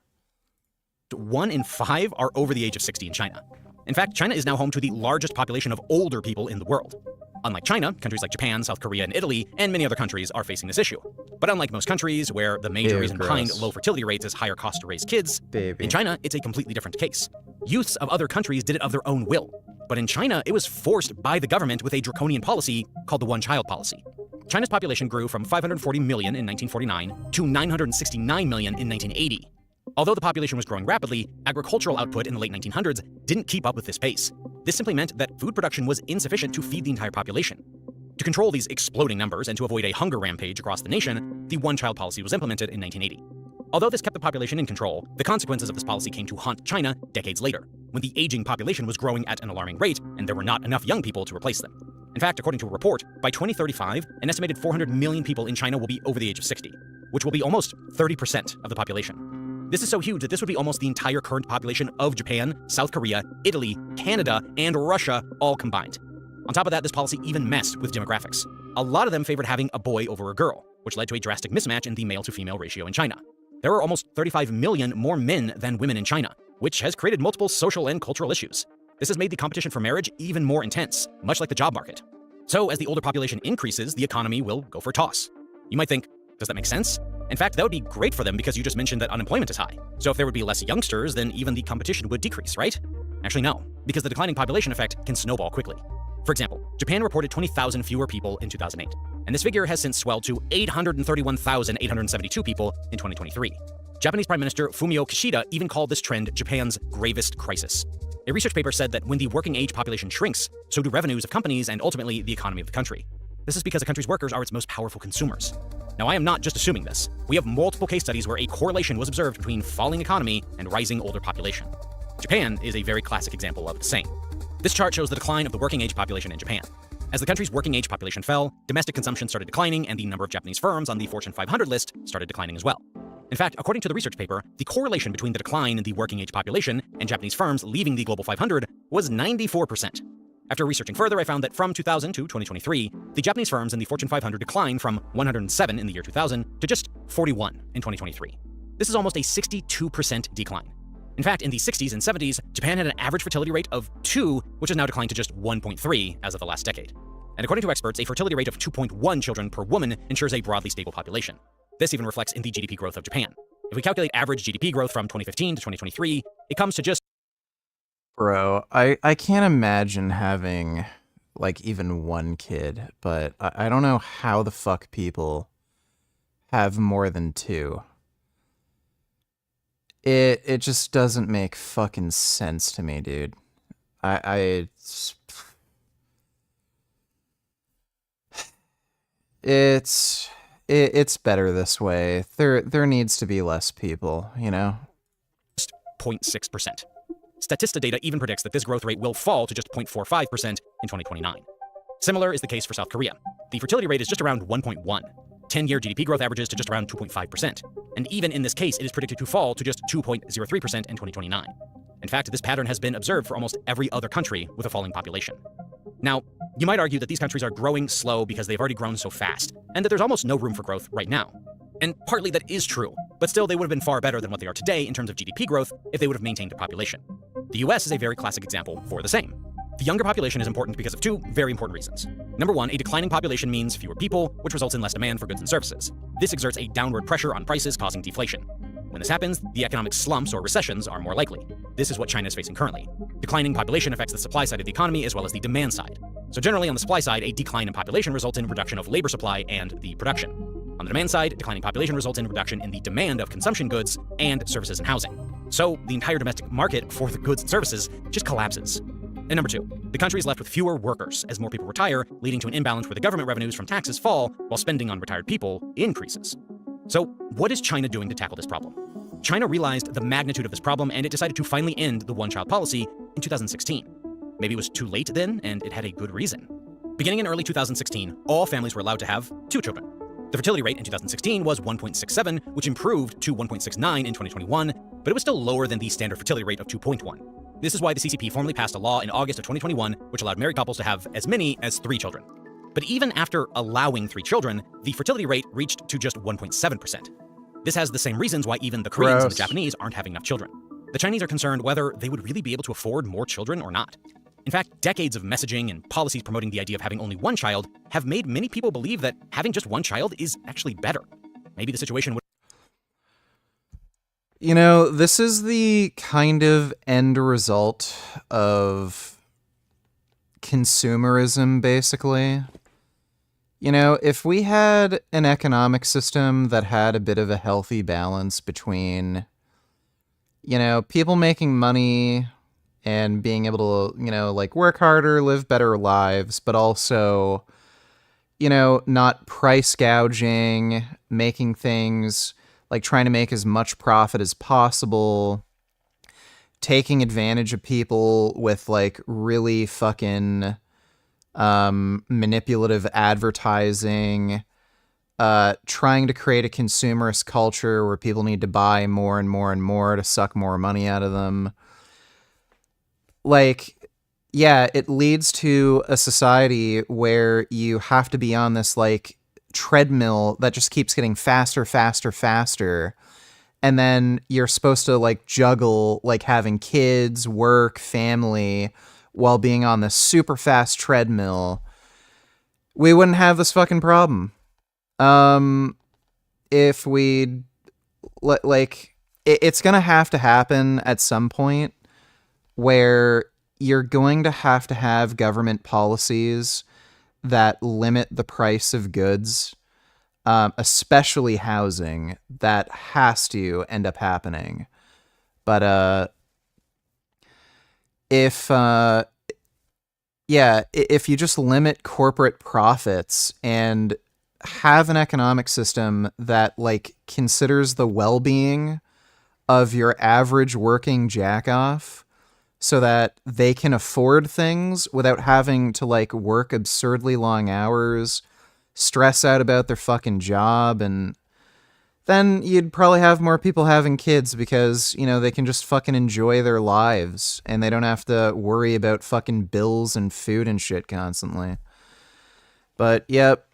1 in 5 are over the age of 60 in China. In fact, China is now home to the largest population of older people in the world. Unlike China, countries like Japan, South Korea, and Italy, and many other countries are facing this issue. But unlike most countries, where the major reason behind low fertility rates is higher cost to raise kids, in China, it's a completely different case. Youths of other countries did it of their own will. But in China, it was forced by the government with a draconian policy called the one-child policy. China's population grew from 540 million in 1949 to 969 million in 1980. Although the population was growing rapidly, agricultural output in the late 1900s didn't keep up with this pace. This simply meant that food production was insufficient to feed the entire population. To control these exploding numbers and to avoid a hunger rampage across the nation, the one-child policy was implemented in 1980. Although this kept the population in control, the consequences of this policy came to haunt China decades later, when the aging population was growing at an alarming rate and there were not enough young people to replace them. In fact, according to a report, by 2035, an estimated 400 million people in China will be over the age of 60, which will be almost 30% of the population. This is so huge that this would be almost the entire current population of Japan, South Korea, Italy, Canada, and Russia all combined. On top of that, this policy even messed with demographics. A lot of them favored having a boy over a girl, which led to a drastic mismatch in the male-to-female ratio in China. There are almost 35 million more men than women in China, which has created multiple social and cultural issues. This has made the competition for marriage even more intense, much like the job market. So as the older population increases, the economy will go for a toss. You might think, does that make sense? In fact, that would be great for them because you just mentioned that unemployment is high. So if there would be less youngsters, then even the competition would decrease, right? Actually, no, because the declining population effect can snowball quickly. For example, Japan reported 20,000 fewer people in 2008, and this figure has since swelled to 831,872 people in 2023. Japanese Prime Minister Fumio Kishida even called this trend Japan's gravest crisis. A research paper said that when the working age population shrinks, so do revenues of companies and ultimately the economy of the country. This is because a country's workers are its most powerful consumers. Now, I am not just assuming this. We have multiple case studies where a correlation was observed between falling economy and rising older population. Japan is a very classic example of the same. This chart shows the decline of the working age population in Japan. As the country's working age population fell, domestic consumption started declining and the number of Japanese firms on the Fortune 500 list started declining as well. In fact, according to the research paper, the correlation between the decline in the working age population and Japanese firms leaving the Global 500 was 94%. After researching further, I found that from 2000 to 2023, the Japanese firms in the Fortune 500 declined from 107 in the year 2000 to just 41 in 2023. This is almost a 62% decline. In fact, in the 60s and 70s, Japan had an average fertility rate of 2, which has now declined to just 1.3 as of the last decade. And according to experts, a fertility rate of 2.1 children per woman ensures a broadly stable population. This even reflects in the GDP growth of Japan. If we calculate average GDP growth from 2015 to 2023, it comes to just... Bro, I can't imagine having, like, even one kid, but I don't know how the fuck people have more than two. It just doesn't make fucking sense to me, dude. It's better this way. There needs to be less people, you know? 0.6%. Statista data even predicts that this growth rate will fall to just 0.45% in 2029. Similar is the case for South Korea. The fertility rate is just around 1.1. 10-year GDP growth averages to just around 2.5%. And even in this case, it is predicted to fall to just 2.03% in 2029. In fact, this pattern has been observed for almost every other country with a falling population. Now, you might argue that these countries are growing slow because they've already grown so fast, and that there's almost no room for growth right now. And partly that is true, but still they would have been far better than what they are today in terms of GDP growth if they would have maintained their population. The US is a very classic example for the same. The younger population is important because of two very important reasons. Number one, a declining population means fewer people, which results in less demand for goods and services. This exerts a downward pressure on prices, causing deflation. When this happens, the economic slumps or recessions are more likely. This is what China is facing currently. Declining population affects the supply side of the economy as well as the demand side. So generally on the supply side, a decline in population results in reduction of labor supply and the production. On the demand side, declining population results in reduction in the demand of consumption goods and services and housing. So the entire domestic market for the goods and services just collapses. And number two, the country is left with fewer workers as more people retire, leading to an imbalance where the government revenues from taxes fall while spending on retired people increases. So what is China doing to tackle this problem? China realized the magnitude of this problem and it decided to finally end the one-child policy in 2016. Maybe it was too late then and it had a good reason. Beginning in early 2016, all families were allowed to have 2 children. The fertility rate in 2016 was 1.67, which improved to 1.69 in 2021, but it was still lower than the standard fertility rate of 2.1. This is why the CCP formally passed a law in August of 2021, which allowed married couples to have as many as 3 children. But even after allowing 3 children, the fertility rate reached to just 1.7%. This has the same reasons why even the Koreans and the Japanese aren't having enough children. The Chinese are concerned whether they would really be able to afford more children or not. In fact, decades of messaging and policies promoting the idea of having only one child have made many people believe that having just one child is actually better. Maybe the situation would... You know, this is the kind of end result of consumerism, basically. You know, if we had an economic system that had a bit of a healthy balance between, you know, people making money and being able to, you know, like work harder, live better lives, but also, you know, not price gouging, making things, like trying to make as much profit as possible, taking advantage of people with like really fucking manipulative advertising, trying to create a consumerist culture where people need to buy more and more and more to suck more money out of them. Like, yeah, it leads to a society where you have to be on this like treadmill that just keeps getting faster, faster, faster. And then you're supposed to like juggle like having kids, work, family while being on this super fast treadmill. We wouldn't have this fucking problem. If we like it's going to happen at some point where you're going to have government policies that limit the price of goods, especially housing. That has to end up happening. But if you just limit corporate profits and have an economic system that like considers the well-being of your average working jack-off so that they can afford things without having to like work absurdly long hours, stress out about their fucking job, and then you'd probably have more people having kids because, you know, they can just fucking enjoy their lives and they don't have to worry about fucking bills and food and shit constantly. But yep,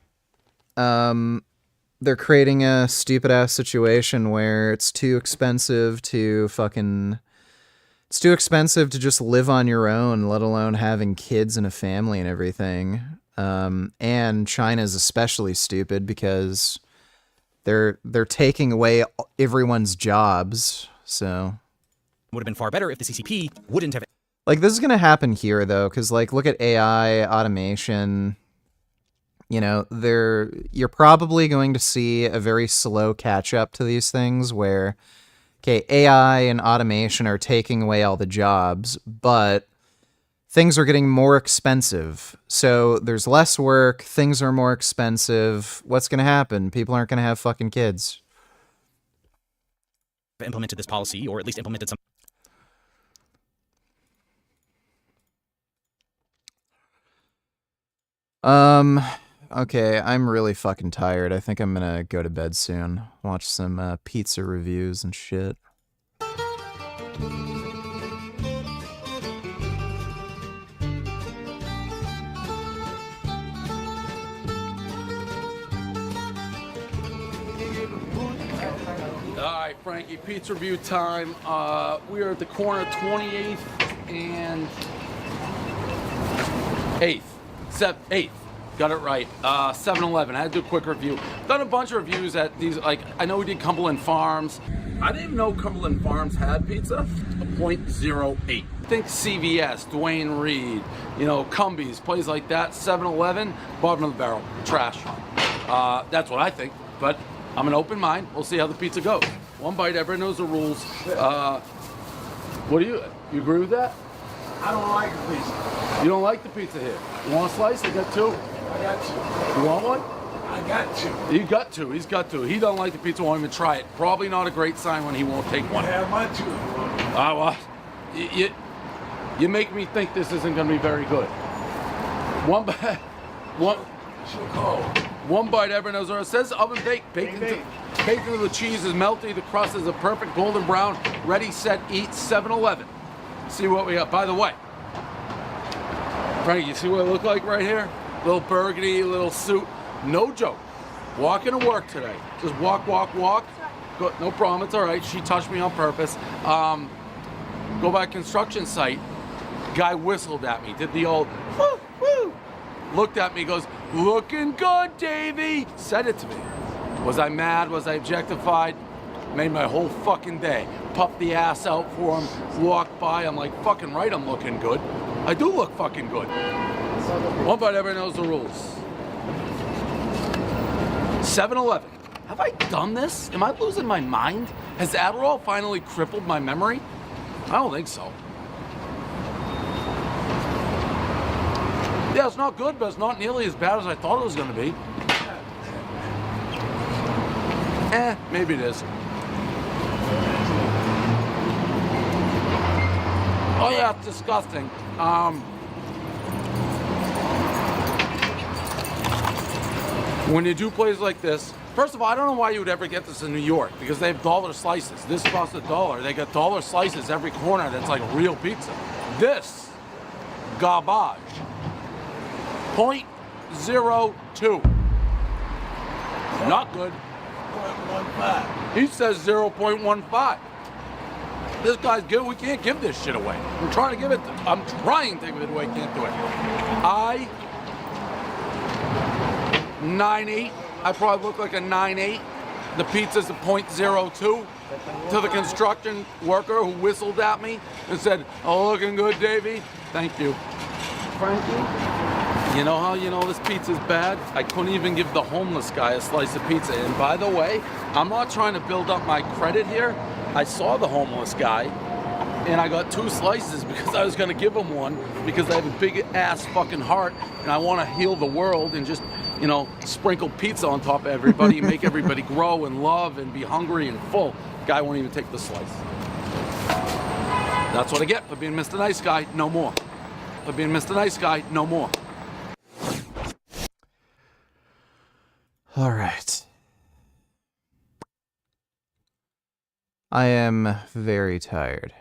they're creating a stupid ass situation where it's too expensive to just live on your own, let alone having kids and a family and everything. And China's especially stupid because they're taking away everyone's jobs. So Would have been far better if the CCP wouldn't have. like this is gonna happen here though, because like look at AI automation. You know, you're probably going to see a very slow catch up to these things where, okay, AI and automation are taking away all the jobs, but things are getting more expensive. So there's less work, things are more expensive. What's going to happen? People aren't going to have fucking kids. Implemented this policy, or at least implemented some. Okay, I'm really fucking tired. I think I'm gonna go to bed soon. Watch some pizza reviews and shit. All right, Frankie, pizza review time. We are at the corner 28th and 8th. 8th. Got it right. 7-Eleven. I had to do a quick review. Done a bunch of reviews at these, like, I know we did Cumberland Farms. I didn't even know Cumberland Farms had pizza. A .08. Think CVS, Dwayne Reed, you know, Cumbies, places like that. 7-Eleven, bottom of the barrel. Trash. That's what I think, but I'm an open mind. We'll see how the pizza goes. One bite, everyone knows the rules. What do you agree with that? I don't like the pizza. You don't like the pizza here? You want a slice? I got two. I got two. You want one? I got two. You got two. He's got two. He doesn't like the pizza, won't even try it. Probably not a great sign when he won't take one. You have my two. Well, you make me think this isn't going to be very good. One bite. One bite, everyone knows where it says oven baked. Baked into the cheese is melty. The crust is a perfect golden brown. Ready, set, eat. 7-Eleven. See what we got. By the way, Frank, you see what I look like right here? Little burgundy, little suit. No joke. Walking to work today. Just walk. Go, no problem. It's all right. She touched me on purpose. Go by construction site. Guy whistled at me. Did the old woo woo. Looked at me. Goes, looking good, Davey. Said it to me. Was I mad? Was I objectified? Made my whole fucking day. Puffed the ass out for him. Walked by. I'm like, fucking right, I'm looking good. I do look fucking good. One bite, everyone knows the rules. 7-Eleven. Have I done this? Am I losing my mind? Has Adderall finally crippled my memory? I don't think so. Yeah, it's not good, but it's not nearly as bad as I thought it was going to be. Maybe it is. Oh yeah, it's disgusting. When you do places like this, first of all, I don't know why you would ever get this in New York, because they have dollar slices. This costs $1. They got dollar slices every corner that's like real pizza. This, garbage. 0.02. Not good. 0.15. He says 0.15. This guy's good. We can't give this shit away. I'm trying to give it away. Can't do it. 9.8. I probably look like a 9.8. The pizza's a 0.02. To the construction worker who whistled at me and said, "Oh, looking good, Davey." Thank you. Frankie? You know how you know this pizza's bad? I couldn't even give the homeless guy a slice of pizza. And by the way, I'm not trying to build up my credit here. I saw the homeless guy, and I got 2 slices because I was going to give him one because I have a big ass fucking heart, and I want to heal the world and just, you know, sprinkle pizza on top of everybody and make everybody grow and love and be hungry and full. Guy won't even take the slice. That's what I get for being Mr. Nice Guy. No more. For being Mr. Nice Guy. No more. All right. I am very tired.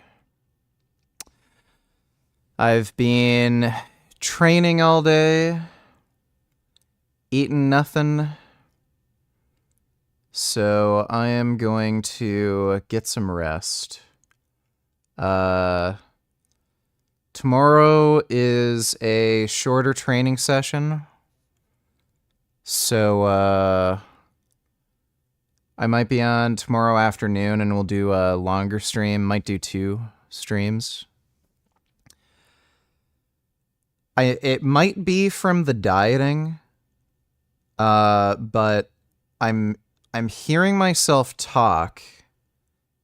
I've been training all day, eating nothing, so I am going to get some rest. Tomorrow is a shorter training session. So, I might be on tomorrow afternoon, and we'll do a longer stream. Might do 2 streams. It might be from the dieting, but I'm hearing myself talk,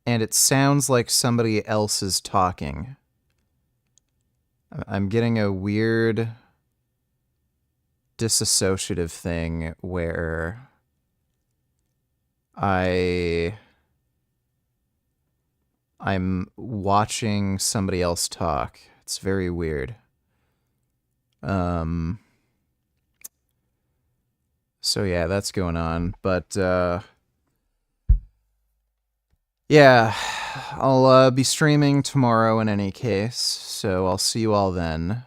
and it sounds like somebody else is talking. I'm getting a weird disassociative thing where I'm watching somebody else talk. It's very weird. So yeah, that's going on. But yeah, I'll be streaming tomorrow in any case, so I'll see you all then.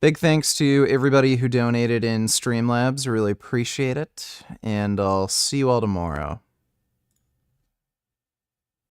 Big thanks to everybody who donated in Streamlabs. I really appreciate it, and I'll see you all tomorrow.